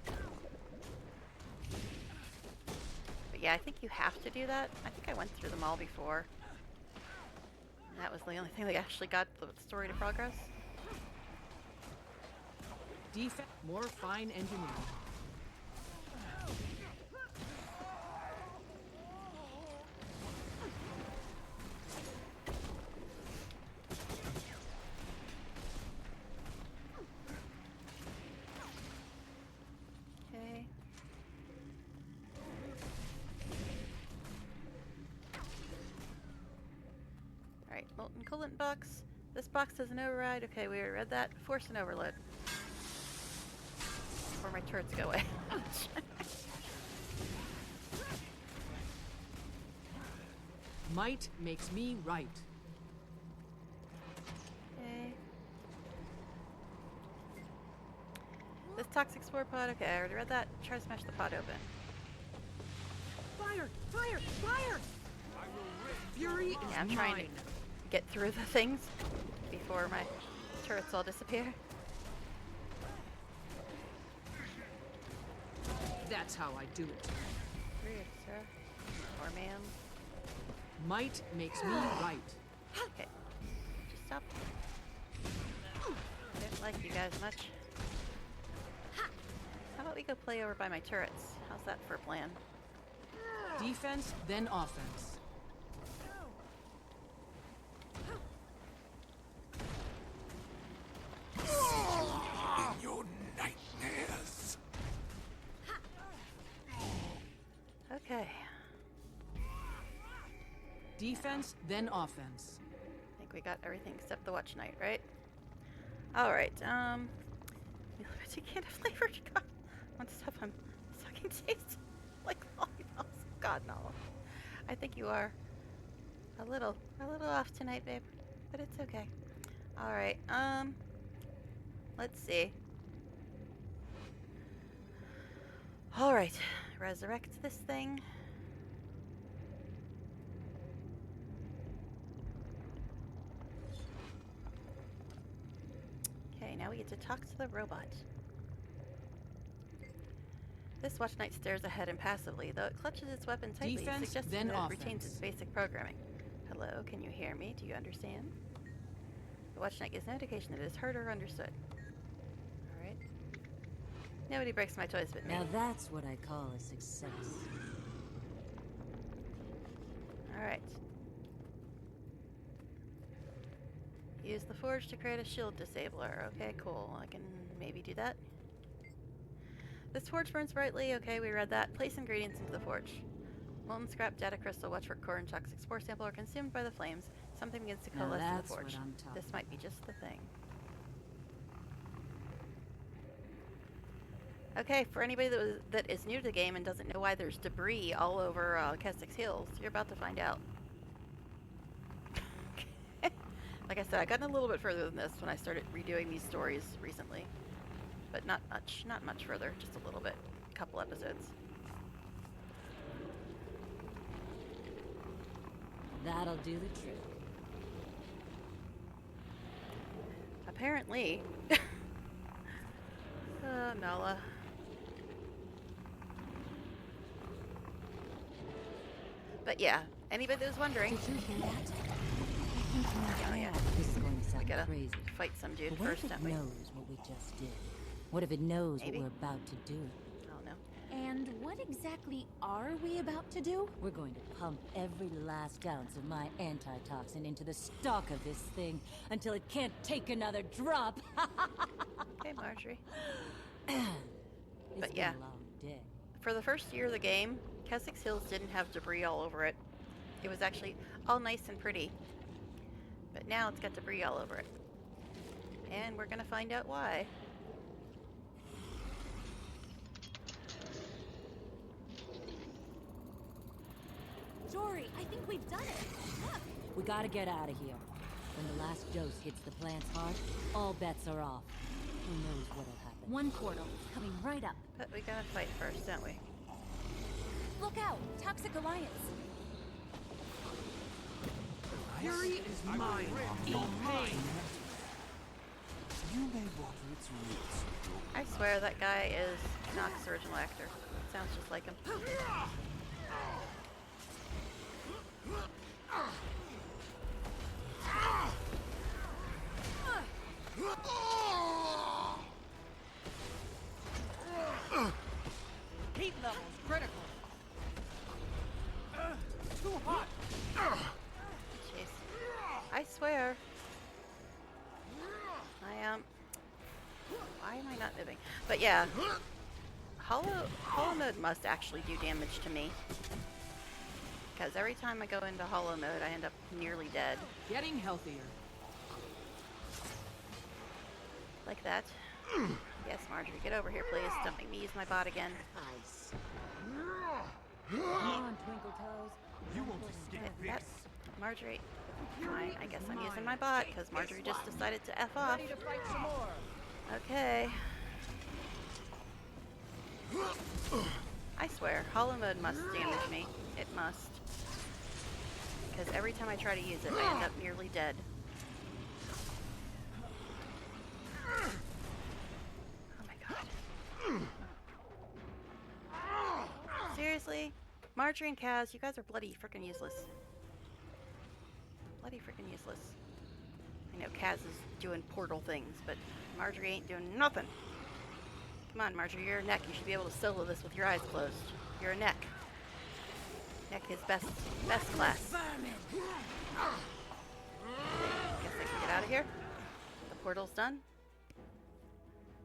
But yeah, I think you have to do that. I think I went through them all before. And that was the only thing that actually got the story to progress. Defect, more fine engineering. Okay. Alright, molten coolant box. This box has an override. Okay, we already read that. Force an overload. Before my turrets go away. Might makes me right. Okay. This toxic spore pod. Okay, I already read that. Try to smash the pod open. Fire! Fire! Fire! Fury is Yeah, I'm trying to get through the things before my turrets all disappear. That's how I do it. Weird, sir. Or ma'am. Might makes me right. Okay. Just stop. I don't like you guys much. How about we go play over by my turrets? How's that for a plan? Defense, then offense. In your nightmares. Okay. Defense, then offense. I think we got everything except the Watch Night, right? Alright, can of flavored God. Want stuff I'm sucking taste like lollipops. God no. I think you are a little off tonight, babe. But it's okay. Alright, let's see. Alright, resurrect this thing. Okay, now we get to talk to the robot. This Watch Knight stares ahead impassively, though it clutches its weapon tightly, Defense, suggesting then that it retains offense. its basic programming. Hello, can you hear me? Do you understand? The Watch Knight gives no indication that it is heard or understood. Alright. Nobody breaks my toys but me. Now that's what I call a success. Alright. Use the forge to create a shield disabler. Okay, cool. I can maybe do that. This forge burns brightly. Okay, we read that. Place ingredients into the forge. Molten scrap, data crystal, watchwork core, and toxic spore sample are consumed by the flames. Something begins to Now coalesce in the that's what forge. I'm talking This might be just the thing. Okay, for anybody that is new to the game and doesn't know why there's debris all over Keswick's Hills, you're about to find out. Like I said, I gotten a little bit further than this when I started redoing these stories recently. But not much. Not much further. Just a little bit. A couple episodes. That'll do the trick. Apparently. Nala. But yeah, anybody that was wondering. Did you hear that? Oh yeah. This is going to We sound gotta crazy. fight some dude But what first, if it don't we? knows what we just did? What if it knows Maybe. what we're about to do? I don't know. And what exactly are we about to do? We're going to pump every last ounce of my antitoxin into the stock of this thing until it can't take another drop. Okay, Marjorie. It's But been yeah. a long day. For the first year of the game, Keswick's Hills didn't have debris all over it. It was actually all nice and pretty. But now it's got debris all over it. And we're gonna find out why. Jory, I think we've done it. Look! We gotta get out of here. When the last dose hits the plant's heart, all bets are off. Who knows what'll happen? One portal, coming right up. But we gotta fight first, don't we? Look out! Toxic Alliance! Fury is mine. Eat pain. You may water its roots with your I swear that guy is Knox's original actor. Sounds just like him. Heat levels critical. Too hot. Jeez. I swear. I am. Why am I not moving? But yeah. Hollow mode must actually do damage to me. Because every time I go into hollow mode, I end up nearly dead. Getting healthier. Like that. Yes, Marjorie, get over here, please. Don't make me use my bot again. Ice. Come on, Twinkle Toes. You won't escape That's this. Marjorie. Fine, I guess I'm using my bot because Marjorie just decided to F off. Ready to fight some more. Okay. I swear, hollow mode must damage me. It must. Because every time I try to use it, I end up nearly dead. Oh my god. Seriously? Marjorie and Kaz, you guys are bloody freaking useless. Bloody freaking useless. I know Kaz is doing portal things, but Marjorie ain't doing nothing. Come on, Marjorie, you're a neck. You should be able to solo this with your eyes closed. You're a neck. Neck is best class. Guess I can get out of here. The portal's done.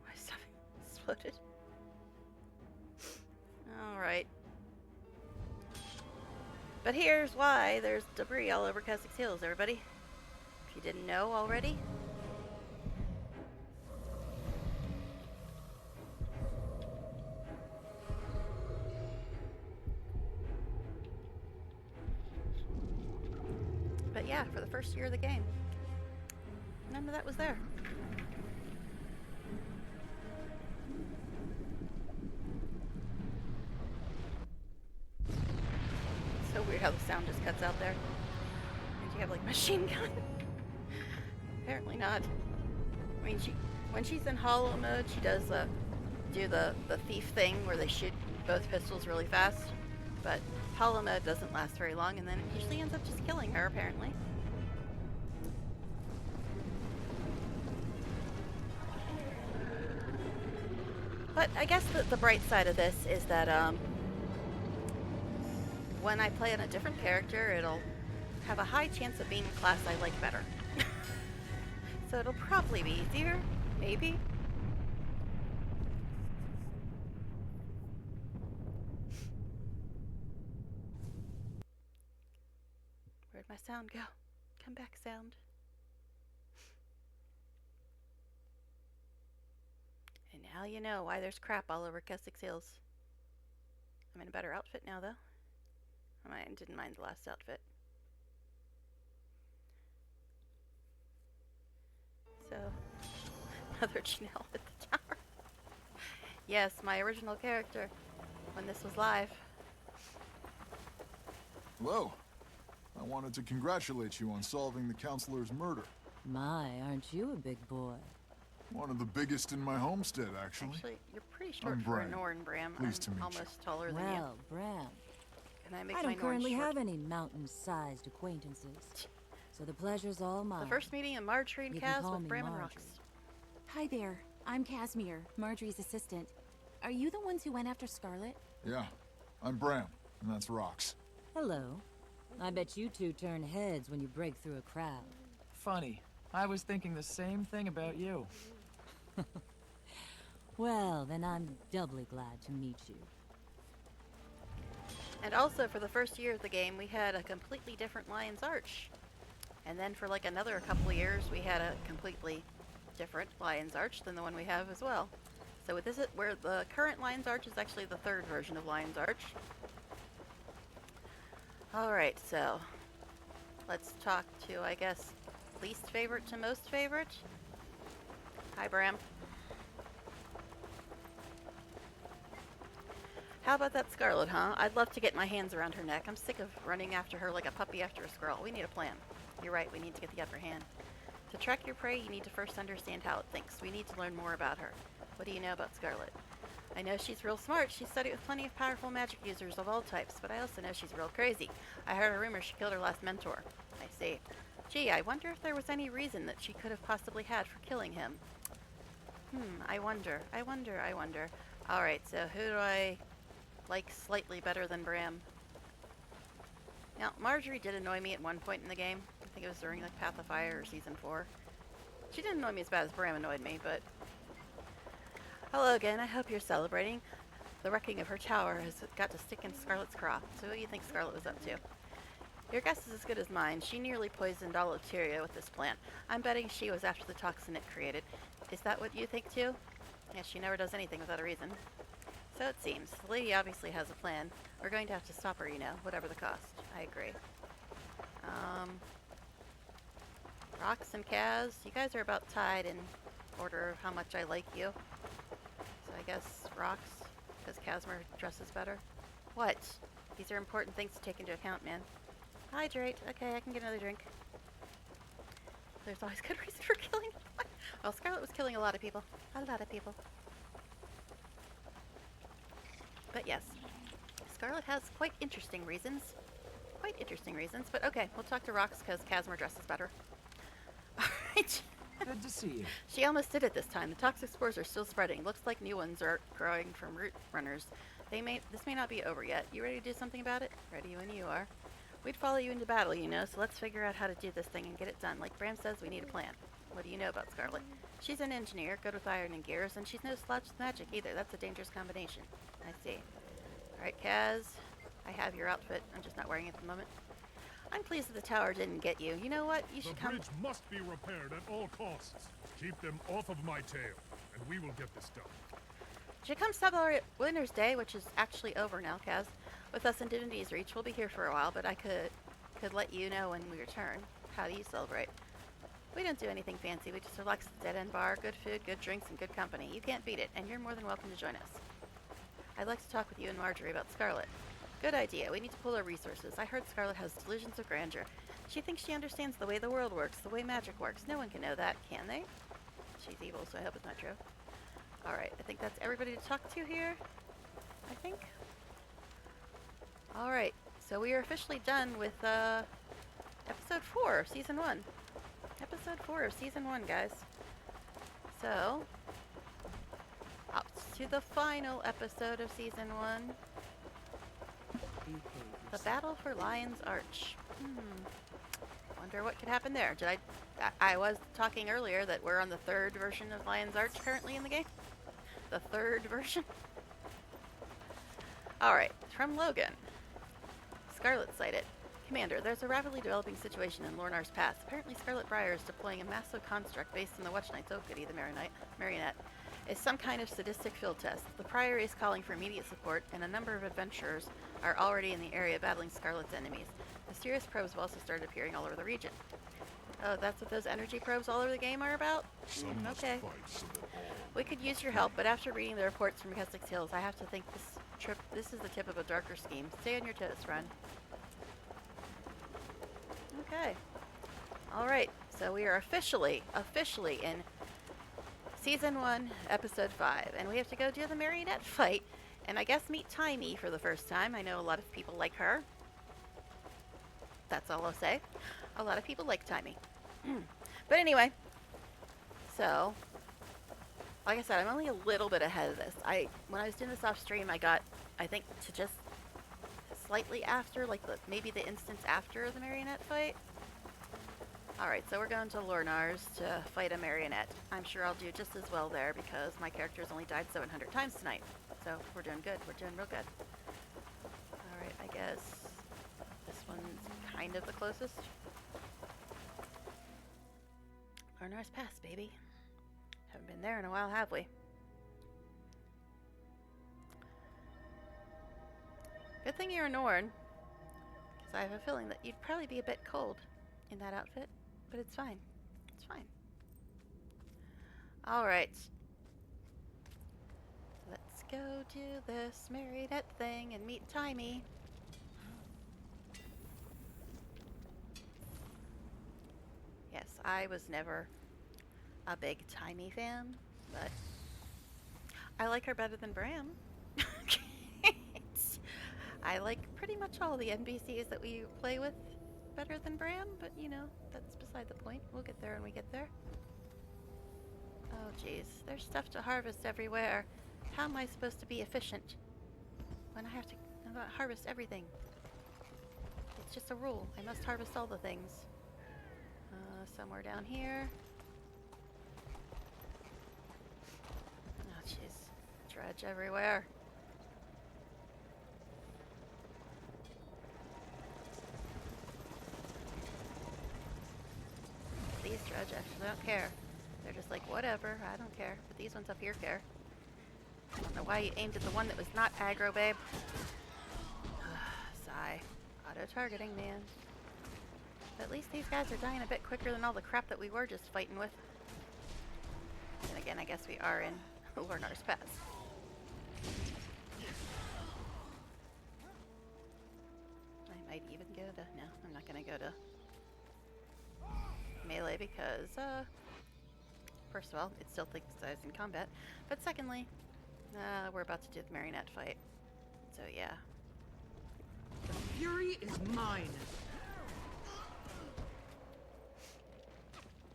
My stuff exploded. Alright. But here's why there's debris all over Keswick's Hills, everybody. If you didn't know already. But yeah, for the first year of the game, none of that was there. So weird how the sound just cuts out there. Did you have like machine gun? Apparently not. I mean, when she's in hollow mode, she does do the thief thing where they shoot both pistols really fast. But hollow mode doesn't last very long, and then it usually ends up just killing her, apparently. But I guess the bright side of this is that when I play on a different character, it'll have a high chance of being a class I like better. So it'll probably be easier, maybe. Where'd my sound go? Come back, sound. And now you know why there's crap all over Keswick's Hills. I'm in a better outfit now, though. I didn't mind the last outfit. So, Mother Janelle at the tower. Yes, my original character when this was live. Hello. I wanted to congratulate you on solving the counselor's murder. My, aren't you a big boy? One of the biggest in my homestead, actually. Actually, you're pretty short I'm for a Bram. Norn, Bram. Pleased to I'm meet almost taller than you. Well, Bram, Can I make I my don't Norn currently short? have any mountain-sized acquaintances, so the pleasure's all mine. The first meeting of Marjorie and You can Kaz call with me Bram and Marjorie. Rox. Hi there. I'm Casimir, Marjorie's assistant. Are you the ones who went after Scarlet? Yeah, I'm Bram, and that's Rox. Hello. I bet you two turn heads when you break through a crowd. Funny. I was thinking the same thing about you. Well, then I'm doubly glad to meet you. And also, for the first year of the game, we had a completely different Lion's Arch. And then for like another couple of years, we had a completely different Lion's Arch than the one we have as well. So with this, where the current Lion's Arch is actually the third version of Lion's Arch. Alright, so let's talk to, I guess, least favorite to most favorite. Hi, Bram. How about that Scarlet, huh? I'd love to get my hands around her neck. I'm sick of running after her like a puppy after a squirrel. We need a plan. You're right, we need to get the upper hand. To track your prey, you need to first understand how it thinks. We need to learn more about her. What do you know about Scarlet? I know she's real smart. She studied with plenty of powerful magic users of all types, but I also know she's real crazy. I heard a rumor she killed her last mentor. I see. Gee, I wonder if there was any reason that she could have possibly had for killing him. I wonder. Alright, so who do I like slightly better than Bram? Now, Marjorie did annoy me at one point in the game. I think it was during like Path of Fire or Season 4. She didn't annoy me as bad as Bram annoyed me, but... Hello again, I hope you're celebrating. The wrecking of her tower has got to stick in Scarlet's craw. So what do you think Scarlet was up to? Your guess is as good as mine. She nearly poisoned all of Tyria with this plant. I'm betting she was after the toxin it created. Is that what you think too? Yeah, she never does anything without a reason. So it seems. The lady obviously has a plan. We're going to have to stop her, you know, whatever the cost. I agree. Rox and Kaz, you guys are about tied in order of how much I like you. So I guess Rox, because Casimir dresses better. What? These are important things to take into account, man. Hydrate. Okay, I can get another drink. There's always good reason for killing anyone. Well, Scarlet was killing a lot of people. A lot of people. But yes, Scarlet has quite interesting reasons. But okay, we'll talk to Rox because Casimir dresses better. Alright. Good to see you. She almost did it this time. The toxic spores are still spreading. Looks like new ones are growing from root runners. This may not be over yet. You ready to do something about it? Ready when you are. We'd follow you into battle, you know, so let's figure out how to do this thing and get it done. Like Bram says, we need a plan. What do you know about Scarlet? She's an engineer, good with iron and gears, and she's no slouch with magic either. That's a dangerous combination. I see. Alright, Kaz. I have your outfit. I'm just not wearing it at the moment. I'm pleased that the tower didn't get you. You know what? You should come... The bridge must be repaired at all costs. Keep them off of my tail, and we will get this done. You should come celebrate Winter's Day, which is actually over now, Kaz. With us in Divinity's Reach, we'll be here for a while, but I could let you know when we return. How do you celebrate? We don't do anything fancy. We just relax at the dead-end bar, good food, good drinks, and good company. You can't beat it, and you're more than welcome to join us. I'd like to talk with you and Marjorie about Scarlet. Good idea. We need to pool our resources. I heard Scarlet has delusions of grandeur. She thinks she understands the way the world works, the way magic works. No one can know that, can they? She's evil, so I hope it's not true. Alright, I think that's everybody to talk to here. I think. Alright, so we are officially done with episode 4 of Season 1. Episode 4 of Season 1, guys. So, up to the final episode of Season 1. The Battle for Lion's Arch. Wonder what could happen there. I was talking earlier that we're on the third version of Lion's Arch currently in the game. The third version. Alright, from Logan. Scarlet sighted. Commander, there's a rapidly developing situation in Lornar's Pass. Apparently Scarlet Briar is deploying a massive construct based on the Watch Knights. Oh goody, the marionette. It's some kind of sadistic field test. The Priory is calling for immediate support, and a number of adventurers are already in the area battling Scarlet's enemies. Mysterious probes have also started appearing all over the region. Oh, that's what those energy probes all over the game are about? Some must Okay. fight so that all. We could use your help, but after reading the reports from Essex Hills, I have to think this is the tip of a darker scheme. Stay on your toes, friend. Okay. Alright, so we are officially in Season 1, Episode 5, and we have to go do the marionette fight, and I guess meet Timey for the first time. I know a lot of people like her. That's all I'll say. A lot of people like Timey. But anyway, so, like I said, I'm only a little bit ahead of this. When I was doing this off stream, I got, I think, to just slightly after, like maybe the instance after the marionette fight. Alright, so we're going to Lornar's to fight a marionette. I'm sure I'll do just as well there because my character's only died 700 times tonight. So we're doing good. We're doing real good. Alright, I guess this one's kind of the closest. Lornar's Pass, baby. Haven't been there in a while, have we? Good thing you're a Norn, because I have a feeling that you'd probably be a bit cold in that outfit. But it's fine. It's fine. Alright. Let's go do this marionette thing and meet Timey. Yes, I was never a big Timey fan, but I like her better than Bram. I like pretty much all the NPCs that we play with better than Bram, but you know, that's beside the point. We'll get there when we get there. Oh jeez, there's stuff to harvest everywhere. How am I supposed to be efficient when I have to harvest everything? It's just a rule. I must harvest all the things. Somewhere down here. Oh jeez, dredge everywhere. These dredge actually don't care. They're just like, whatever, I don't care. But these ones up here care. I don't know why you aimed at the one that was not aggro, babe. Sigh. Auto-targeting, man. But at least these guys are dying a bit quicker than all the crap that we were just fighting with. And again, I guess we are in Lornar's Pass. I might even go to... No, I'm not going to go to melee because, first of all, it still thinks I was in combat. But secondly, we're about to do the marionette fight. So yeah. The fury is mine.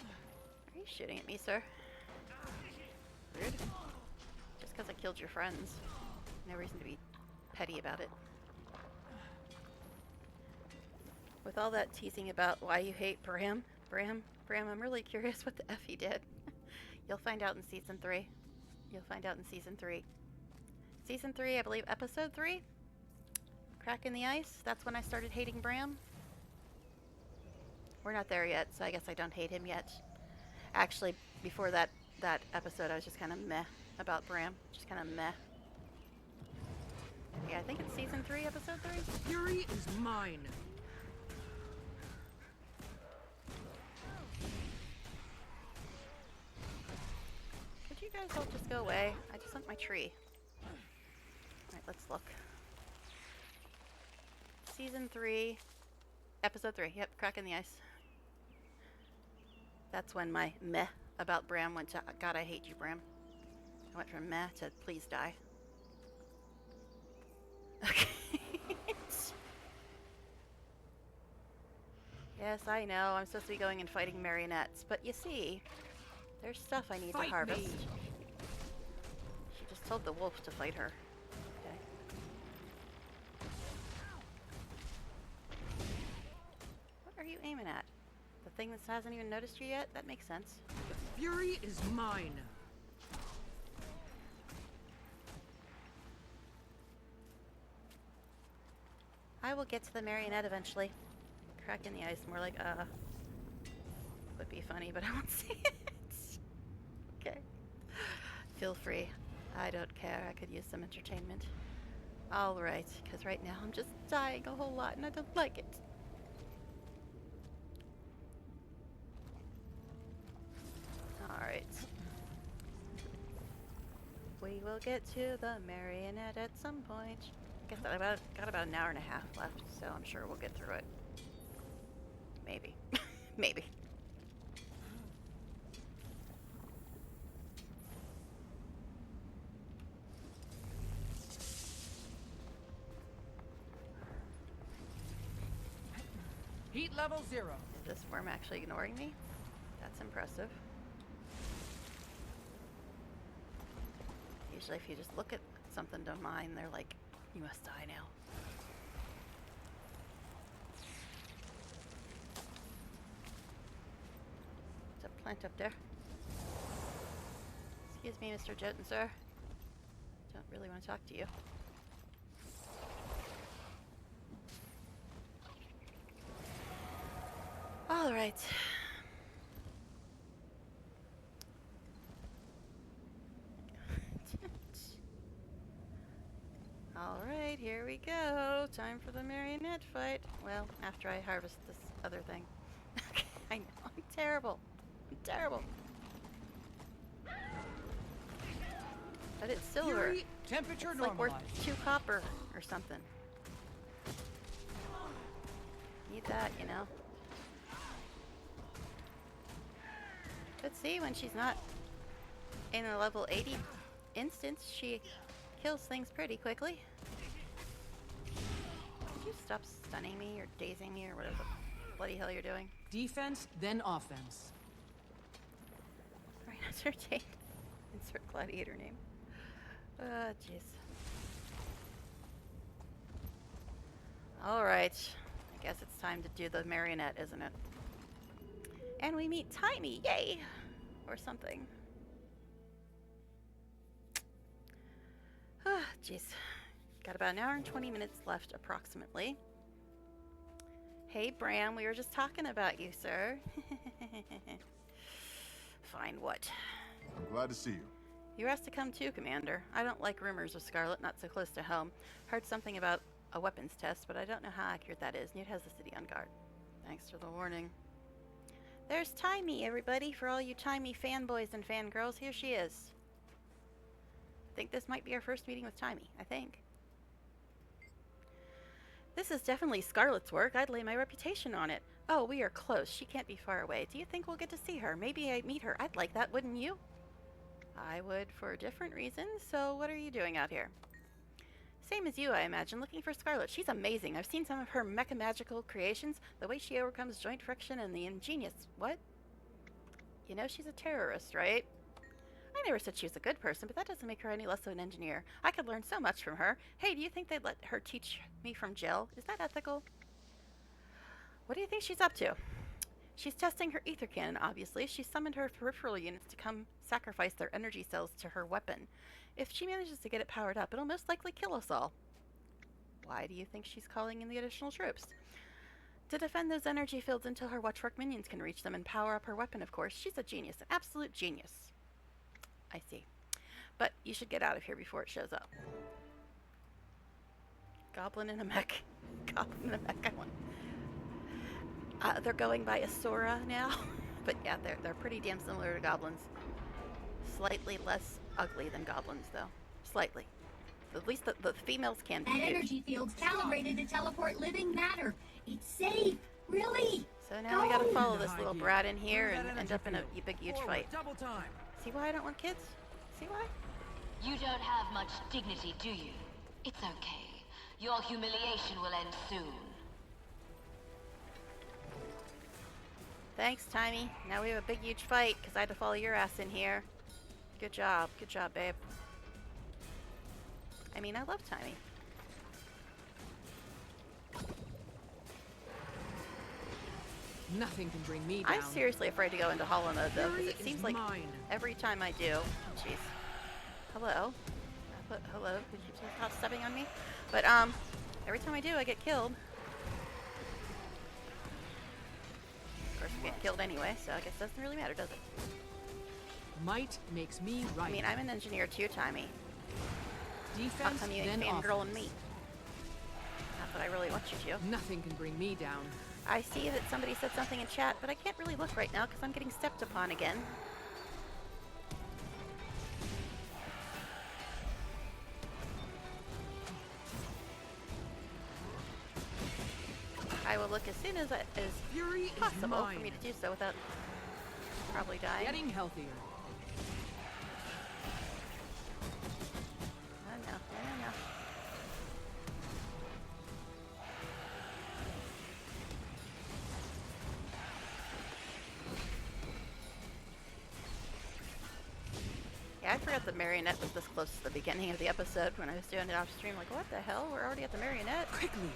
Are you shooting at me, sir? Rude. Just because I killed your friends. No reason to be petty about it. With all that teasing about why you hate Bram, I'm really curious what the F he did. You'll find out in Season 3. You'll find out in Season 3. Season 3, I believe Episode 3? Crack in the Ice? That's when I started hating Bram. We're not there yet, so I guess I don't hate him yet. Actually, before that episode, I was just kind of meh about Bram. Just kind of meh. Yeah, I think it's Season 3, Episode 3? Fury is mine. Could you guys all just go away? I just want my tree. Alright, let's look. Season 3, Episode 3. Yep, Crack in the Ice. That's when my meh about Bram went to, God, I hate you, Bram. I went from meh to please die. Okay. Yes, I know, I'm supposed to be going and fighting marionettes, but you see, there's stuff I need to harvest. Me. She just told the wolf to fight her. Okay. What are you aiming at? The thing that hasn't even noticed you yet? That makes sense. The fury is mine. I will get to the marionette eventually. Crack in the ice, more like, would be funny, but I won't say it. Okay. Feel free. I don't care. I could use some entertainment. Alright, because right now I'm just dying a whole lot and I don't like it. Alright. We will get to the marionette at some point. Guess I got about an hour and a half left, so I'm sure we'll get through it. Maybe. Maybe. Heat level 0. Is this worm actually ignoring me? That's impressive. Usually if you just look at something to mine, they're like, you must die now. There's a plant up there. Excuse me, Mr. Jotun, sir. Don't really want to talk to you. All right. All right, here we go. Time for the marionette fight. Well, after I harvest this other thing. I know, I'm terrible. I'm terrible. But it's silver. Fury, temperature It's like worth normalized. 2 copper or something. Need that, you know. But see, when she's not in a level 80 instance, she kills things pretty quickly. Could you stop stunning me or dazing me or whatever the bloody hell you're doing? Defense, then offense. Alright, entertain. Insert gladiator name. Jeez. Alright. I guess it's time to do the marionette, isn't it? And we meet Timey, yay! Or something. Ah, jeez. Got about an hour and 20 minutes left, approximately. Hey, Bram, we were just talking about you, sir. Fine, what? I'm glad to see you. You were asked to come too, Commander. I don't like rumors of Scarlet, not so close to home. Heard something about a weapons test, but I don't know how accurate that is. Newt has the city on guard. Thanks for the warning. There's Timey, everybody. For all you Timey fanboys and fangirls, here she is. I think this might be our first meeting with Timey. I think. This is definitely Scarlet's work. I'd lay my reputation on it. Oh, we are close. She can't be far away. Do you think we'll get to see her? Maybe I'd meet her. I'd like that, wouldn't you? I would for different reasons. So what are you doing out here? Same as you, I imagine, looking for Scarlet. She's amazing. I've seen some of her mecha magical creations, the way she overcomes joint friction and the ingenious... What? You know she's a terrorist, right? I never said she was a good person, but that doesn't make her any less of an engineer. I could learn so much from her. Hey, do you think they'd let her teach me from jail? Is that ethical? What do you think she's up to? She's testing her ether cannon, obviously. She summoned her peripheral units to come sacrifice their energy cells to her weapon. If she manages to get it powered up, it'll most likely kill us all. Why do you think she's calling in the additional troops? To defend those energy fields until her watchwork minions can reach them and power up her weapon, of course. She's a genius, an absolute genius. I see. But you should get out of here before it shows up. Goblin in a mech. Goblin in a mech, I want. They're going by Asura now. But yeah, they're pretty damn similar to goblins. Slightly less ugly than goblins, though. Slightly. At least the females can be. That energy field's calibrated to teleport living matter. It's safe. Really. So now we gotta follow this little brat in here and end up in a big, huge fight. Double time. See why I don't want kids? See why? You don't have much dignity, do you? It's okay. Your humiliation will end soon. Thanks, Timey. Now we have a big, huge fight, because I had to follow your ass in here. Good job, babe. I mean, I love Timey. Nothing can bring me down. I'm seriously afraid to go into hollow mode, though, because it Fury seems is like mine. every time I do... Jeez. Hello? Hello? Could you stop stepping on me? But, every time I do, I get killed. Of course, I get killed anyway, so I guess it doesn't really matter, does it? Might makes me right. I mean, I'm an engineer too, Timey. How Defense, come you then ain't fangirling offense. me? Not that I really want you to. Nothing can bring me down. I see that somebody said something in chat, but I can't really look right now because I'm getting stepped upon again. I will look as soon as Fury possible is mine. for me to do so without probably dying. Getting healthier. Oh no, no, no. Yeah, I forgot the marionette was this close to the beginning of the episode when I was doing it off stream. Like, what the hell? We're already at the marionette? Quickly.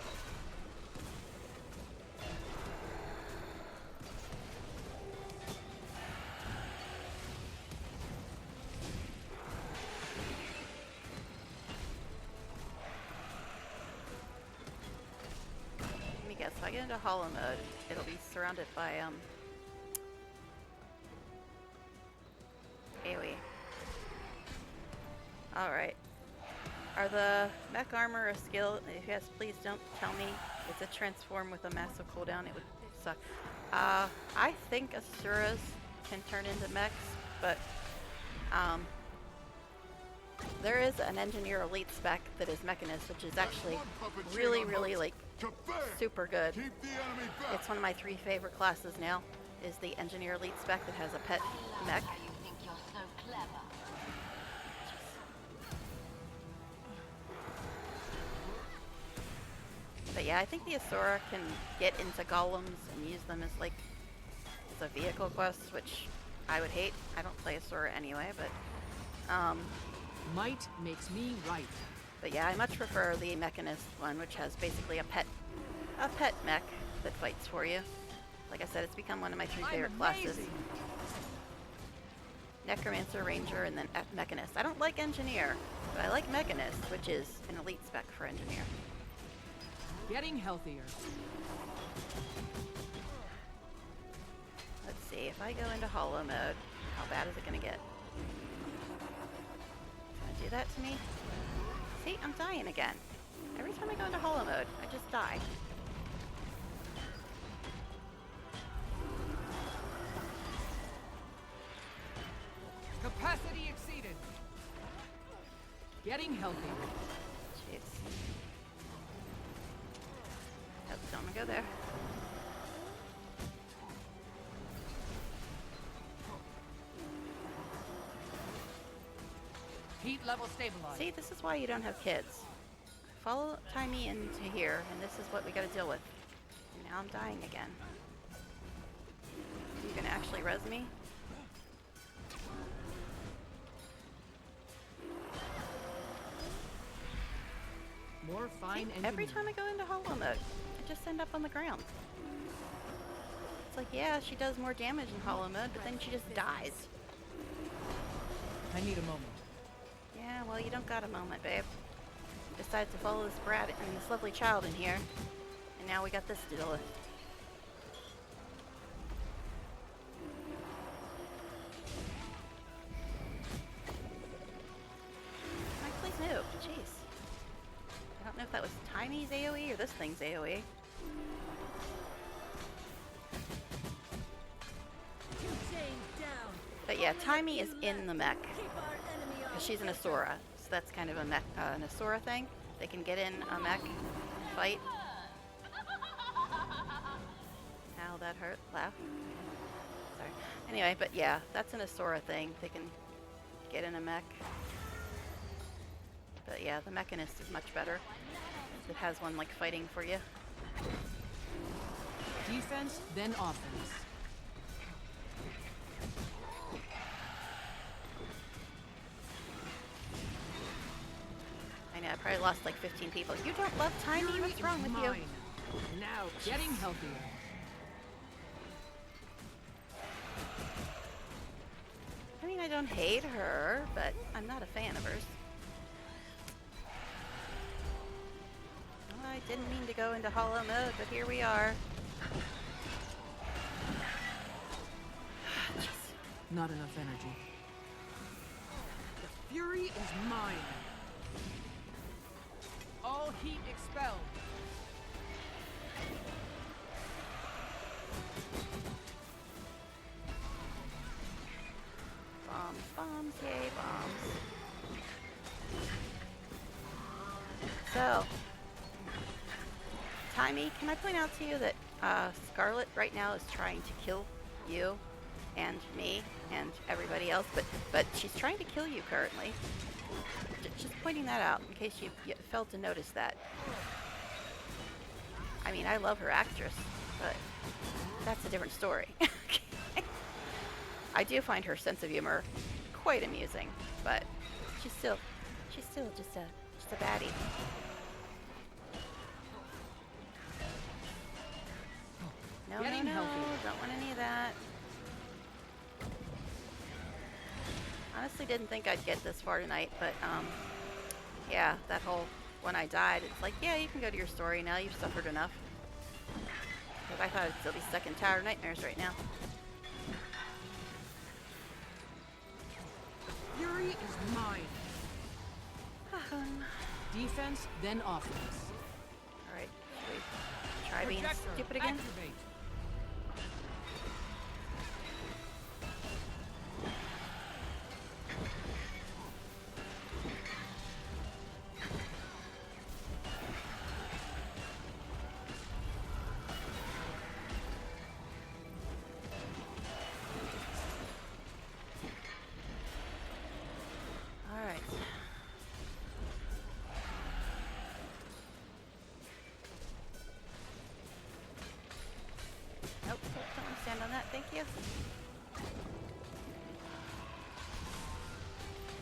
Let me guess, if I get into hollow mode, it'll be surrounded by, AoE. Alright. Are the mech armor a skill? If yes, please don't tell me it's a transform with a massive cooldown. It would suck. I think Asuras can turn into mechs, but, there is an engineer elite spec that is Mechanist, which is actually really, really, like, super good. It's one of my 3 favorite classes now, is the engineer elite spec that has a pet mech. You think you're so clever. But yeah, I think the Asura can get into golems and use them as like as a vehicle quest, which I would hate. I don't play Asura anyway, but Might makes me right. but yeah, I much prefer the Mechanist one, which has basically a pet mech that fights for you. Like I said, it's become one of my 3 favorite classes. Necromancer, Ranger, and then Mechanist. I don't like Engineer, but I like Mechanist, which is an elite spec for Engineer. Getting healthier. Let's see, if I go into hollow mode, how bad is it gonna get? Gonna do that to me? See, I'm dying again. Every time I go into hollow mode, I just die. Capacity exceeded. Getting healthier. Jeez. Nope, don't wanna go there. Heat level stabilized. See, this is why you don't have kids. Tie me into here, and this is what we gotta deal with. And now I'm dying again. You gonna actually res me? More fine See, every time I go into hollow mode, I just end up on the ground. It's like, yeah, she does more damage in hollow mode, but then she just dies. I need a moment. Yeah, well, you don't got a moment, babe. Decided to follow this brat and this lovely child in here, and now we got this to deal with. Mike, please move. Jeez. I don't know if that was Timey's AoE or this thing's AoE. But yeah, Timey is in the mech. Because she's an Asura. So that's kind of a mech, an Asura thing. They can get in a mech, fight. Ow, that hurt. Laugh. Sorry. Anyway, but yeah, that's an Asura thing. They can get in a mech. But yeah, the Mechanist is much better. It has one like fighting for you. Defense, then offense. I know, I probably lost like 15 people. You don't love Tiny? What's wrong with you? Now getting healthier. I mean, I don't hate her, but I'm not a fan of hers. Well, I didn't mean to go into hollow mode, but here we are. Not enough energy. The fury is mine. All heat expelled. Bombs, bombs, yay, bombs. So, Timey, can I point out to you that Scarlet right now is trying to kill you and me and everybody else, but she's trying to kill you currently. Just pointing that out in case you failed to notice that. I mean, I love her actress, but that's a different story. I do find her sense of humor quite amusing, but she's still just a baddie. No, Getting no, healthy. don't want any of that. Honestly, didn't think I'd get this far tonight, but yeah, that whole when I died, it's like, yeah, you can go to your story now. You've suffered enough. But I thought I'd still be stuck in Tower of Nightmares right now. Fury is mine. Defense, then offense. Alright, should we try being Projector, stupid again? activate. Alright. Nope, don't want to stand on that, thank you.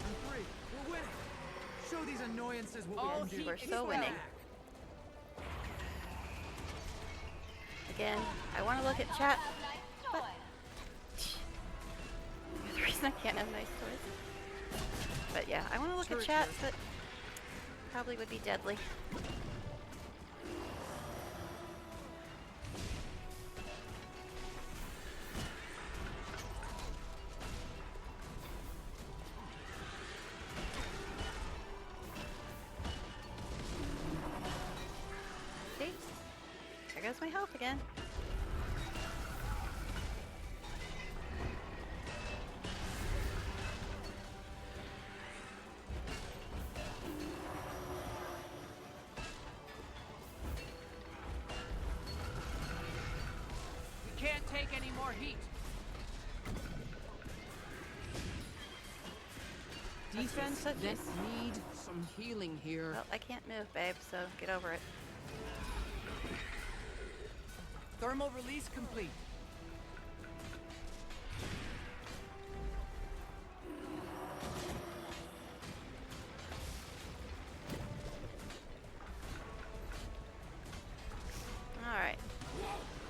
I'm free. We're winning. Show these annoyances what we can do. We're so winning. Again, I want to look at chat, but the reason I can't have nice toys. But yeah, I want to look at chat, but probably would be deadly. See? There goes my health again. We can't take any more heat. Defense, such then a- need some healing here. Well, I can't move, babe, so get over it. Thermal release complete. Alright.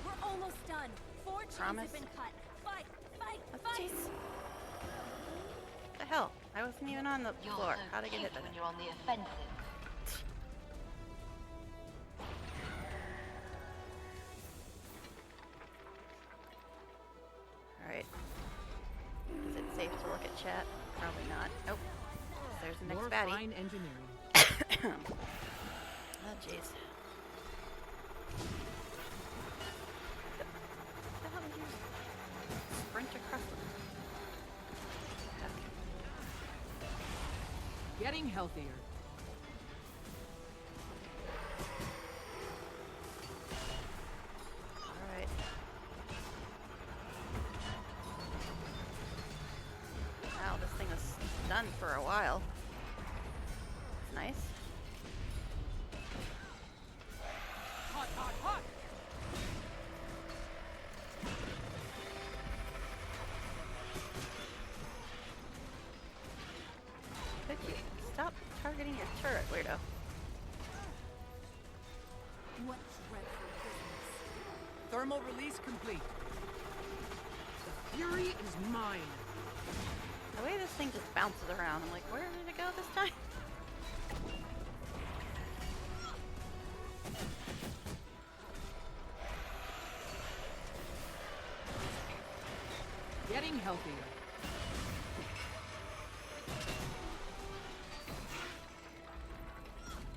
We're almost done. 4 chains Promise? have been cut. Fight, fight, Oh, fight! jeez. What the hell? I wasn't even on the You're floor. so How'd I get hit by cute when that? you're on the offensive. Alright. Is it safe to look at chat? Probably not. Nope. There's the next More baddie. fine engineering. Oh, jeez. What the hell did you sprint across the... Getting healthier. Alright. Wow, this thing was done for a while. Nice. Hot, hot, hot! Could you stop targeting your turret, weirdo? What dreadful business. Thermal release complete. The fury is mine. The way this thing just bounces around, I'm like, where did it go this time? Getting healthier.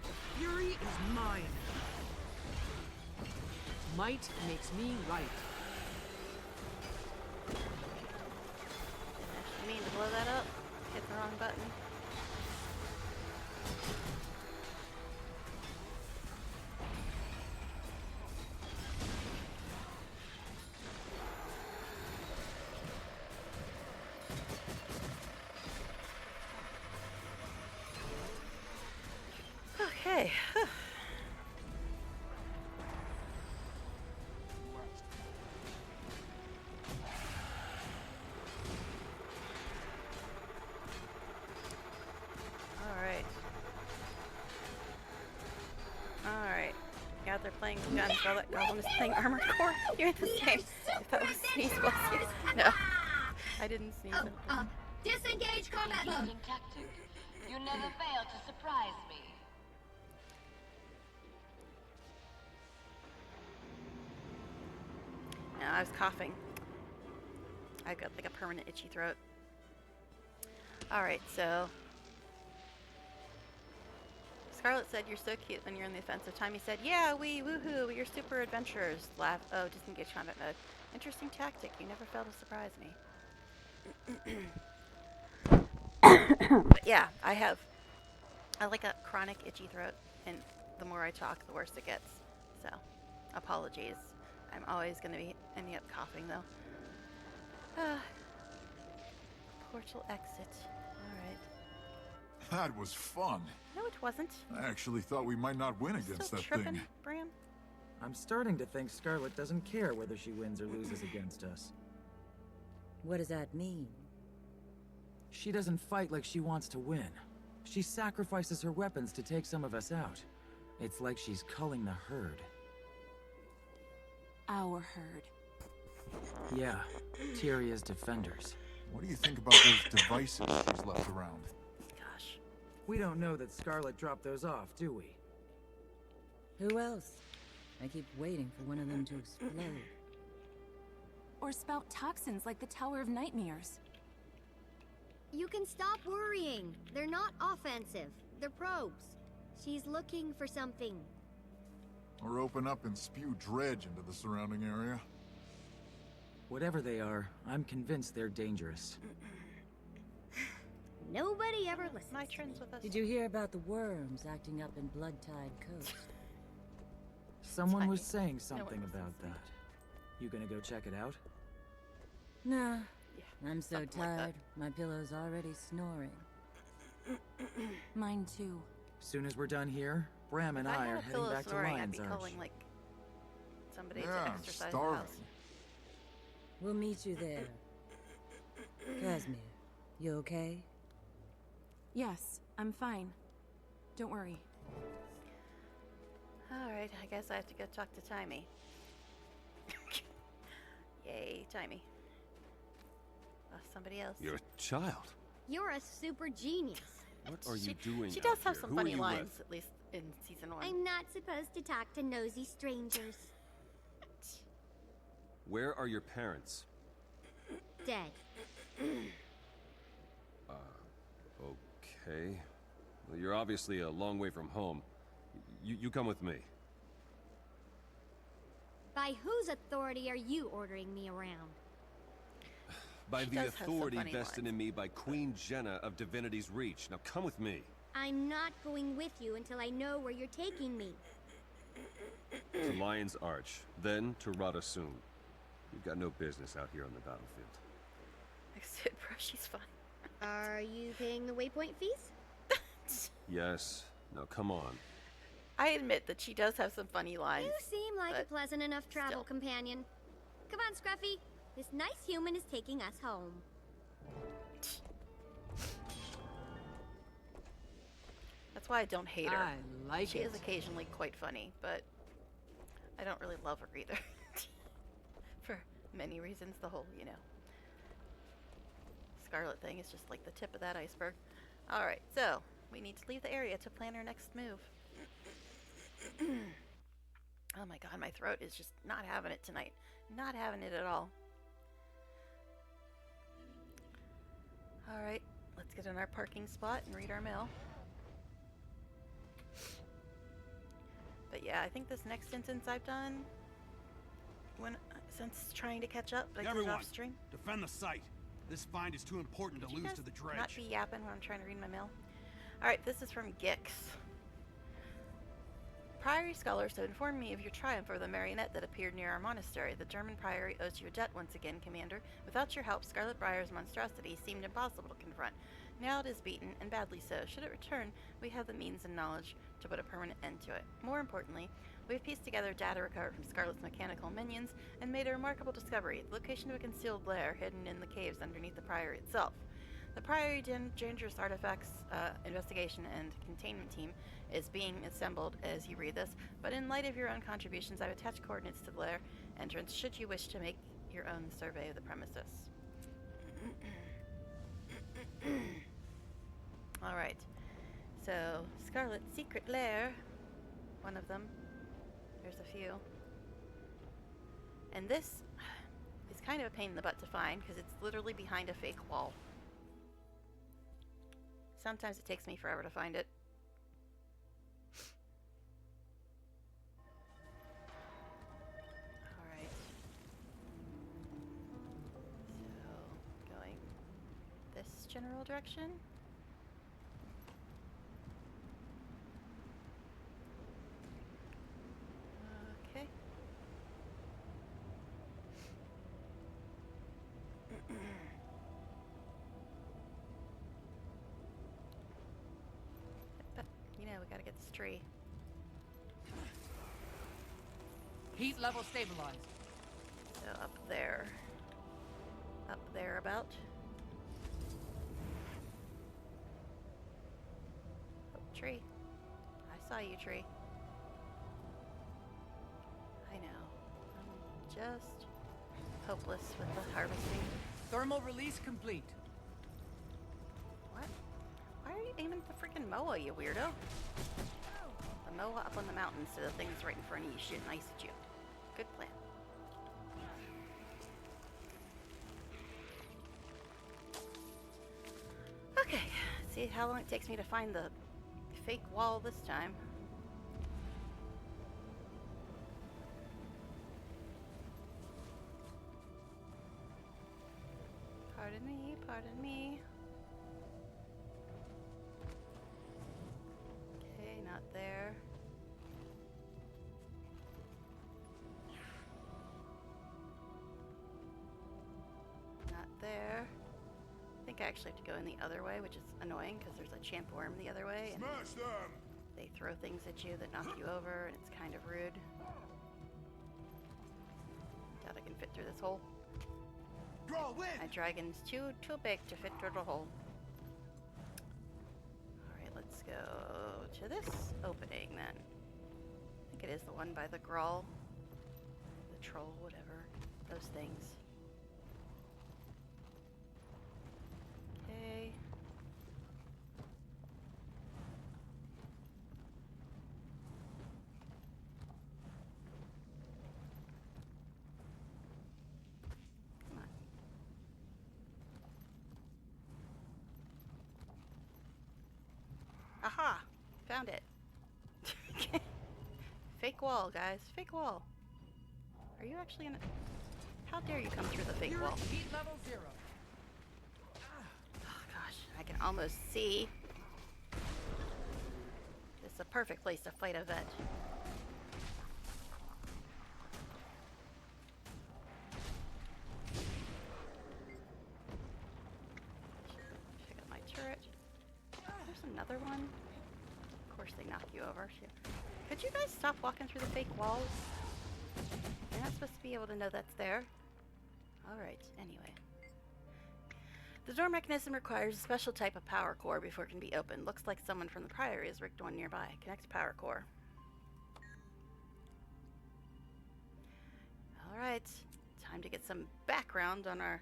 The fury is mine. Might makes me right. Didn't actually mean to blow that up. Hit the wrong button. playing gun. Scarlet Goblin is playing Armored Core. You ain't the same. If that was sneeze, was you? No. I didn't sneeze. Disengage combat mode. Interesting tactic. You never fail to surprise me. No, I was coughing. I've got like a permanent itchy throat. Alright, so Scarlet said you're so cute when you're in the offensive. Timmy said, yeah, woohoo, you're super adventurers. Laugh. Oh, disengage combat mode. Interesting tactic. You never fail to surprise me. But yeah, I like a chronic itchy throat, and the more I talk, the worse it gets. So, apologies. I'm always going to be ending up coughing, though. Portal exit. Alright. That was fun. No, it wasn't. I actually thought we might not win against Still that tripping, thing. Bram? I'm starting to think Scarlet doesn't care whether she wins or loses against us. What does that mean? She doesn't fight like she wants to win. She sacrifices her weapons to take some of us out. It's like she's culling the herd. Our herd. Yeah, Tyria's defenders. What do you think about those devices she's left around? Gosh. We don't know that Scarlet dropped those off, do we? Who else? I keep waiting for one of them to explode. Or spout toxins like the Tower of Nightmares. You can stop worrying. They're not offensive. They're probes. She's looking for something. Or open up and spew dredge into the surrounding area. Whatever they are, I'm convinced they're dangerous. Nobody ever listens. My trends with us. Did you hear about the worms acting up in Blood-Tide Coast? Someone was Tiny. saying something about that. You gonna go check it out? Nah. Yeah, I'm so something like that. tired, my pillow's already snoring. Mine too. Soon as we're done here, Bram and If I had are a heading pillow back to snoring, I'd Lion's be Arch. calling like somebody to Yeah, I'm exercise the starving. house. We'll meet you there. Casimir, you okay? Yes, I'm fine. Don't worry. Alright, I guess I have to go talk to Timmy. Yay, Timmy. Somebody else. You're a child. You're a super genius. What are you doing She out does have here? some Who are funny you lines, with? at least in season 1. I'm not supposed to talk to nosy strangers. Where are your parents? Dead. Okay. Well, you're obviously a long way from home. You come with me. By whose authority are you ordering me around? By She the does have some authority funny vested lines. in me by Queen Jenna of Divinity's Reach. Now come with me. I'm not going with you until I know where you're taking me. To Lion's Arch, then to Radassoon. You've got no business out here on the battlefield. I said, bro, she's fine. Are you paying the waypoint fees? Yes. Now come on. I admit that she does have some funny lines. You seem like a but pleasant enough travel still. companion. Come on, Scruffy. This nice human is taking us home. That's why I don't hate her. I like She it. is occasionally quite funny, but I don't really love her either. For many reasons, the whole, Scarlet thing is just like the tip of that iceberg. Alright, so we need to leave the area to plan our next move. Oh my god, my throat is just not having it tonight. Not having it at all. Alright, let's get in our parking spot and read our mail. But yeah, I think this next instance I've done since trying to catch up, but I did it Everyone, off stream. defend the site. This find is too important to Could you lose guys to the not dredge. be yapping when I'm trying to read my mail? Alright, this is from Gix. Priory scholars have informed me of your triumph over the marionette that appeared near our monastery. The German priory owes you a debt once again, Commander. Without your help, Scarlet Briar's monstrosity seemed impossible to confront. Now it is beaten, and badly so. Should it return, we have the means and knowledge to put a permanent end to it. More importantly, we have pieced together data recovered from Scarlet's mechanical minions and made a remarkable discovery: the location of a concealed lair hidden in the caves underneath the priory itself. The Priory Dangerous Artifacts Investigation and Containment Team is being assembled as you read this, but in light of your own contributions, I've attached coordinates to the lair entrance should you wish to make your own survey of the premises. Alright, so Scarlet's secret lair, one of them. There's a few. And this is kind of a pain in the butt to find because it's literally behind a fake wall. Sometimes it takes me forever to find it. Alright. So, going this general direction. Okay. But, you know, we gotta get this tree. Heat level stabilized. So up there. Up there about. Oh, tree. I saw you, tree. I know. I'm just hopeless with the harvesting. Thermal release complete. What? Why are you aiming at the freaking moa, you weirdo? The moa up on the mountain so the thing's right in front of you shooting ice at you. Good plan. Okay, see how long it takes me to find the fake wall this time. Pardon me, pardon me. Okay, not there. Not there. I think I actually have to go in the other way, which is annoying because there's a champ worm the other way. And Smash them! they throw things at you that knock you over, and it's kind of rude. Doubt I can fit through this hole. Draw win! My dragon's too big to fit through the hole. Alright, let's go to this opening then. I think it is the one by the Grawl. The troll, whatever. Those things. Okay. Come on. Aha! Found it. Fake wall, guys. Fake wall. Are you actually gonna... How dare you come through the fake wall? Heat level 0. Oh gosh, I can almost see. This is a perfect place to fight a vet. Pick up my turret. There's another one. Of course they knock you over. Could you guys stop walking through the fake walls? You're not supposed to be able to know that's there. Alright, anyway. The door mechanism requires a special type of power core before it can be opened. Looks like someone from the Priory has rigged one nearby. Connect to power core. Alright, time to get some background on our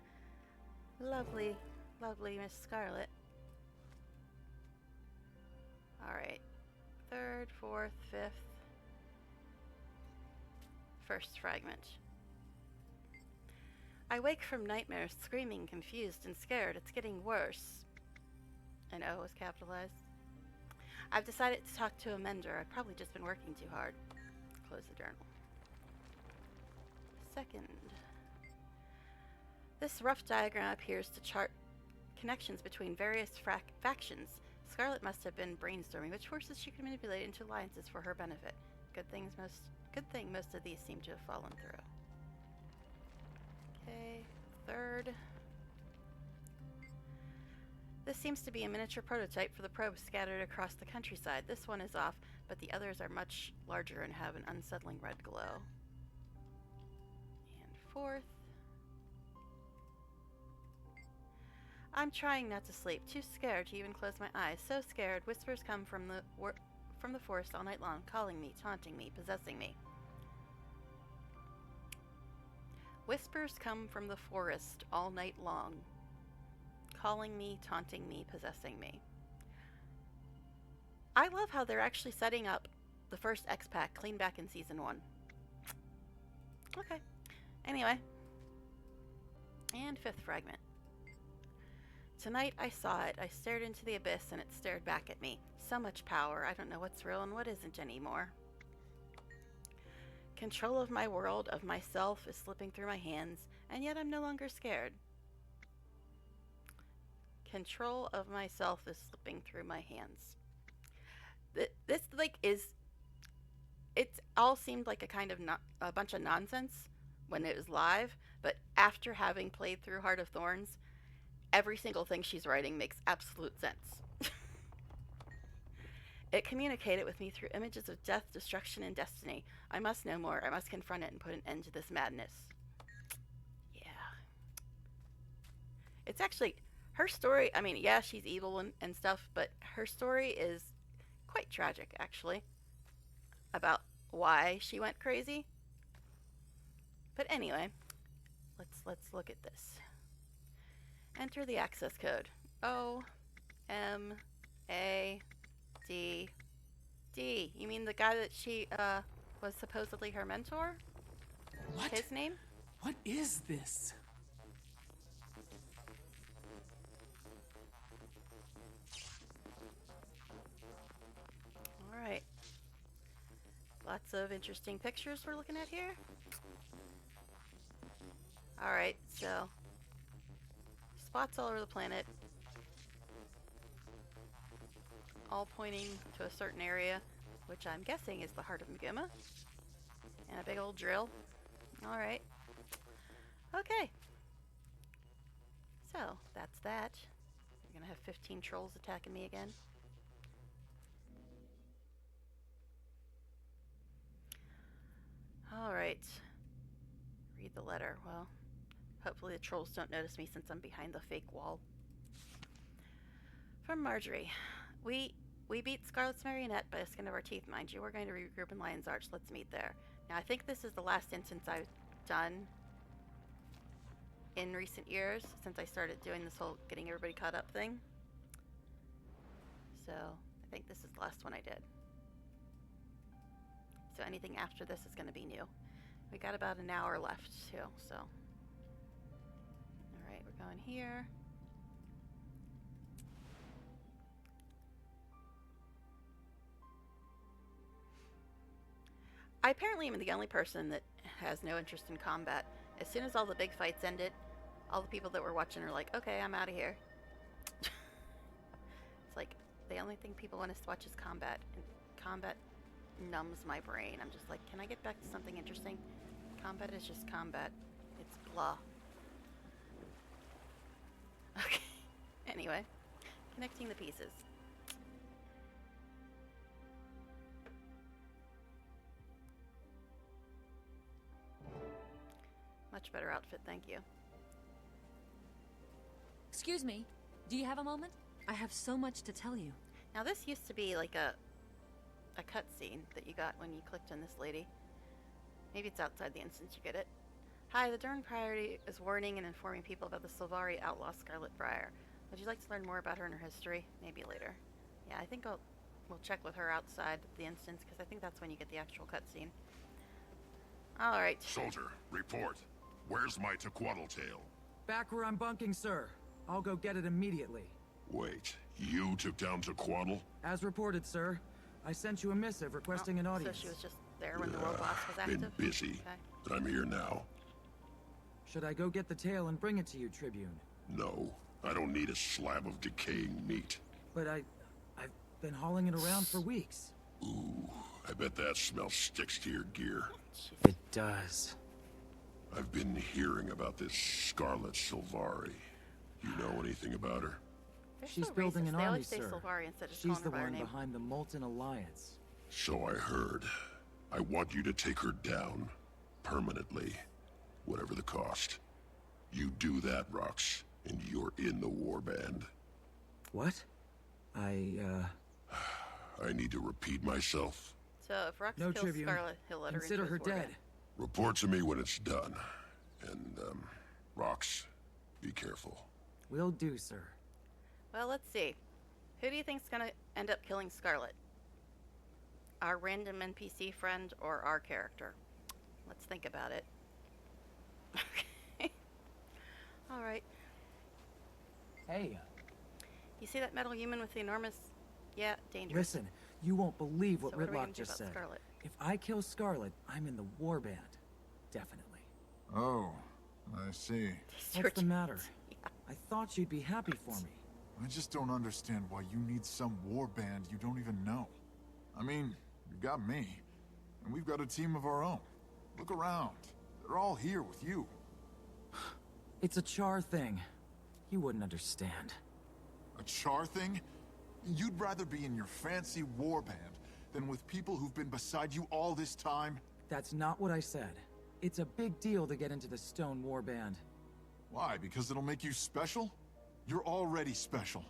lovely, lovely Miss Scarlet. Alright, 3rd, 4th, 5th. First fragment. I wake from nightmares, screaming, confused, and scared. It's getting worse. And O is capitalized. I've decided to talk to a mender. I've probably just been working too hard. Close the journal. 2nd. This rough diagram appears to chart connections between various factions. Scarlet must have been brainstorming which forces she could manipulate into alliances for her benefit. Good thing most of these seem to have fallen through. Okay, 3rd. This seems to be a miniature prototype for the probes scattered across the countryside. This one is off, but the others are much larger and have an unsettling red glow. And 4th. I'm trying not to sleep, too scared to even close my eyes. So scared, whispers come from the forest all night long, calling me, taunting me, possessing me. Whispers come from the forest all night long, calling me, taunting me, possessing me. I love how they're actually setting up the first X-Pack clean back in Season 1. Okay. Anyway. And 5th fragment. Tonight I saw it. I stared into the abyss and it stared back at me. So much power. I don't know what's real and what isn't anymore. Control of my world, of myself, is slipping through my hands, and yet I'm no longer scared. Control of myself is slipping through my hands. This like is. It all seemed like a bunch of nonsense when it was live, but after having played through Heart of Thorns, every single thing she's writing makes absolute sense. It communicated with me through images of death, destruction, and destiny. I must know more. I must confront it and put an end to this madness. Yeah. It's actually, her story, I mean, yeah, she's evil and stuff, but her story is quite tragic, actually, about why she went crazy. But anyway, let's look at this. Enter the access code. O-M-A-D-D. You mean the guy that she was supposedly her mentor? What? His name? What is this? Alright. Lots of interesting pictures we're looking at here. Alright, so spots all over the planet, all pointing to a certain area, which I'm guessing is the heart of Maguma. And a big old drill. Alright. Okay. So, that's that. We're gonna have 15 trolls attacking me again. Alright. Read the letter. Well, hopefully the trolls don't notice me since I'm behind the fake wall. From Marjorie. We beat Scarlet's Marionette by the skin of our teeth, mind you. We're going to regroup in Lion's Arch. Let's meet there. Now, I think this is the last instance I've done in recent years since I started doing this whole getting everybody caught up thing. So, I think this is the last one I did. So anything after this is going to be new. We got about an hour left, too, so. Alright, we're going here. I apparently am the only person that has no interest in combat. As soon as all the big fights ended, all the people that were watching are like, okay, I'm out of here. It's like, the only thing people want to watch is combat. And combat numbs my brain. I'm just like, can I get back to something interesting? Combat is just combat. It's blah. Okay. Anyway, connecting the pieces. Much better outfit, thank you. Excuse me, do you have a moment? I have so much to tell you. Now this used to be like a cutscene that you got when you clicked on this lady. Maybe it's outside the instance you get it. Hi, the Dorn Priority is warning and informing people about the Sylvari outlaw Scarlet Briar. Would you like to learn more about her and her history? Maybe later. Yeah, I think we'll check with her outside the instance, because I think that's when you get the actual cutscene. Alright. Soldier, report. Where's my Tequatl tail? Back where I'm bunking, sir. I'll go get it immediately. Wait, you took down Tequatl? As reported, sir. I sent you a missive requesting an audience. So she was just there when the world boss was active? Been busy, okay. But I'm here now. Should I go get the tail and bring it to you, Tribune? No, I don't need a slab of decaying meat. But I've been hauling it around for weeks. Ooh, I bet that smell sticks to your gear. It does. I've been hearing about this Scarlet Sylvari. You know anything about her? She's building an army, sir. She's the one name. behind the Molten Alliance. So I heard. I want you to take her down. Permanently. Whatever the cost. You do that, Rox, and you're in the warband. What? I need to repeat myself. So if Rox No, kills Tribune. Scarlet, he'll let her Consider into her his dead. warband. Report to me when it's done. And, Rox, be careful. Will do, sir. Well, let's see. Who do you think's gonna end up killing Scarlet? Our random NPC friend or our character? Let's think about it. Okay. Alright. Hey. You see that metal human with the enormous... Yeah, dangerous. Listen, you won't believe what So what are we gonna Ridlock do just about said. Scarlet? If I kill Scarlet, I'm in the warband. Definitely. Oh, I see. What's the matter? I thought you'd be happy for me. I just don't understand why you need some warband you don't even know. I mean, you got me, and we've got a team of our own. Look around. They're all here with you. It's a char thing. You wouldn't understand. A char thing? You'd rather be in your fancy warband than with people who've been beside you all this time? That's not what I said. It's a big deal to get into the Stone Warband. Why? Because it'll make you special? You're already special.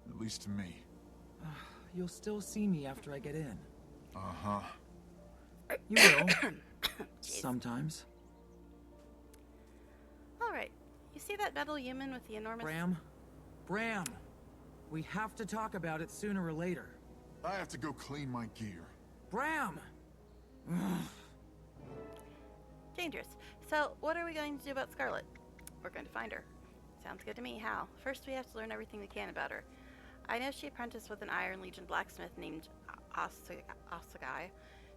At least to me. You'll still see me after I get in. Uh-huh. You will. Sometimes. Alright. You see that metal human with the enormous... Bram! We have to talk about it sooner or later. I have to go clean my gear. Bram! Dangerous. So, what are we going to do about Scarlet? We're going to find her. Sounds good to me. How? First, we have to learn everything we can about her. I know she apprenticed with an Iron Legion blacksmith named Asagai.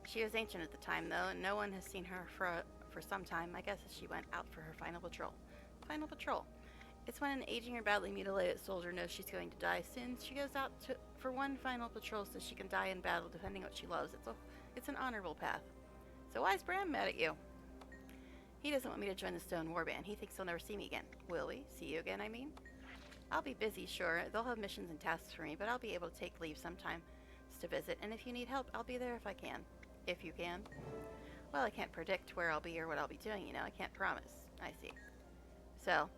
She was ancient at the time, though, and no one has seen her for some time. I guess she went out for her final patrol. Final patrol. It's when an aging or badly mutilated soldier knows she's going to die soon. She goes out for one final patrol so she can die in battle, defending what she loves. It's an honorable path. So why is Bram mad at you? He doesn't want me to join the Stone Warband. He thinks he'll never see me again. Will we? See you again, I mean? I'll be busy, sure. They'll have missions and tasks for me, but I'll be able to take leave sometimes to visit. And if you need help, I'll be there if I can. If you can. Well, I can't predict where I'll be or what I'll be doing, you know. I can't promise. I see. So,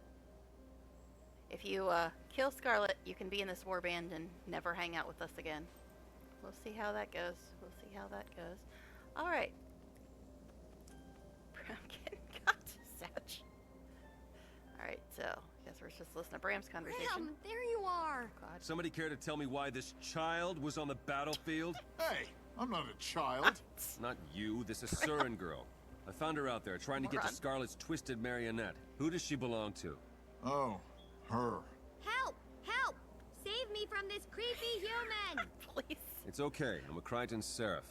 if you kill Scarlet, you can be in this warband and never hang out with us again. We'll see how that goes. We'll see how that goes. Alright. Bram getting got. Savage. Alright, so, I guess we're just listening to Bram's conversation. Bram, there you are! God. Somebody care to tell me why this child was on the battlefield? Hey, I'm not a child. Not you, this Asuran girl. I found her out there trying to get to Scarlet's twisted marionette. Who does she belong to? Oh, her. Help! Help! Save me from this creepy human! Please. It's okay, I'm a Crichton Seraph.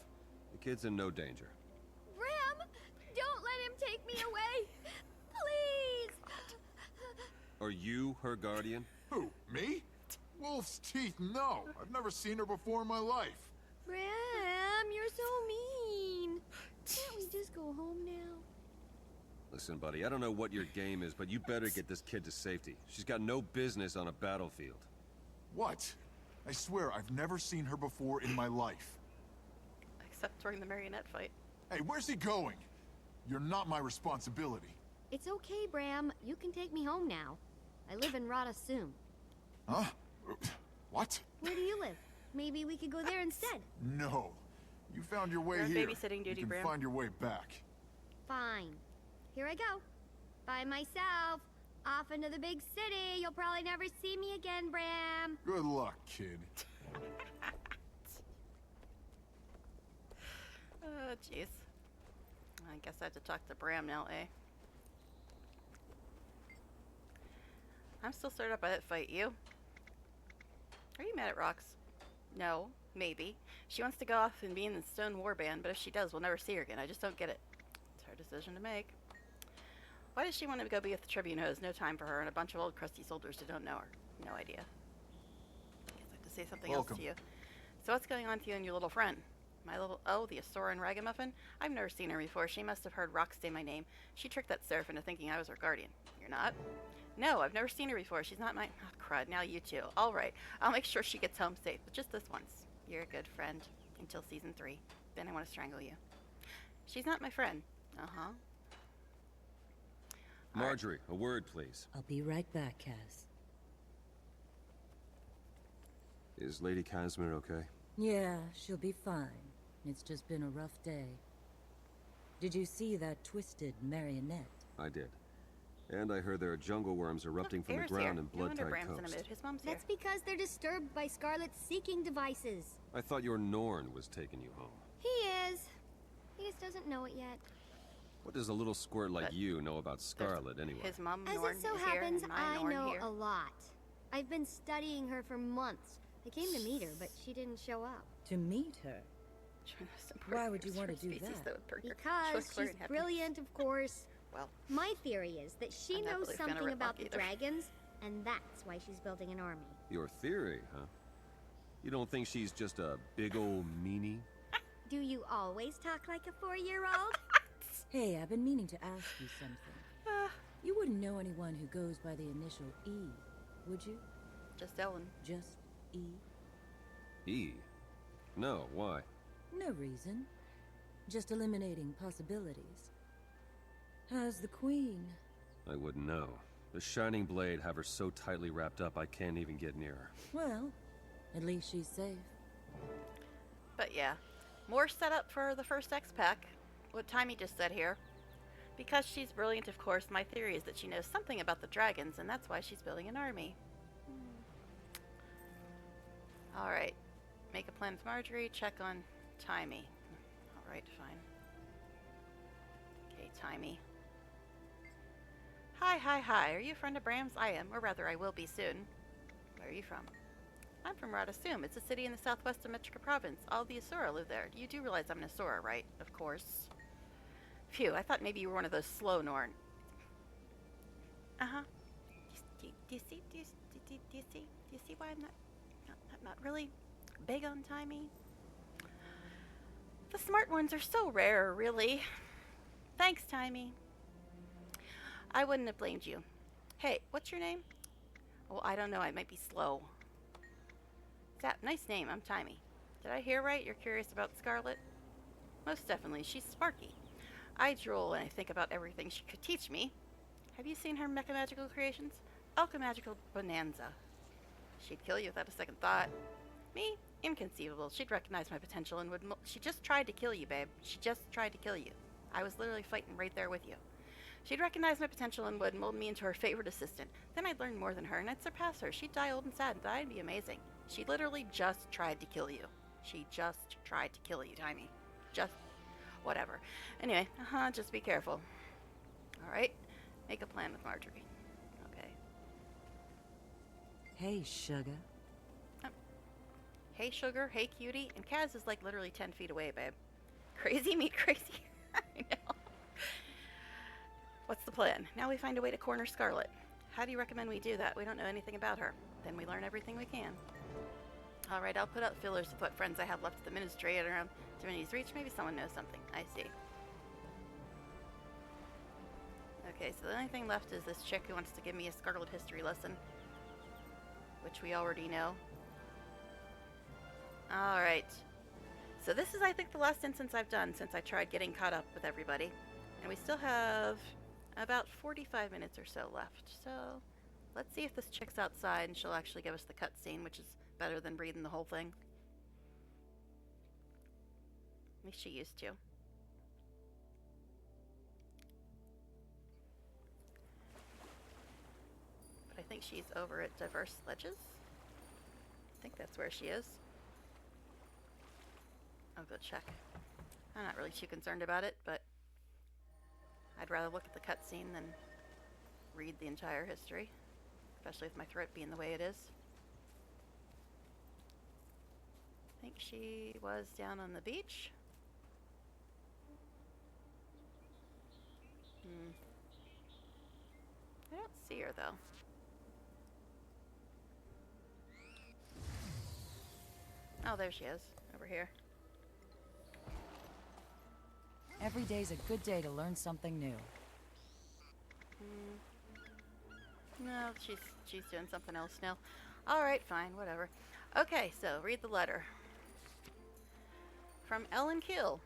The kid's in no danger. Bram! Don't let him take me away! Please! Are you her guardian? Who, me? Wolf's teeth, no. I've never seen her before in my life. Bram, you're so mean. Can't we just go home now? Listen, buddy, I don't know what your game is, but you better get this kid to safety. She's got no business on a battlefield. What? I swear I've never seen her before in my life. Except during the marionette fight. Hey, where's he going? You're not my responsibility. It's okay, Bram. You can take me home now. I live in Radasum. Huh? What? Where do you live? Maybe we could go there instead. No. You found your way You're on here. babysitting duty, you can Bram. find your way back. Fine. Here I go. By myself. Off into the big city. You'll probably never see me again, Bram. Good luck, kid. Oh, jeez. I guess I have to talk to Bram now, eh? I'm still stirred up by that fight. You? Are you mad at Rox? No. Maybe. She wants to go off and be in the Stone Warband, but if she does, we'll never see her again. I just don't get it. It's her decision to make. Why does she want to go be with the Tribune who has no time for her and a bunch of old crusty soldiers who don't know her? No idea. I guess I have to say something else to you. So what's going on with you and your little friend? My little... Oh, the Asoran Ragamuffin? I've never seen her before. She must have heard Rox say my name. She tricked that Seraph into thinking I was her guardian. You're not? No, I've never seen her before. She's not my... Oh, crud. Now you too. All right. I'll make sure she gets home safe, but just this once. You're a good friend. Until season 3. Then I want to strangle you. She's not my friend. Uh-huh. Marjorie, a word, please. I'll be right back, Kaz. Is Lady Casimir okay? Yeah, she'll be fine. It's just been a rough day. Did you see that twisted marionette? I did. And I heard there are jungle worms erupting from the Air's ground here. in No wonder blood-tied Bram's in a coast. mood. His mom's here. That's because they're disturbed by Scarlet's seeking devices. I thought your Norn was taking you home. He is. He just doesn't know it yet. What does a little squirt like you know about Scarlet, anyway? His mom, As Norn, it so is happens, here, and my I Norn know here. a lot. I've been studying her for months. I came to meet her, but she didn't show up. To meet her? Why would you want to do that? Because she's brilliant, of course. Well, my theory is that she I'm not knows really a fan of something about Ritlock the either. dragons, and that's why she's building an army. Your theory, huh? You don't think she's just a big old meanie? Do you always talk like a 4-year-old? Hey, I've been meaning to ask you something. You wouldn't know anyone who goes by the initial E, would you? Just Ellen. Just E? E? No, why? No reason. Just eliminating possibilities. How's the Queen? I wouldn't know. The Shining Blade have her so tightly wrapped up I can't even get near her. Well, at least she's safe. But yeah, more setup for the first X-Pack. What Timmy just said here. Because she's brilliant, of course, my theory is that she knows something about the dragons, and that's why she's building an army. Alright. Make a plan with Marjorie, check on Timmy. Alright, fine. Okay, Timmy. Hi. Are you a friend of Bram's? I am, or rather, I will be soon. Where are you from? I'm from Radasum. It's a city in the southwest of Metrica province. All the Asura live there. You do realize I'm an Asura, right? Of course. Phew, I thought maybe you were one of those slow Norn. Uh-huh. Do you see why I'm not really big on Timmy? The smart ones are so rare, really. Thanks, Timmy. I wouldn't have blamed you. Hey, what's your name? Well, I don't know. I might be slow. Nice name. I'm Timmy. Did I hear right? You're curious about Scarlet? Most definitely. She's sparky. I drool when I think about everything she could teach me. Have you seen her mecha-magical creations? Alchemagical bonanza. She'd kill you without a second thought. Me? Inconceivable. She'd recognize my potential and would... She just tried to kill you, babe. She just tried to kill you. I was literally fighting right there with you. She'd recognize my potential and would mold me into her favorite assistant. Then I'd learn more than her, and I'd surpass her. She'd die old and sad, and that'd be amazing. She literally just tried to kill you. She just tried to kill you, Timey. Just... whatever. Anyway, just be careful. Alright? Make a plan with Marjorie. Okay. Hey, sugar. Hey, sugar. Hey, cutie. And Kaz is like literally 10 feet away, babe. Crazy meet crazy. I know. What's the plan? Now we find a way to corner Scarlet. How do you recommend we do that? We don't know anything about her. Then we learn everything we can. Alright, I'll put out fillers with what friends I have left at the Ministry at around Divinity's Reach. Maybe someone knows something. I see. Okay, so the only thing left is this chick who wants to give me a Scarlet history lesson. Which we already know. Alright. So this is, I think, the last instance I've done since I tried getting caught up with everybody. And we still have about 45 minutes or so left. So let's see if this chick's outside and she'll actually give us the cutscene, which is better than reading the whole thing. At least she used to. But I think she's over at Diverse Ledges. I think that's where she is. I'll go check. I'm not really too concerned about it, but I'd rather look at the cutscene than read the entire history, especially with my throat being the way it is. I think she was down on the beach. I don't see her though. Oh, there she is, over here. Every day's a good day to learn something new. No, she's doing something else now. Alright, fine, whatever. Okay, so read the letter. From Ellen Kill,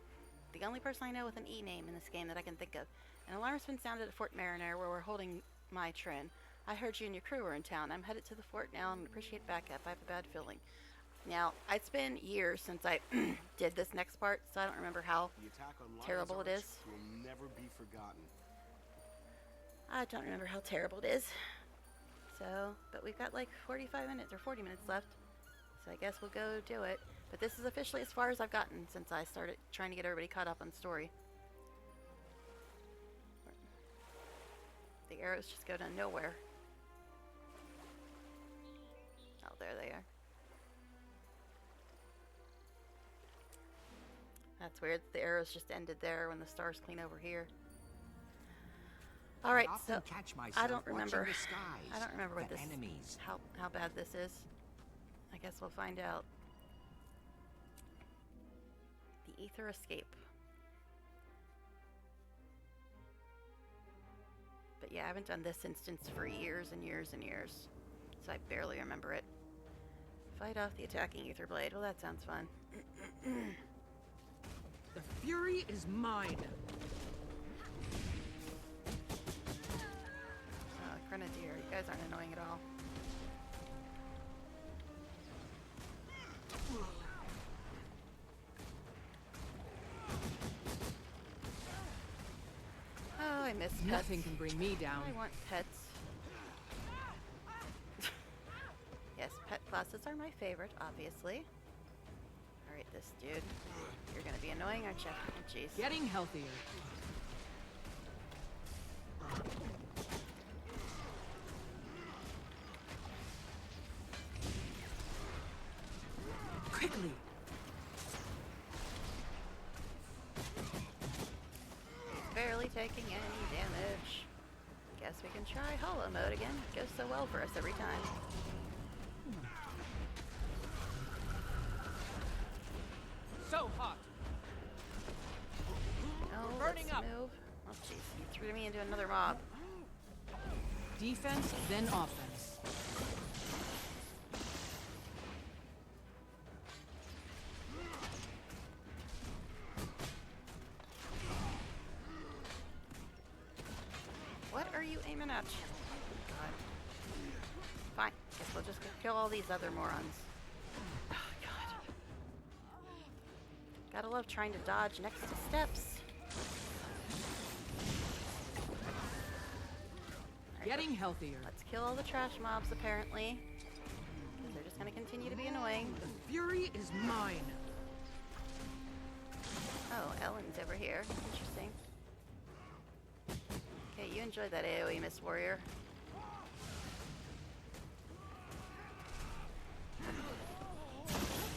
the only person I know with an E name in this game that I can think of. An alarm's been sounded at Fort Mariner, where we're holding my Trin. I heard you and your crew were in town. I'm headed to the fort now and appreciate backup. I have a bad feeling. Now, it's been years since I did this next part, so I don't remember how terrible it is. Will never be forgotten. I don't remember how terrible it is. So, but we've got like 45 minutes or 40 minutes left. So I guess we'll go do it. But this is officially as far as I've gotten since I started trying to get everybody caught up on story. The arrows just go to nowhere. Oh, there they are. That's weird. The arrows just ended there when the stars clean over here. All right, so I don't remember. I don't remember what this. How bad this is. I guess we'll find out. The ether escape. But yeah, I haven't done this instance for years and years and years, so I barely remember it. Fight off the attacking ether blade. Well, that sounds fun. The fury is mine. Grenadier, you guys aren't annoying at all. Oh, I miss pets. Nothing can bring me down. I want pets. Yes, pet classes are my favorite, obviously. Alright, this dude. You're gonna be annoying, aren't you? Oh, jeez. Getting healthier. Quickly. Barely taking any damage. Guess we can try holo mode again. It goes so well for us every time. So hot. Oh, burning let's up. Move. Oh, jeez. You threw me into another mob. Defense, then offense. What are you aiming at? God. Fine. Guess we'll just go kill all these other morons. Oh, God. Gotta love trying to dodge next to steps. Getting healthier. Let's kill all the trash mobs, apparently. Because they're just gonna continue to be annoying. The fury is mine. Oh, Ellen's over here. Interesting. Okay, you enjoy that AoE, Miss Warrior.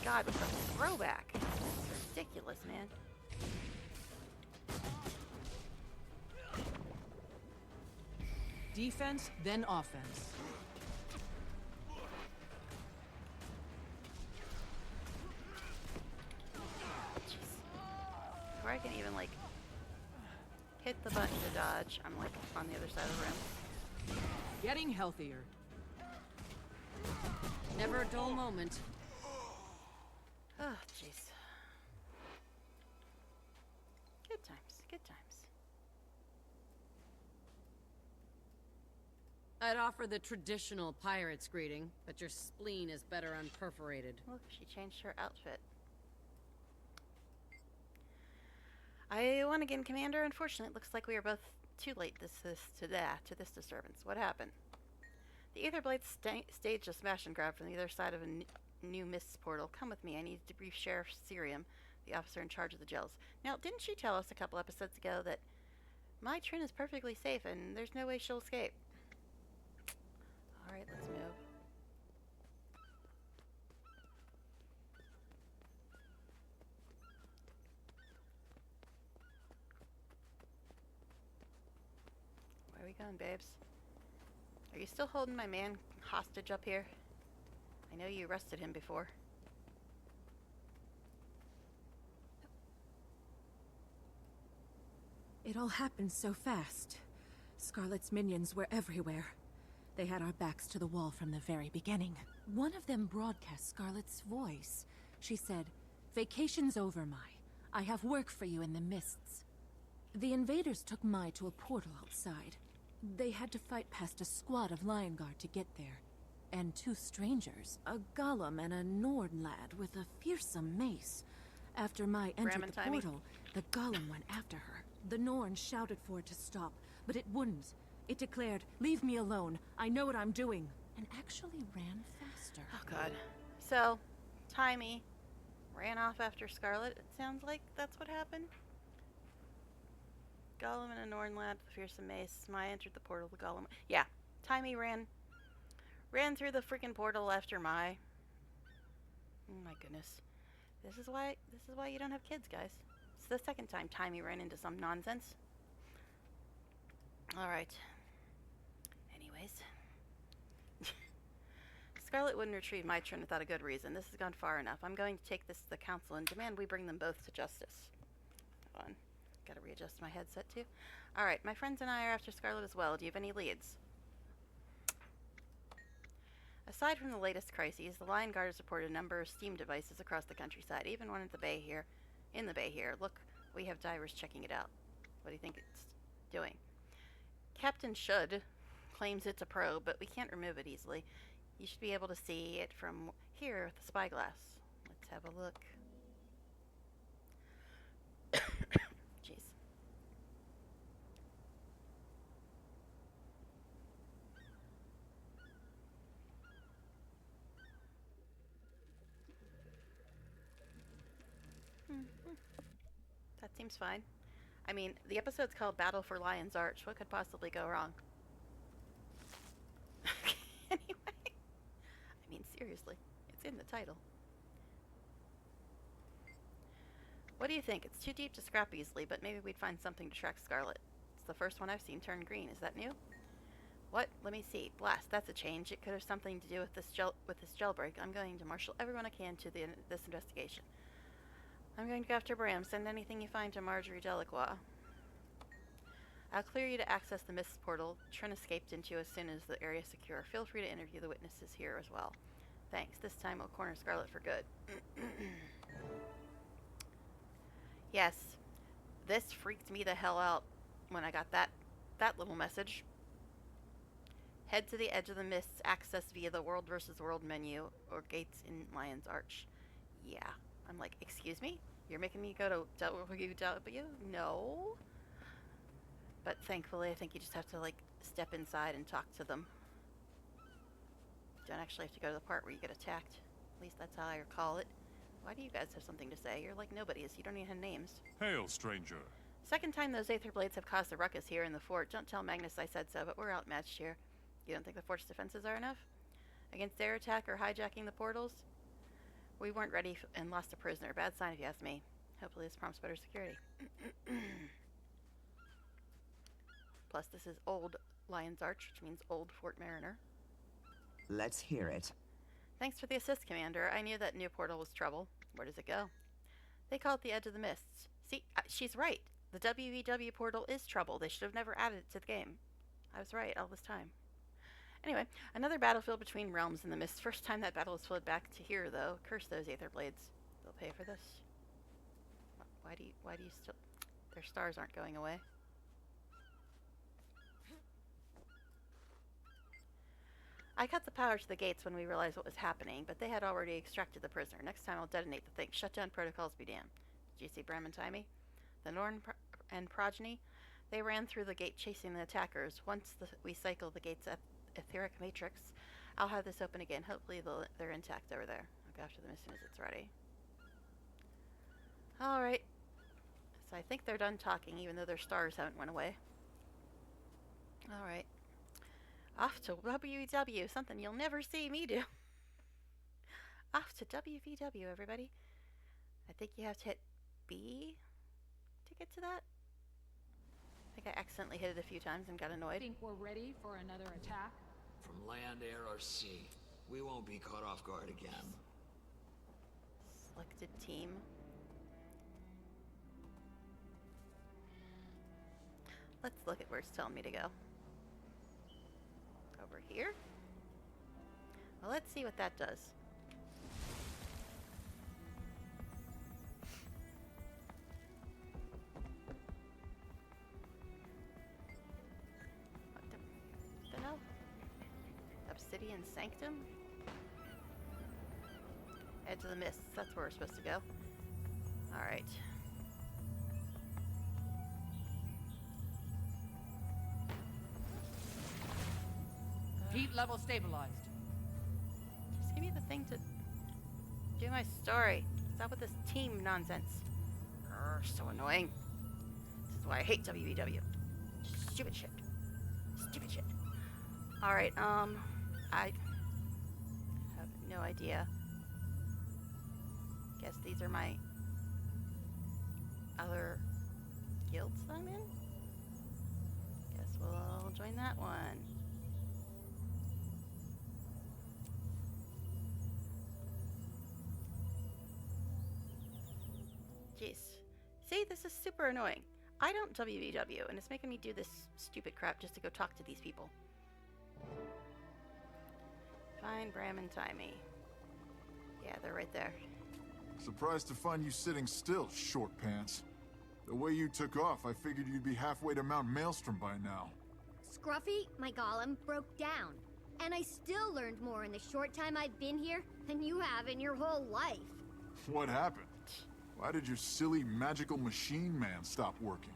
God, with the throwback. It's ridiculous, man. Defense, then offense. Before I can even, like, hit the button to dodge, I'm, like, on the other side of the room. Getting healthier. Never a dull moment. Oh, jeez. Good times, good times. I'd offer the traditional pirate's greeting, but your spleen is better unperforated. Look, she changed her outfit. I won again, Commander. Unfortunately, it looks like we are both too late to this disturbance. What happened? The Aetherblade staged a smash and grab from the other side of a new mists portal. Come with me. I need to brief Sheriff Cerium, the officer in charge of the jails. Now, didn't she tell us a couple episodes ago that my Trin is perfectly safe and there's no way she'll escape? Alright, let's move. Where are we going, babes? Are you still holding my man hostage up here? I know you arrested him before. It all happened so fast. Scarlet's minions were everywhere. They had our backs to the wall from the very beginning. One of them broadcast Scarlet's voice. She said, "Vacation's over, Mai. I have work for you in the mists." The invaders took Mai to a portal outside. They had to fight past a squad of Lion Guard to get there. And 2 strangers, a golem and a Norn lad with a fearsome mace. After Mai entered the portal, the golem went after her. The Norn shouted for it to stop, but it wouldn't. It declared, "Leave me alone. I know what I'm doing." And actually ran faster. Oh god. So, Timey ran off after Scarlet. It sounds like that's what happened. Golem and a Norn lad with a fearsome mace. Mai entered the portal. The golem. Yeah, Timey ran through the freaking portal after Mai. Oh my goodness. This is why you don't have kids, guys. It's the second time Timey ran into some nonsense. Alright. Anyways. Scarlet wouldn't retrieve my trin without a good reason. This has gone far enough. I'm going to take this to the council and demand we bring them both to justice. Hold on. Gotta readjust my headset too. Alright, my friends and I are after Scarlet as well. Do you have any leads? Aside from the latest crises, the Lion Guard has reported a number of steam devices across the countryside, even one at the bay here. In the bay here. Look, we have divers checking it out. What do you think it's doing? Captain Should claims it's a probe, but we can't remove it easily. You should be able to see it from here with the spyglass. Let's have a look. Jeez. That seems fine. I mean, the episode's called Battle for Lion's Arch. What could possibly go wrong? Anyway. I mean, seriously. It's in the title. What do you think? It's too deep to scrap easily, but maybe we'd find something to track Scarlet. It's the first one I've seen turn green. Is that new? What? Let me see. Blast. That's a change. It could have something to do with this jailbreak. I'm going to marshal everyone I can to this investigation. I'm going to go after Bram. Send anything you find to Marjorie Delacroix. I'll clear you to access the Mist portal Trin escaped into as soon as the area is secure. Feel free to interview the witnesses here as well. Thanks. This time we'll corner Scarlet for good. Yes. This freaked me the hell out when I got that little message. Head to the edge of the mists, access via the World vs. World menu or gates in Lion's Arch. Yeah. I'm like, excuse me? You're making me go to gw2? No. But thankfully, I think you just have to, like, step inside and talk to them. You don't actually have to go to the part where you get attacked. At least that's how I recall it. Why do you guys have something to say? You're like nobodies. You don't even have names. Hail, stranger. Second time those Aether Blades have caused a ruckus here in the fort. Don't tell Magnus I said so, but we're outmatched here. You don't think the fort's defenses are enough? Against their attack or hijacking the portals? We weren't ready and lost a prisoner. Bad sign if you ask me. Hopefully this prompts better security. Plus, this is old Lion's Arch, which means old Fort Mariner. Let's hear it. Thanks for the assist, Commander. I knew that new portal was trouble. Where does it go? They call it the Edge of the Mists. See, she's right. The WVW portal is trouble. They should have never added it to the game. I was right all this time. Anyway, another battlefield between realms in the Mists. First time that battle has flowed back to here, though. Curse those Aether Blades. They'll pay for this. Why do you still... Their stars aren't going away. I cut the power to the gates when we realized what was happening, but they had already extracted the prisoner. Next time I'll detonate the thing. Shutdown protocols be damned. Did you see Bram and Timey? The Norn and progeny? They ran through the gate chasing the attackers. Once we cycle the gate's etheric matrix, I'll have this open again. Hopefully they're intact over there. I'll go after them as soon as it's ready. Alright. So I think they're done talking, even though their stars haven't went away. Alright. Off to WVW, something you'll never see me do. Off to WVW, everybody. I think you have to hit B to get to that. I think I accidentally hit it a few times and got annoyed. Think we're ready for another attack? From land, air, or sea, we won't be caught off guard again. Selected team. Let's look at where it's telling me to go. Over here? Well, let's see what that does. Guardian Sanctum? Edge of the Mists, that's where we're supposed to go. Alright. Heat level stabilized. Just give me the thing to do my story. Stop with this team nonsense. So annoying. This is why I hate WBW. Stupid shit. Stupid shit. Alright, I have no idea. Guess these are my other guilds that I'm in? Guess we'll join that one. Jeez. See, this is super annoying. I don't WBW, and it's making me do this stupid crap just to go talk to these people. Find Bram and Timey. Yeah, they're right there. Surprised to find you sitting still, short pants. The way you took off, I figured you'd be halfway to Mount Maelstrom by now. Scruffy, my golem, broke down. And I still learned more in the short time I've been here than you have in your whole life. What happened? Why did your silly magical machine man stop working?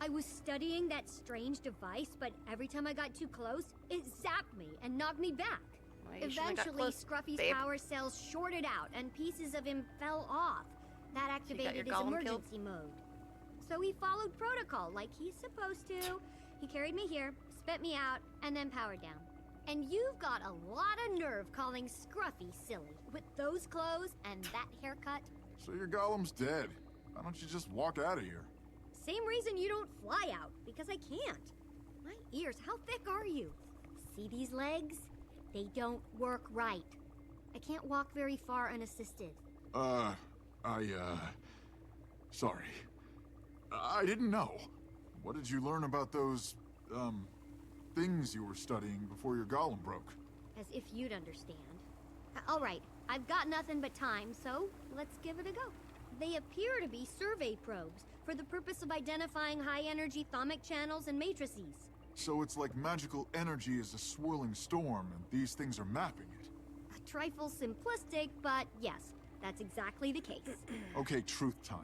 I was studying that strange device, but every time I got too close, it zapped me and knocked me back. Well, eventually, Scruffy's power cells shorted out and pieces of him fell off. That activated his emergency mode. So he followed protocol like he's supposed to. He carried me here, spit me out, and then powered down. And you've got a lot of nerve calling Scruffy silly with those clothes and that haircut. So your golem's dead. Why don't you just walk out of here? Same reason you don't fly out, because I can't. My ears, how thick are you? See these legs? They don't work right. I can't walk very far unassisted. Sorry. I didn't know. What did you learn about those, things you were studying before your golem broke? As if you'd understand. All right, I've got nothing but time, so let's give it a go. They appear to be survey probes for the purpose of identifying high-energy thermic channels and matrices. So it's like magical energy is a swirling storm, and these things are mapping it. A trifle simplistic, but yes, that's exactly the case. Okay, truth time.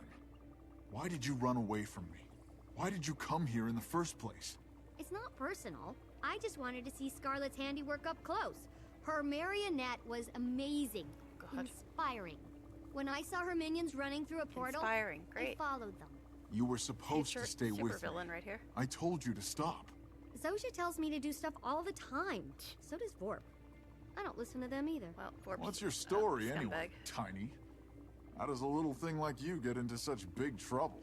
Why did you run away from me? Why did you come here in the first place? It's not personal. I just wanted to see Scarlet's handiwork up close. Her marionette was amazing. Inspiring. When I saw her minions running through a portal, Inspiring. Great. I followed them. You were supposed to stay with me. Right here. I told you to stop. Zosha tells me to do stuff all the time. So does Vorp. I don't listen to them either. Well, Vorp's What's your story scumbag. anyway, Tiny? How does a little thing like you get into such big trouble?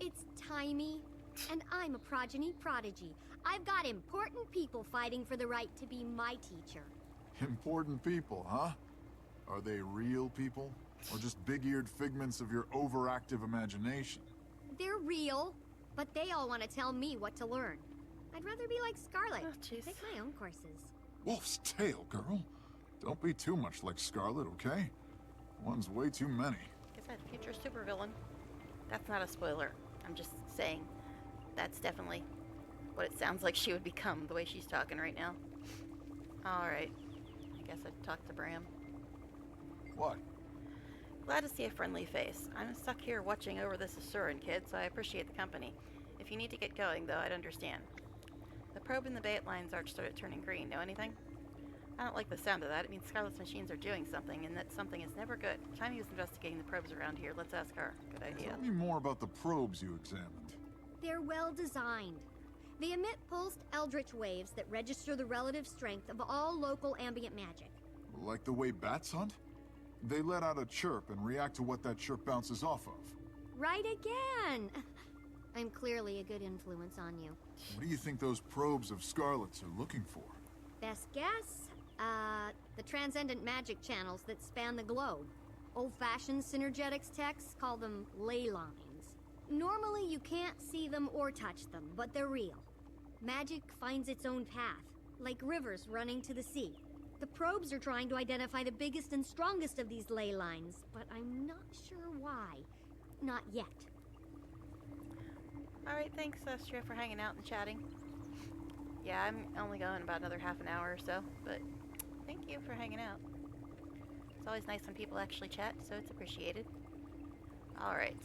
It's Timey, and I'm a progeny prodigy. I've got important people fighting for the right to be my teacher. Important people, huh? Are they real people? Or just big-eared figments of your overactive imagination? They're real, but they all want to tell me what to learn. I'd rather be like Scarlet. Take my own courses. Wolf's tail, girl. Don't be too much like Scarlet, okay? One's way too many. Is that future supervillain? That's not a spoiler. I'm just saying that's definitely what it sounds like she would become, the way she's talking right now. Alright. I guess I'd talk to Bram. What? Glad to see a friendly face. I'm stuck here watching over this Asuran kid, so I appreciate the company. If you need to get going, though, I'd understand. The probe in the Bayet Lines arch started turning green. Know anything? I don't like the sound of that. It means Scarlet's machines are doing something, and that something is never good. Time was investigating the probes around here. Let's ask her. Good idea. Tell me more about the probes you examined. They're well designed. They emit pulsed eldritch waves that register the relative strength of all local ambient magic. Like the way bats hunt? They let out a chirp and react to what that chirp bounces off of. Right again! I'm clearly a good influence on you. What do you think those probes of Scarlet's are looking for? Best guess? The transcendent magic channels that span the globe. Old-fashioned synergetics techs call them ley lines. Normally you can't see them or touch them, but they're real. Magic finds its own path, like rivers running to the sea. The probes are trying to identify the biggest and strongest of these ley lines, but I'm not sure why. Not yet. Alright, thanks, Astria, for hanging out and chatting. Yeah, I'm only going about another half an hour or so, but thank you for hanging out. It's always nice when people actually chat, so it's appreciated. Alright.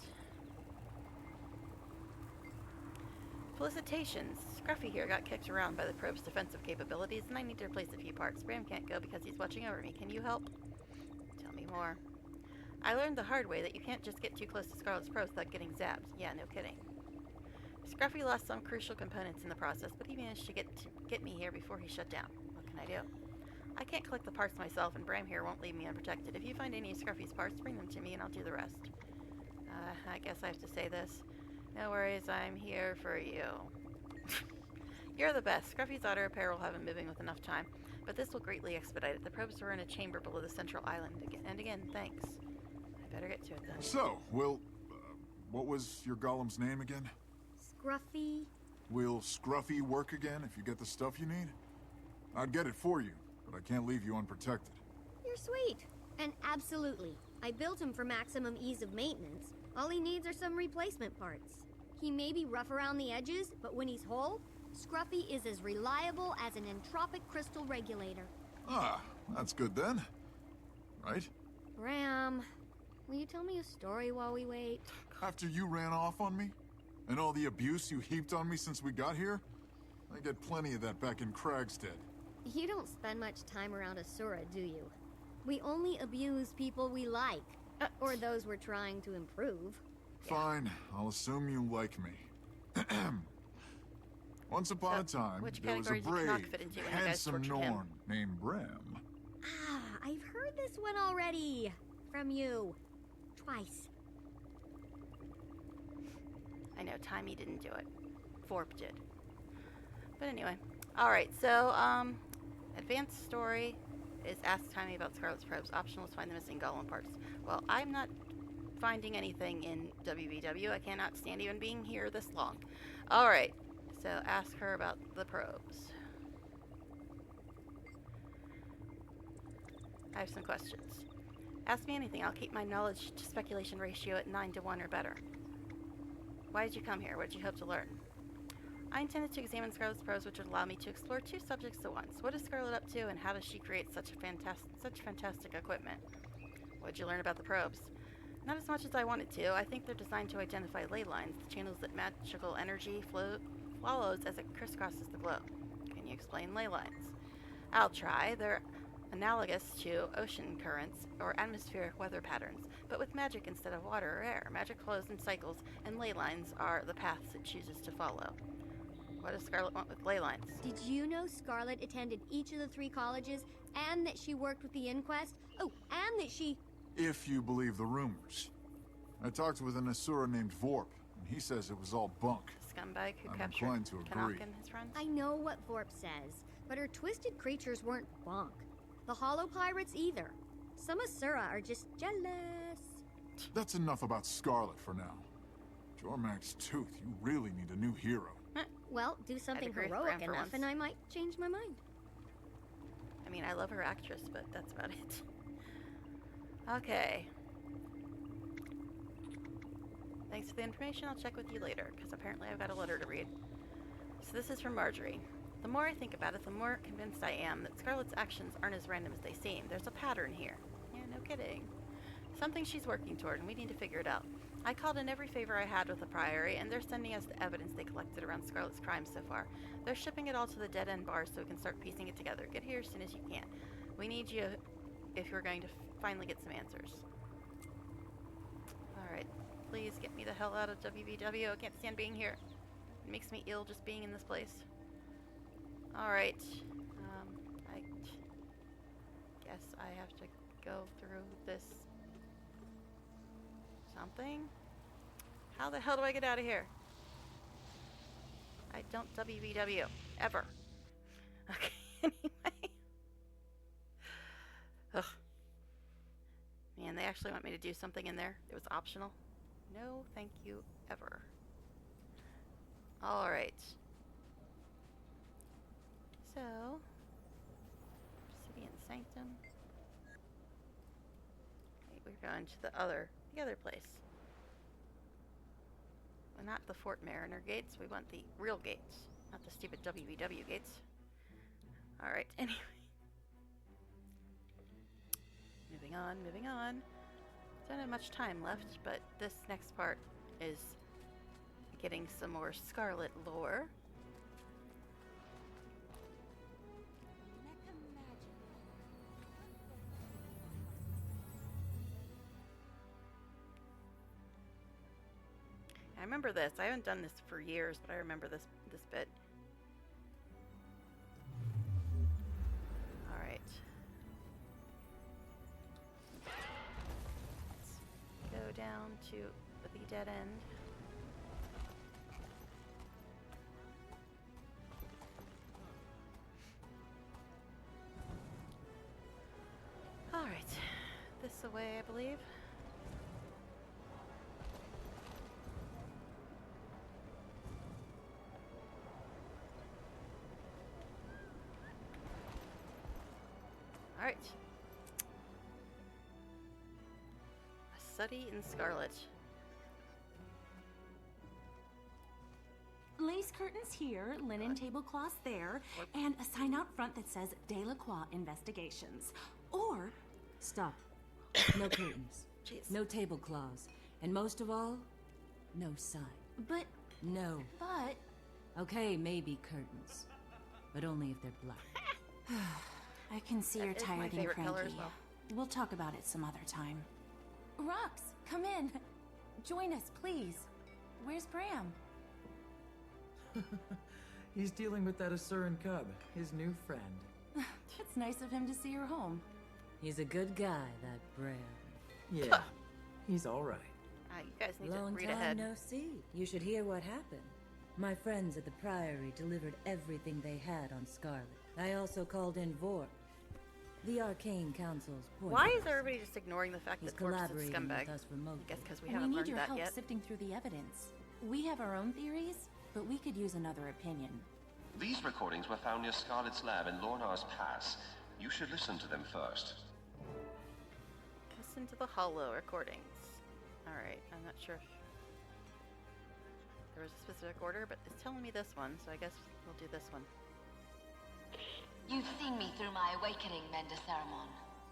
Felicitations. Scruffy here got kicked around by the probe's defensive capabilities, and I need to replace a few parts. Bram can't go because he's watching over me. Can you help? Tell me more. I learned the hard way that you can't just get too close to Scarlet's probes without getting zapped. Yeah, no kidding. Scruffy lost some crucial components in the process, but he managed to get me here before he shut down. What can I do? I can't collect the parts myself, and Bram here won't leave me unprotected. If you find any of Scruffy's parts, bring them to me and I'll do the rest. I guess I have to say this. No worries, I'm here for you. You're the best. Scruffy's auto repair will have him moving with enough time, but this will greatly expedite it. The probes are in a chamber below the central island. And again, thanks. I better get to it then. So, what was your golem's name again? Scruffy. Will Scruffy work again if you get the stuff you need? I'd get it for you, but I can't leave you unprotected. You're sweet. And absolutely. I built him for maximum ease of maintenance. All he needs are some replacement parts. He may be rough around the edges, but when he's whole, Scruffy is as reliable as an entropic crystal regulator. Ah, that's good then. Right? Bram, will you tell me a story while we wait? After you ran off on me? And all the abuse you heaped on me since we got here? I get plenty of that back in Kragstead. You don't spend much time around Asura, do you? We only abuse people we like. Or those we're trying to improve. Fine, I'll assume you like me. Once upon a time, there was a brave, handsome Norn named Bram. Ah, I've heard this one already. From you. Twice. I know, Timey didn't do it. Vorp did. But anyway. Alright, so, advanced story is ask Timey about Scarlet's probes. Optional is find the missing golem parts. Well, I'm not finding anything in WBW. I cannot stand even being here this long. Alright, so ask her about the probes. I have some questions. Ask me anything. I'll keep my knowledge to speculation ratio at 9 to 1 or better. Why did you come here? What did you hope to learn? I intended to examine Scarlet's probes, which would allow me to explore two subjects at once. What is Scarlet up to, and how does she create such fantastic equipment? What did you learn about the probes? Not as much as I wanted to. I think they're designed to identify ley lines, the channels that magical energy follows as it crisscrosses the globe. Can you explain ley lines? I'll try. They're analogous to ocean currents or atmospheric weather patterns, but with magic instead of water or air. Magic flows in cycles, and ley lines are the paths it chooses to follow. What does Scarlet want with ley lines? Did you know Scarlet attended each of the 3 colleges, and that she worked with the Inquest? Oh, and that she... If you believe the rumors. I talked with an Asura named Vorp, and he says it was all bunk. Scumbag who I'm captured inclined to agree. Canuck and his friends? I know what Vorp says, but her twisted creatures weren't bunk. The Hollow Pirates either. Some Asura are just jealous. That's enough about Scarlet for now. Jormag's Tooth, you really need a new hero. Well, do something heroic enough and I might change my mind. I mean, I love her actress, but that's about it. Okay. Thanks for the information. I'll check with you later, because apparently I've got a letter to read. So this is from Marjorie. The more I think about it, the more convinced I am that Scarlet's actions aren't as random as they seem. There's a pattern here. Yeah, no kidding. Something she's working toward, and we need to figure it out. I called in every favor I had with the Priory, and they're sending us the evidence they collected around Scarlet's crimes so far. They're shipping it all to the dead-end bar so we can start piecing it together. Get here as soon as you can. We need you if you're going to finally get some answers. Alright, please get me the hell out of WBW. I can't stand being here. It makes me ill just being in this place. Alright, I guess I have to go through this something? How the hell do I get out of here? I don't WBW. Ever. Okay, anyway. Ugh. Man, they actually want me to do something in there. It was optional. No, thank you, ever. Alright. So, Obsidian Sanctum. Wait, we're going to the other place. Well, not the Fort Mariner gates. We want the real gates, not the stupid WBW gates. Alright, anyway. Moving on, moving on. Don't have much time left, but this next part is getting some more Scarlet lore. I remember this. I haven't done this for years, but I remember this bit. All right. Let's go down to the dead end. All right. This away, I believe. All right. A study in Scarlet. Lace curtains here, linen tablecloths there, and a sign out front that says Delacroix Investigations. Or... Stop. No curtains. Jeez. No tablecloths. And most of all, no sign. But... No. But... Okay, maybe curtains. But only if they're black. I can see That you're is my tired and favorite color cranky. as well. We'll talk about it some other time. Rox, come in. Join us, please. Where's Bram? He's dealing with that Asuran cub, his new friend. It's nice of him to see her home. He's a good guy, that Bram. Yeah, he's all right. You guys need Long to read time ahead. no see. You should hear what happened. My friends at the Priory delivered everything they had on Scarlet. I also called in Vorp, the Arcane Council's point. Why is everybody just ignoring the fact He's that Vorp's a collaborating scumbag? with us remotely. I guess because we We haven't need learned your that help yet. sifting through the evidence. We have our own theories, but we could use another opinion. These recordings were found near Scarlet's lab in Lornar's Pass. You should listen to them first. Listen to the hollow recordings. Alright, I'm not sure if there was a specific order, but it's telling me this one, so I guess we'll do this one. You've seen me through my awakening, Mender Ceramon.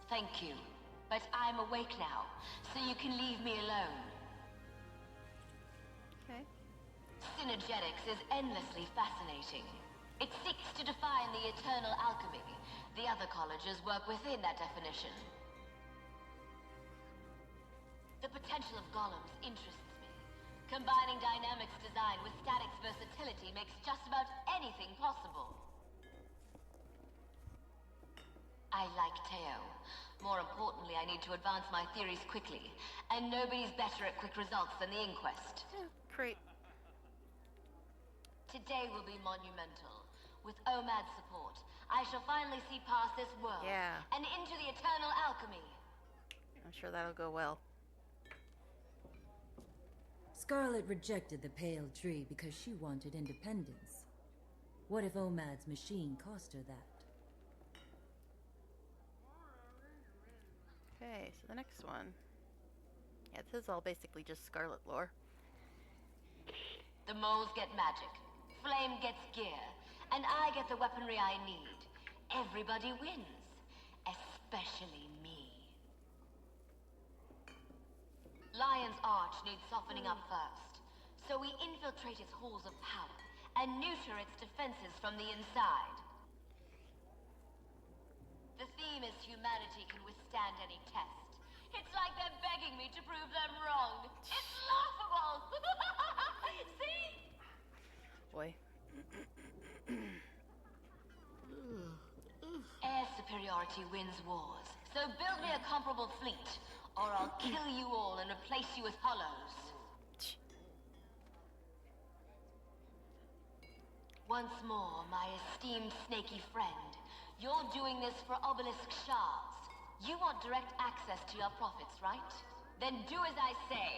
Thank you. But I'm awake now, so you can leave me alone. Okay. Synergetics is endlessly fascinating. It seeks to define the eternal alchemy. The other colleges work within that definition. The potential of golems interests me. Combining dynamics design with statics versatility makes just about anything possible. I like Teo. More importantly, I need to advance my theories quickly. And nobody's better at quick results than the Inquest. Great. Today will be monumental. With OMAD's support, I shall finally see past this world. Yeah. And into the eternal alchemy. I'm sure that'll go well. Scarlet rejected the Pale Tree because she wanted independence. What if Omad's machine cost her that? Okay, so the next one. Yeah, this is all basically just Scarlet lore. The moles get magic. Flame gets gear. And I get the weaponry I need. Everybody wins. Especially me. Lion's Arch needs softening up first. So we infiltrate its halls of power and neuter its defenses from the inside. The theme is humanity can withstand any test. It's like they're begging me to prove them wrong. It's laughable! See? Boy. Air superiority wins wars. So build me a comparable fleet, or I'll kill you all and replace you with hollows. Once more, my esteemed snaky friend. You're doing this for obelisk shards. You want direct access to your profits, right? Then do as I say.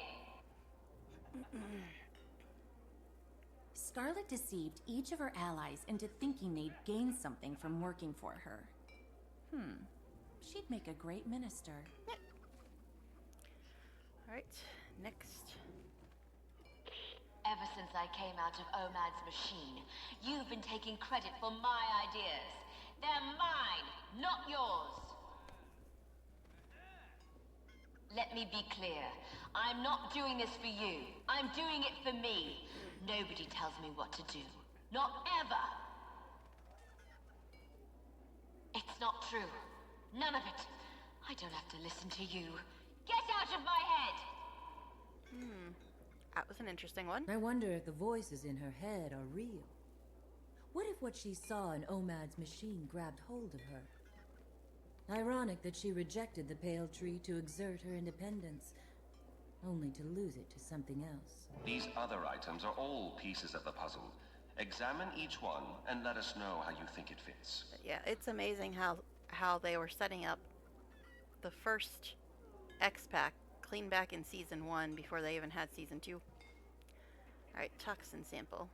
Scarlet deceived each of her allies into thinking they'd gain something from working for her. She'd make a great minister. Alright, next. Ever since I came out of Omad's machine, you've been taking credit for my ideas. They're mine, not yours. Let me be clear. I'm not doing this for you. I'm doing it for me. Nobody tells me what to do. Not ever. It's not true. None of it. I don't have to listen to you. Get out of my head! That was an interesting one. I wonder if the voices in her head are real. What if what she saw in Omad's machine grabbed hold of her? Ironic that she rejected the pale tree to exert her independence, only to lose it to something else. These other items are all pieces of the puzzle. Examine each one and let us know how you think it fits. Yeah, it's amazing how they were setting up the first X-Pack clean back in Season 1 before they even had Season 2. Alright, toxin sample.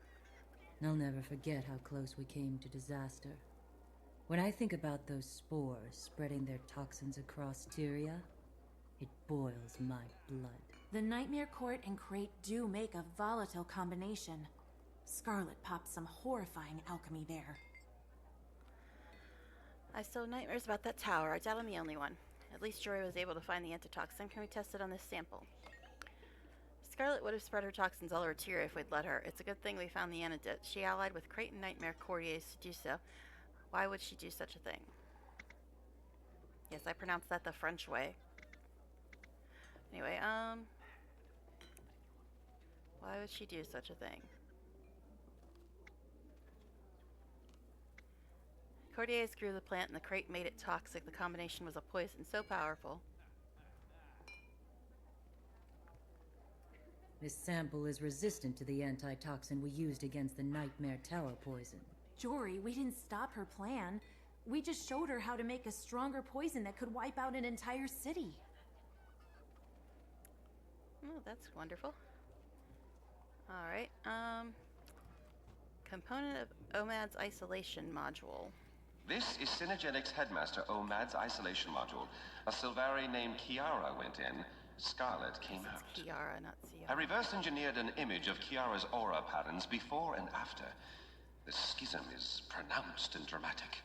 I'll never forget how close we came to disaster. When I think about those spores spreading their toxins across Tyria, it boils my blood. The Nightmare Court and Crate do make a volatile combination. Scarlet popped some horrifying alchemy there. I still have nightmares about that tower. I doubt I'm the only one. At least Jory was able to find the antitoxin. Can we test it on this sample? Scarlet would have spread her toxins all over Tyria if we'd let her. It's a good thing we found the antidote. She allied with Crate and Nightmare Courtiers to do so. Why would she do such a thing? Yes, I pronounced that the French way. Anyway, why would she do such a thing? Courtiers grew the plant and the Crate made it toxic. The combination was a poison so powerful. This sample is resistant to the antitoxin we used against the Nightmare Tower poison. Jory, we didn't stop her plan. We just showed her how to make a stronger poison that could wipe out an entire city. Oh, that's wonderful. Alright, component of OMAD's isolation module. This is Synergetics Headmaster Omad's isolation module. A Sylvari named Kiara went in. Scarlet came out. Kiara, not I Ciara. reverse engineered an image of Kiara's aura patterns before and after. The schism is pronounced and dramatic.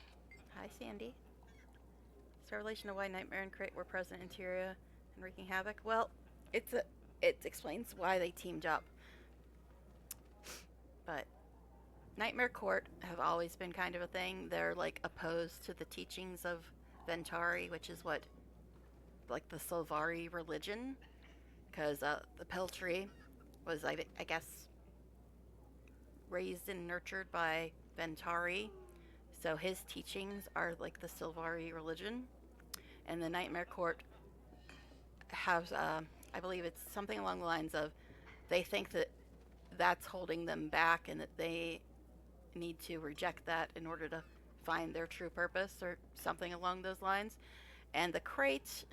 Hi, Sandy. Is there a relation to why Nightmare and Crate were present in Tyria and wreaking havoc? Well, it explains why they teamed up. But Nightmare Court have always been kind of a thing. They're like opposed to the teachings of Ventari, which is what, like the Sylvari religion, because the Peltry was, I guess, raised and nurtured by Ventari, so his teachings are like the Sylvari religion, and the Nightmare Court has, I believe it's something along the lines of, they think that that's holding them back and that they need to reject that in order to find their true purpose or something along those lines. And the Crate,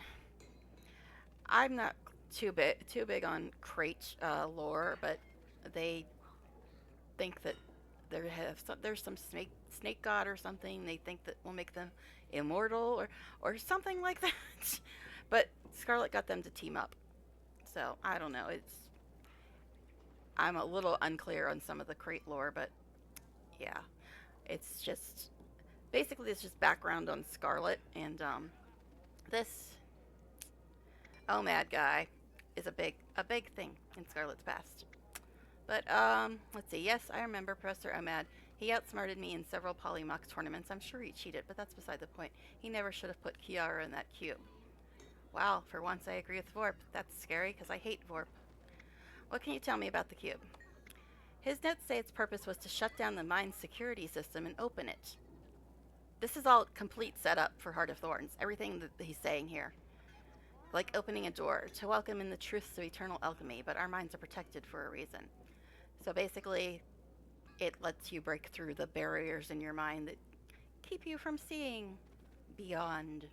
I'm not too big on Crate lore, but they think that there's some snake god or something they think that will make them immortal or something like that. But Scarlet got them to team up, so I don't know. I'm a little unclear on some of the Crate lore, but yeah, it's just basically it's just background on Scarlet, and this OMAD guy is a big thing in Scarlet's past. But let's see. Yes, I remember Professor OMAD. He outsmarted me in several Polymox tournaments. I'm sure he cheated, but that's beside the point. He never should have put Kiara in that cube. Wow, for once I agree with Vorp. That's scary because I hate Vorp. What can you tell me about the cube? His notes say its purpose was to shut down the mine's security system and open it. This is all complete setup for Heart of Thorns. Everything that he's saying here. Like opening a door to welcome in the truths of eternal alchemy, but our minds are protected for a reason. So basically, it lets you break through the barriers in your mind that keep you from seeing beyond,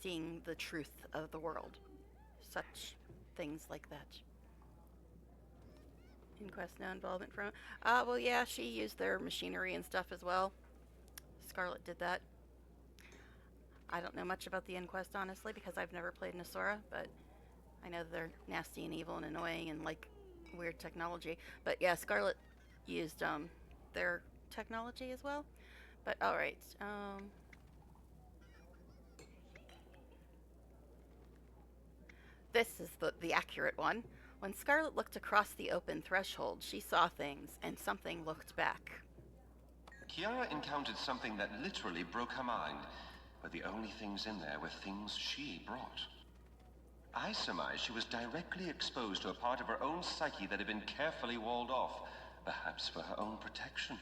seeing the truth of the world. Such things like that. Inquest, no involvement from... well, yeah, she used their machinery and stuff as well. Scarlet did that. I don't know much about the Inquest, honestly, because I've never played Nasora, but I know that they're nasty and evil and annoying and, like, weird technology. But, yeah, Scarlet used their technology as well. But, alright. this is the accurate one. When Scarlet looked across the open threshold, she saw things, and something looked back. Kiara encountered something that literally broke her mind, but the only things in there were things she brought. I surmise she was directly exposed to a part of her own psyche that had been carefully walled off, perhaps for her own protection.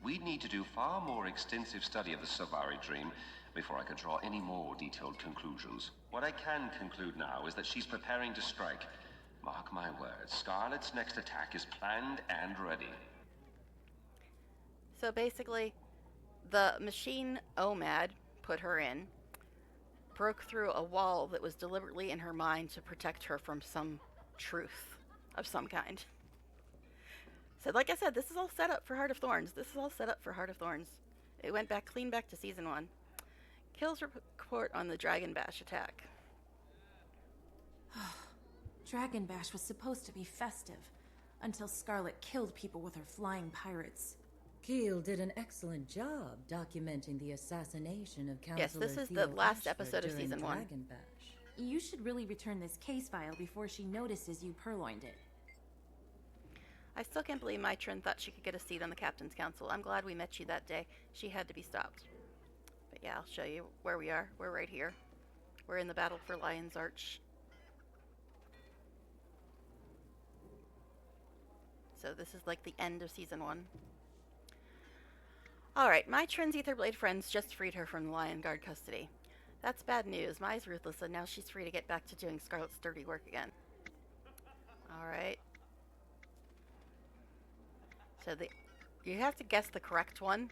We'd need to do far more extensive study of the Savari dream before I could draw any more detailed conclusions. What I can conclude now is that she's preparing to strike. Mark my words, Scarlet's next attack is planned and ready. So basically, the machine OMAD put her in, broke through a wall that was deliberately in her mind to protect her from some truth of some kind. So like I said, this is all set up for Heart of Thorns. This is all set up for Heart of Thorns. It went back clean back to season 1. Kills report on the Dragon Bash attack. Dragon Bash was supposed to be festive, until Scarlet killed people with her flying pirates. Keel did an excellent job documenting the assassination of Counselor Yes, this is Theo the last Ashford episode of during season 1. Dragon Bash. You should really return this case file before she notices you purloined it. I still can't believe Mitrin thought she could get a seat on the Captain's Council. I'm glad we met you that day. She had to be stopped. But yeah, I'll show you where we are. We're right here. We're in the battle for Lion's Arch. So this is like the end of season 1. Alright, Mitrin's Etherblade friends just freed her from the Lion Guard custody. That's bad news. Mai's ruthless, and now she's free to get back to doing Scarlet's dirty work again. Alright. So you have to guess the correct one.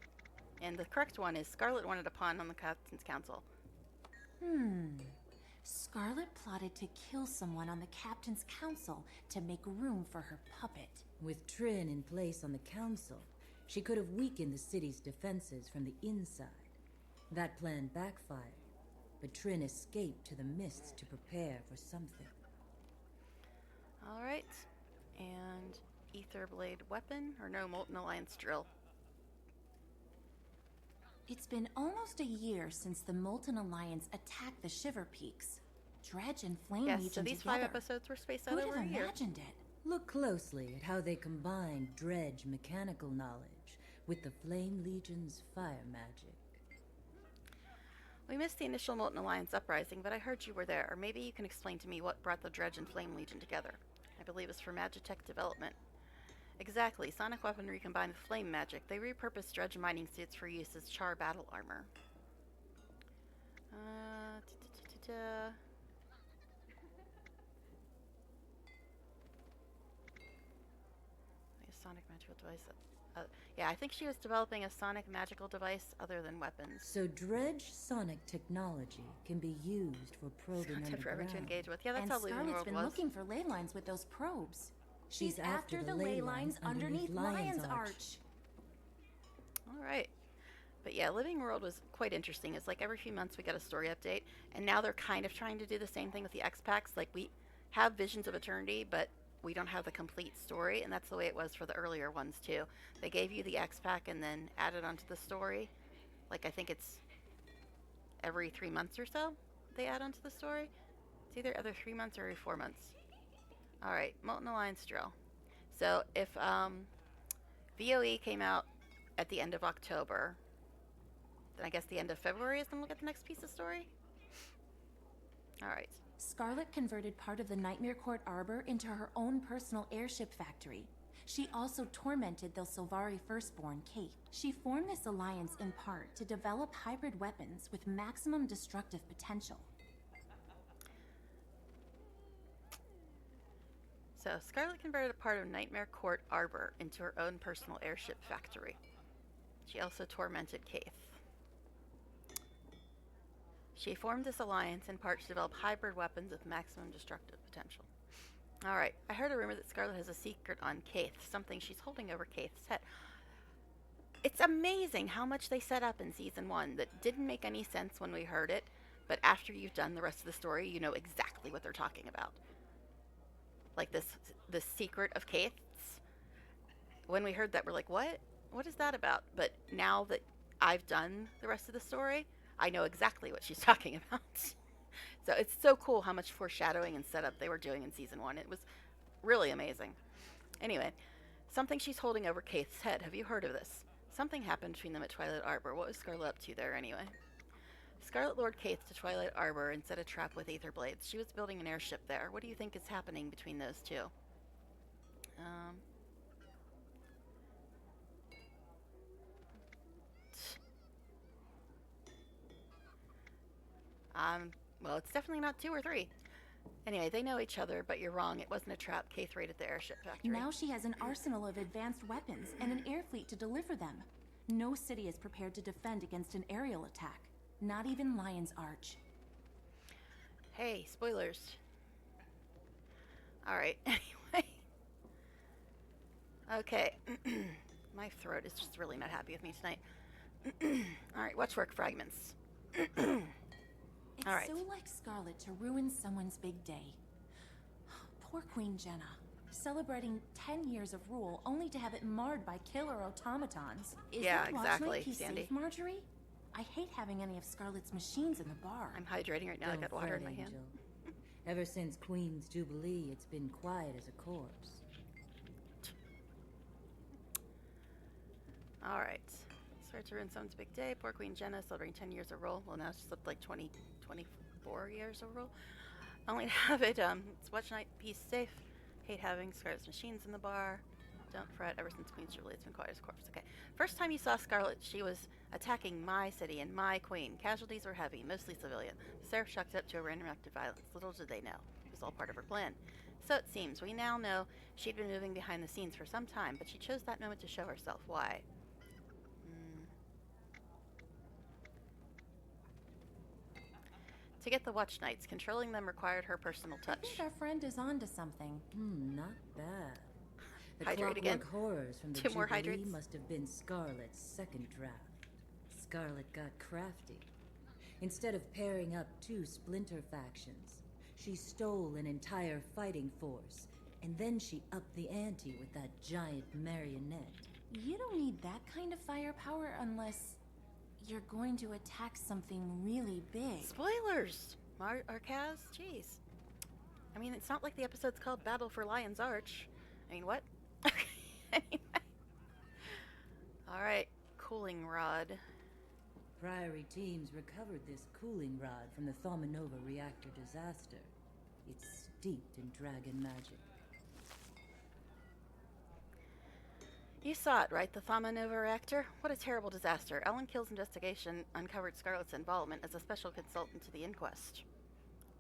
And the correct one is Scarlet wanted a pawn on the Captain's Council. Scarlet plotted to kill someone on the Captain's Council to make room for her puppet. With Trin in place on the council, she could have weakened the city's defenses from the inside. That plan backfired, but Trin escaped to the mists to prepare for something. Alright. And Etherblade weapon, or no, Molten Alliance drill. It's been almost a year since the Molten Alliance attacked the Shiver Peaks. Dredge and Flame Yes, Legion so these together. 5 episodes were spaced out Who'd over have a year. imagined it? Look closely at how they combined Dredge mechanical knowledge with the Flame Legion's fire magic. We missed the initial Molten Alliance uprising, but I heard you were there. Or maybe you can explain to me what brought the Dredge and Flame Legion together. I believe it's for Magitech development. Exactly. Sonic weaponry combined with flame magic. They repurposed Dredge mining suits for use as Char battle armor. Sonic magical device. Yeah, I think she was developing a sonic magical device other than weapons. So Dredge sonic technology can be used for probing Content forever to underground. engage with. Yeah, that's And how Living Scarlet's World been was. looking for ley lines with those probes. She's after the ley lines underneath Lion's Lion's Arch. Alright. But yeah, Living World was quite interesting. It's like every few months we get a story update, and now they're kind of trying to do the same thing with the X-Packs. Like, we have Visions of Eternity, but we don't have the complete story, and that's the way it was for the earlier ones too. They gave you the X-Pack and then added onto the story. Like, I think it's every 3 months or so they add onto the story. It's either every 3 months or every 4 months. Alright, Molten Alliance drill. So if VOE came out at the end of October, then I guess the end of February is when we'll get the next piece of story. Alright. Scarlet converted part of the Nightmare Court Arbor into her own personal airship factory. She also tormented the Silvari firstborn, Kate. She formed this alliance in part to develop hybrid weapons with maximum destructive potential. So Scarlet converted a part of Nightmare Court Arbor into her own personal airship factory. She also tormented Kaith. She formed this alliance in part to develop hybrid weapons with maximum destructive potential. Alright, I heard a rumor that Scarlet has a secret on Kaith, something she's holding over Kaith's head. It's amazing how much they set up in Season 1 that didn't make any sense when we heard it, but after you've done the rest of the story, you know exactly what they're talking about. Like this secret of Kaith's. When we heard that, we're like, what? What is that about? But now that I've done the rest of the story, I know exactly what she's talking about. So it's so cool how much foreshadowing and setup they were doing in season 1. It was really amazing. Anyway, something she's holding over Kaith's head. Have you heard of this? Something happened between them at Twilight Arbor. What was Scarlet up to there anyway? Scarlet lured Kaith to Twilight Arbor and set a trap with Aether Blades. She was building an airship there. What do you think is happening between those two? Well, it's definitely not 2 or 3. Anyway, they know each other, but you're wrong. It wasn't a trap. Kaith raided the airship factory. Now she has an arsenal of advanced weapons and an air fleet to deliver them. No city is prepared to defend against an aerial attack. Not even Lion's Arch. Hey, spoilers. Alright, anyway. Okay. My throat is just really not happy with me tonight. Alright, watchwork fragments. It's All right. so like Scarlet to ruin someone's big day. Poor Queen Jenna. Celebrating 10 years of rule only to have it marred by killer automatons. Is Yeah, that exactly, Watchnight piece Sandy. safe, Marjorie? I hate having any of Scarlet's machines in the bar. I'm hydrating right now. I Don't got water fret, in my hand. Angel. Ever since Queen's Jubilee, it's been quiet as a corpse. Alright. Swear to ruin someone's big day. Poor Queen Jenna celebrating 10 years of rule. Well, now she's slipped like 24 years of rule. Only to have it, it's watch night piece safe. Hate having Scarlet's machines in the bar. Don't fret, ever since Queen's Jubilee, it's been quiet as a corpse. Okay. First time you saw Scarlet, she was attacking my city and my queen. Casualties were heavy, mostly civilian. The Seraph shocked up to a random act of violence. Little did they know. It was all part of her plan. So it seems. We now know she'd been moving behind the scenes for some time, but she chose that moment to show herself. Why? To get the Watch Knights, controlling them required her personal touch. I think our friend is onto something. Not bad. The Hydrate again. clockwork horrors from the 2 more Jubilee hydrates. must have been Scarlet's second draft. Scarlet got crafty. Instead of pairing up 2 splinter factions, she stole an entire fighting force, and then she upped the ante with that giant marionette. You don't need that kind of firepower unless you're going to attack something really big. Spoilers! Arcaz? Jeez. I mean, it's not like the episode's called Battle for Lion's Arch. I mean, what? Anyway. Alright, cooling rod. Priory teams recovered this cooling rod from the Thomanova reactor disaster. It's steeped in dragon magic. You saw it, right? The Thomanova reactor? What a terrible disaster. Ellen Kill's investigation uncovered Scarlet's involvement as a special consultant to the inquest.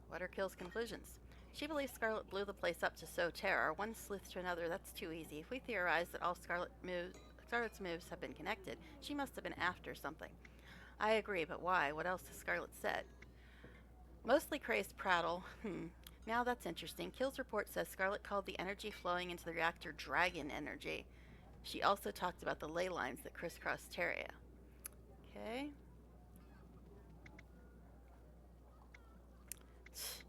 What are Kill's conclusions? She believes Scarlet blew the place up to sow terror. One sleuth to another, that's too easy. If we theorize that all Scarlet's moves have been connected, she must have been after something. I agree, but why? What else has Scarlet said? Mostly crazed prattle. Now that's interesting. Kill's report says Scarlet called the energy flowing into the reactor dragon energy. She also talked about the ley lines that crisscross Terria. Okay. It's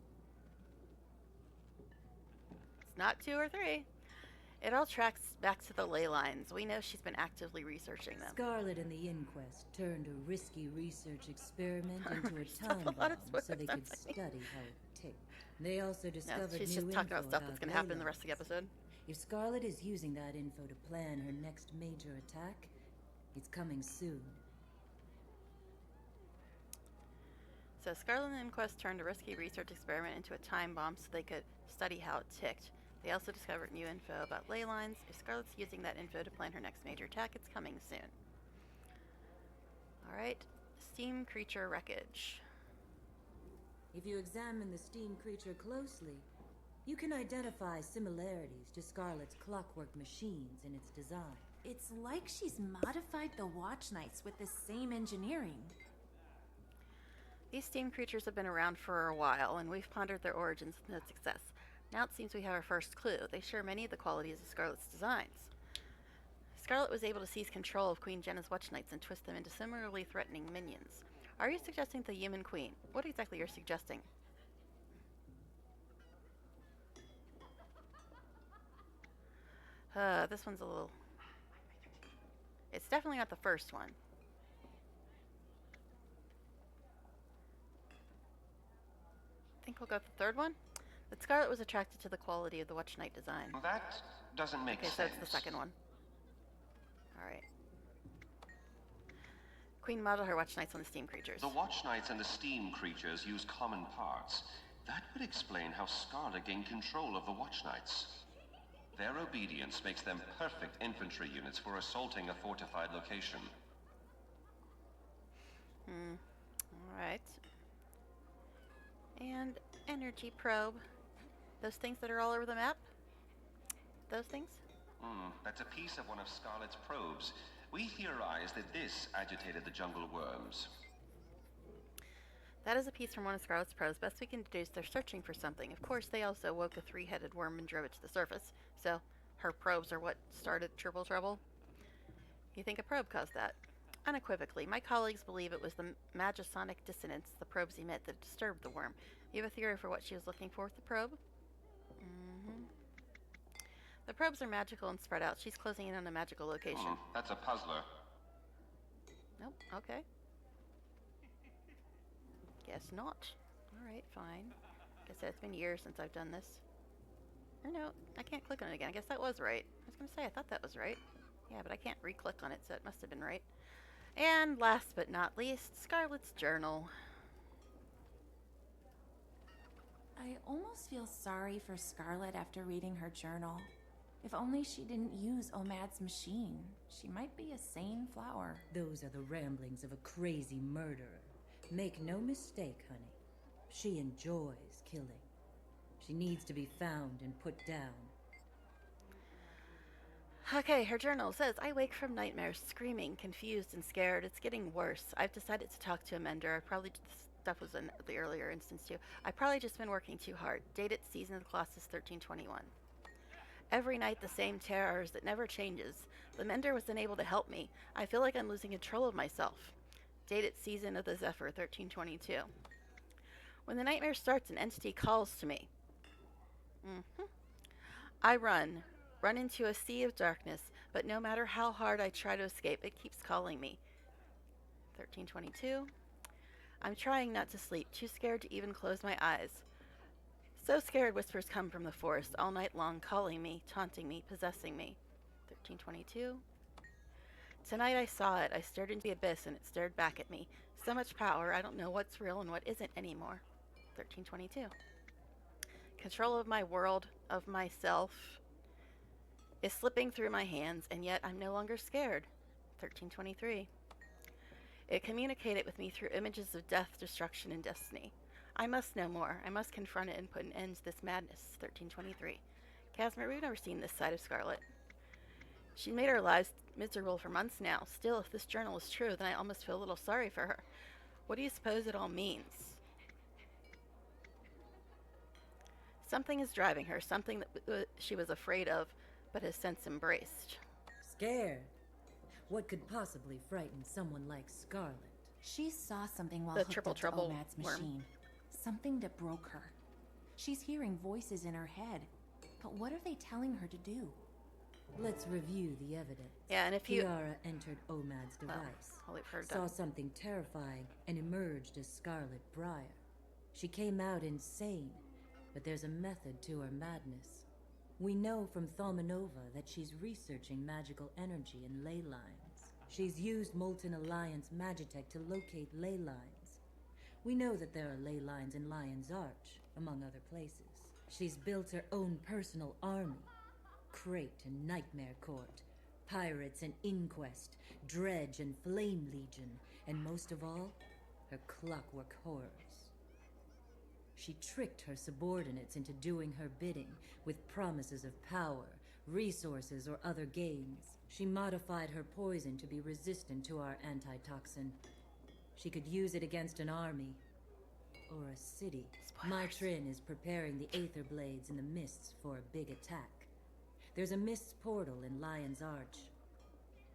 not 2 or 3. It all tracks back to the ley lines. We know she's been actively researching them. Scarlet and the inquest turned a risky research experiment into a Stop, time a lot of bomb so they could spoilers, study how it ticked. They also No, discovered she's new just talking about info stuff that's going to happen in the ley rest of the episode. If Scarlet is using that info to plan her next major attack, it's coming soon. So Scarlet and the Inquest turned a risky research experiment into a time bomb so they could study how it ticked. They also discovered new info about ley lines. If Scarlet's using that info to plan her next major attack, it's coming soon. Alright, steam creature wreckage. If you examine the steam creature closely, you can identify similarities to Scarlet's clockwork machines in its design. It's like she's modified the Watch Knights with the same engineering. These steam creatures have been around for a while, and we've pondered their origins with no success. Now it seems we have our first clue. They share many of the qualities of Scarlet's designs. Scarlet was able to seize control of Queen Jenna's Watch Knights and twist them into similarly threatening minions. Are you suggesting the human queen? What exactly are you suggesting? This one's a little... It's definitely not the first one. think we'll go with the third one. That Scarlet was attracted to the quality of the Watch Knight design. That doesn't make sense. Okay, so it's the second one. Alright. Queen modeled her Watch Knights on the Steam creatures. The Watch Knights and the Steam creatures use common parts. That would explain how Scarlet gained control of the Watch Knights. Their obedience makes them perfect infantry units for assaulting a fortified location. Alright. And energy probe. Those things that are all over the map? Those things? That's a piece of one of Scarlet's probes. We theorize that this agitated the jungle worms. That is a piece from one of Scarlet's probes. Best we can deduce they're searching for something. Of course, they also woke a three-headed worm and drove it to the surface. So, her probes are what started triple trouble. You think a probe caused that? Unequivocally, my colleagues believe it was the magisonic dissonance the probes emit that disturbed the worm. You have a theory for what she was looking for with the probe? The probes are magical and spread out. She's closing in on a magical location. That's a puzzler. Nope, okay. Guess not. Alright, fine. Guess it's been years since I've done this. Or no, I can't click on it again. I guess that was right. I was going to say, I thought that was right. Yeah, but I can't re-click on it, so it must have been right. And last but not least, Scarlet's journal. I almost feel sorry for Scarlet after reading her journal. If only she didn't use Omad's machine, she might be a sane flower. Those are the ramblings of a crazy murderer. Make no mistake, honey. She enjoys killing. She needs to be found and put down. Okay, her journal says, I wake from nightmares, screaming, confused and scared. It's getting worse. I've decided to talk to a mender. This stuff was in the earlier instance too. I've probably just been working too hard. Dated season of the class is 1321. Every night the same terrors that never changes. The mender was unable to help me. I feel like I'm losing control of myself. Dated season of the Zephyr, 1322. When the nightmare starts, an entity calls to me. I run into a sea of darkness, but no matter how hard I try to escape, it keeps calling me. 1322. I'm trying not to sleep, too scared to even close my eyes. So scared, whispers come from the forest all night long, calling me, taunting me, possessing me. 1322. Tonight I saw it. I stared into the abyss and it stared back at me. So much power, I don't know what's real and what isn't anymore. 1322. Control of my world, of myself, is slipping through my hands, and yet I'm no longer scared. 1323. It communicated with me through images of death, destruction, and destiny. I must know more. I must confront it and put an end to this madness. 1323. Casimir, we've never seen this side of Scarlet. She made our lives miserable for months now. Still, if this journal is true, then I almost feel a little sorry for her. What do you suppose it all means? Something is driving her, something that she was afraid of, but has since embraced. Scared? What could possibly frighten someone like Scarlet? She saw something while The hooked triple up to trouble Omad's worm. machine. Something that broke her. She's hearing voices in her head. But what are they telling her to do? Let's review the evidence. Yeah, and if you... Kiara entered Omad's device, saw something terrifying, and emerged as Scarlet Briar. She came out insane, but there's a method to her madness. We know from Thaumanova that she's researching magical energy and ley lines. She's used Molten Alliance Magitech to locate ley lines. We know that there are ley lines in Lion's Arch, among other places. She's built her own personal army. Crate and Nightmare Court, Pirates and Inquest, Dredge and Flame Legion, and most of all, her clockwork horrors. She tricked her subordinates into doing her bidding with promises of power, resources, or other gains. She modified her poison to be resistant to our antitoxin. She could use it against an army or a city. Mytrin is preparing the Aether Blades in the mists for a big attack. There's a mists portal in Lion's Arch.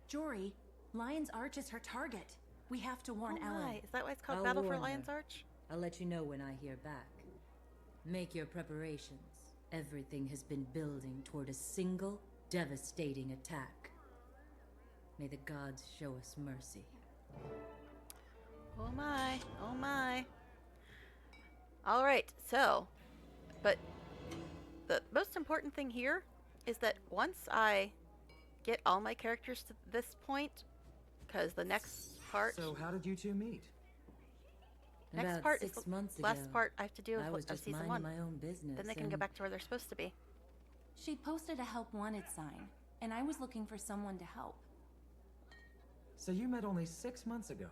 Jory, Lion's Arch is her target. We have to warn Ellen. Is that why it's called I'll Battle for warn Lion's her. Arch? I'll let you know when I hear back. Make your preparations. Everything has been building toward a single, devastating attack. May the gods show us mercy. Oh my, oh my. All right, so, but the most important thing here is that once I get all my characters to this point, because the next part. So how did you two meet? Next About part 6 is the months ago. last part I have to do I was of just season minding 1. my own business. Then they can go back to where they're supposed to be. She posted a help wanted sign, and I was looking for someone to help. So you met only 6 months ago.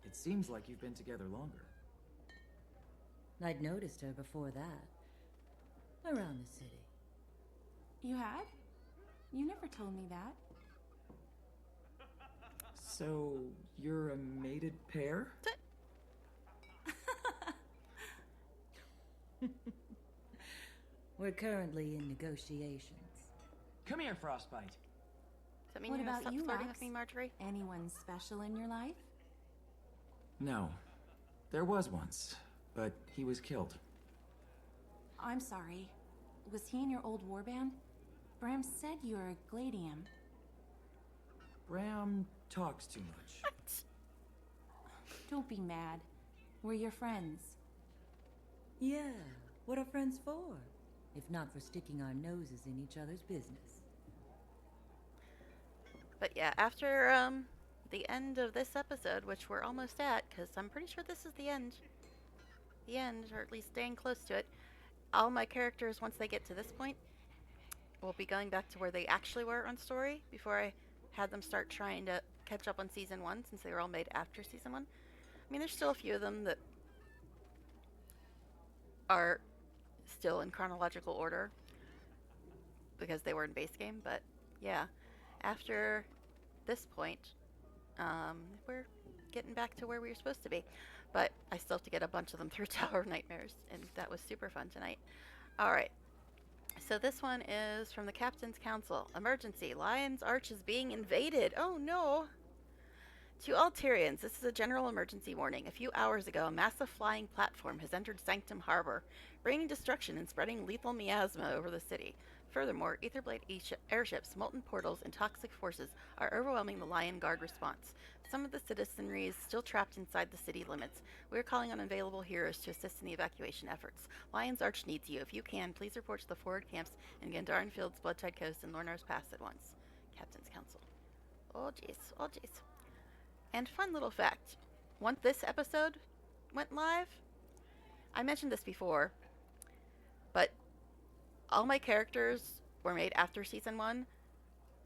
It seems like you've been together longer. I'd noticed her before that. Around the city. You had? You never told me that. So, you're a mated pair? We're currently in negotiations. Come here, Frostbite. Does that mean What you're gonna about stop you, flirting Rox? with me, Marjorie? Anyone special in your life? No. There was once, but he was killed. I'm sorry. Was he in your old warband? Bram said you were a gladium. Bram talks too much. Don't be mad. We're your friends. Yeah, what are friends for? If not for sticking our noses in each other's business. But yeah, after the end of this episode, which we're almost at, because I'm pretty sure this is the end, or at least staying close to it, all my characters, once they get to this point, will be going back to where they actually were on story before I had them start trying to catch up on season 1, since they were all made after season 1. I mean, there's still a few of them that are still in chronological order because they were in base game, but yeah, after this point, we're getting back to where we were supposed to be. But I still have to get a bunch of them through Tower of Nightmares, and that was super fun tonight. Alright, so this one is from the Captain's Council. Emergency, Lion's Arch is being invaded. Oh no! To all Tyrians, this is a general emergency warning. A few hours ago, a massive flying platform has entered Sanctum Harbor, bringing destruction and spreading lethal miasma over the city. Furthermore, Etherblade airships, molten portals, and toxic forces are overwhelming the Lion Guard response. Some of the citizenry is still trapped inside the city limits. We are calling on available heroes to assist in the evacuation efforts. Lion's Arch needs you. If you can, please report to the forward camps in Gandharan Fields, Bloodtide Coast, and Lornar's Pass at once. Captain's Council. Oh jeez, oh jeez. And fun little fact, once this episode went live, I mentioned this before, but all my characters were made after season 1,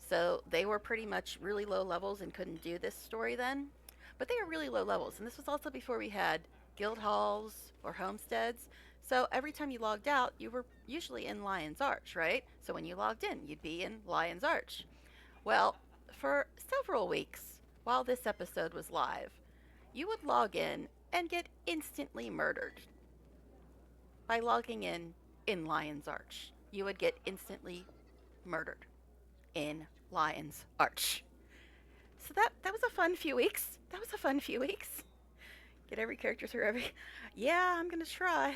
so they were pretty much really low levels and couldn't do this story then. But they were really low levels, and this was also before we had guild halls or homesteads. So every time you logged out, you were usually in Lion's Arch, right? So when you logged in, you'd be in Lion's Arch. Well, for several weeks while this episode was live, you would log in and get instantly murdered. By logging in Lion's Arch, you would get instantly murdered in Lion's Arch. So that was a fun few weeks. Get every character through every... Yeah, I'm gonna try.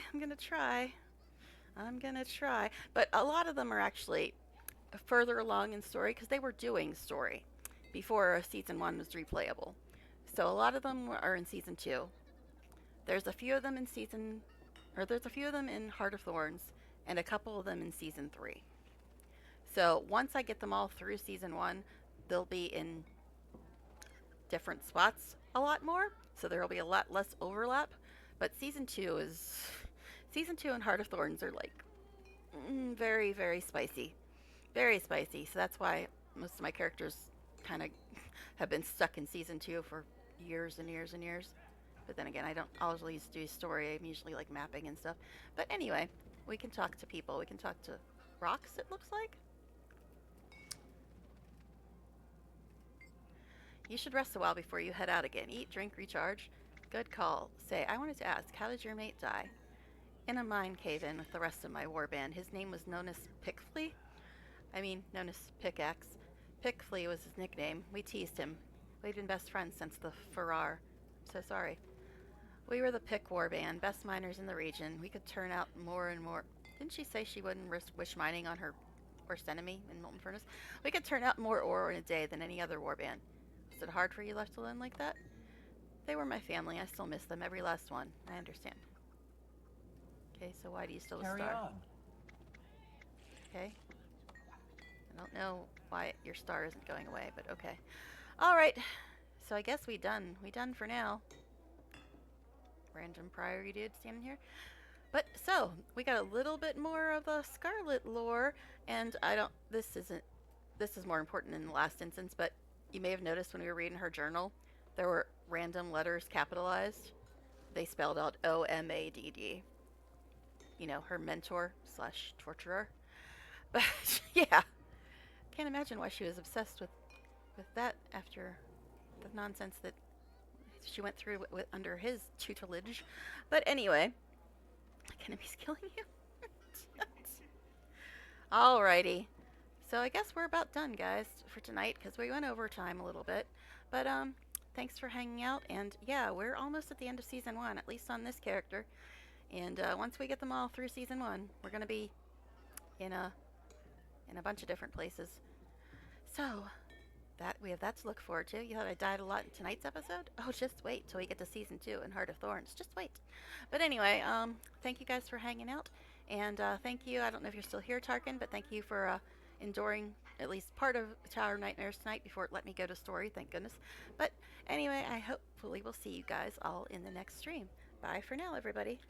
But a lot of them are actually further along in story because they were doing story before season 1 was replayable. So a lot of them are in season 2. There's a few of them in Heart of Thorns, and a couple of them in season 3. So once I get them all through season 1, they'll be in different spots a lot more, so there will be a lot less overlap. But season 2 and Heart of Thorns are like very, very spicy. Very spicy. So that's why most of my characters kind of have been stuck in season 2 for years and years and years. But then again, I don't always do story. I'm usually like mapping and stuff. But anyway, we can talk to people. We can talk to rocks, it looks like. You should rest a while before you head out again. Eat, drink, recharge. Good call. Say, I wanted to ask, how did your mate die? In a mine cave-in with the rest of my warband. His name was known as Pickflea. Known as Pickaxe. Pickflea was his nickname. We teased him. We'd been best friends since the Farrar. I'm so sorry. We were the Pick Warband, best miners in the region. We could turn out more and more... Didn't she say she wouldn't risk wish mining on her worst enemy in Molten Furnace? We could turn out more ore in a day than any other warband. Was it hard for you left alone like that? They were my family. I still miss them, every last one. I understand. Okay, so why do you still a Carry star? on. Okay. I don't know why your star isn't going away, but okay. Alright. So I guess we done. We done for now. Random priority dude standing here. But so we got a little bit more of the Scarlet lore, and this is more important in the last instance, but you may have noticed when we were reading her journal, there were random letters capitalized. They spelled out OMADD. You know, her mentor slash torturer. But yeah, can't imagine why she was obsessed with that after the nonsense that she went through under his tutelage. But anyway, enemy's killing you. Alrighty. So I guess we're about done, guys, for tonight, because we went over time a little bit. But thanks for hanging out, and yeah, we're almost at the end of season 1, at least on this character. And once we get them all through season 1, we're gonna be in a bunch of different places. So that we have that to look forward to. You thought I died a lot in tonight's episode? Oh, just wait till we get to season 2 and Heart of Thorns. Just wait. But anyway, thank you guys for hanging out, and thank you. I don't know if you're still here, Tarkin, but thank you for enduring at least part of Tower of Nightmares tonight before it let me go to story. Thank goodness. But anyway, I hopefully will see you guys all in the next stream. Bye for now, everybody.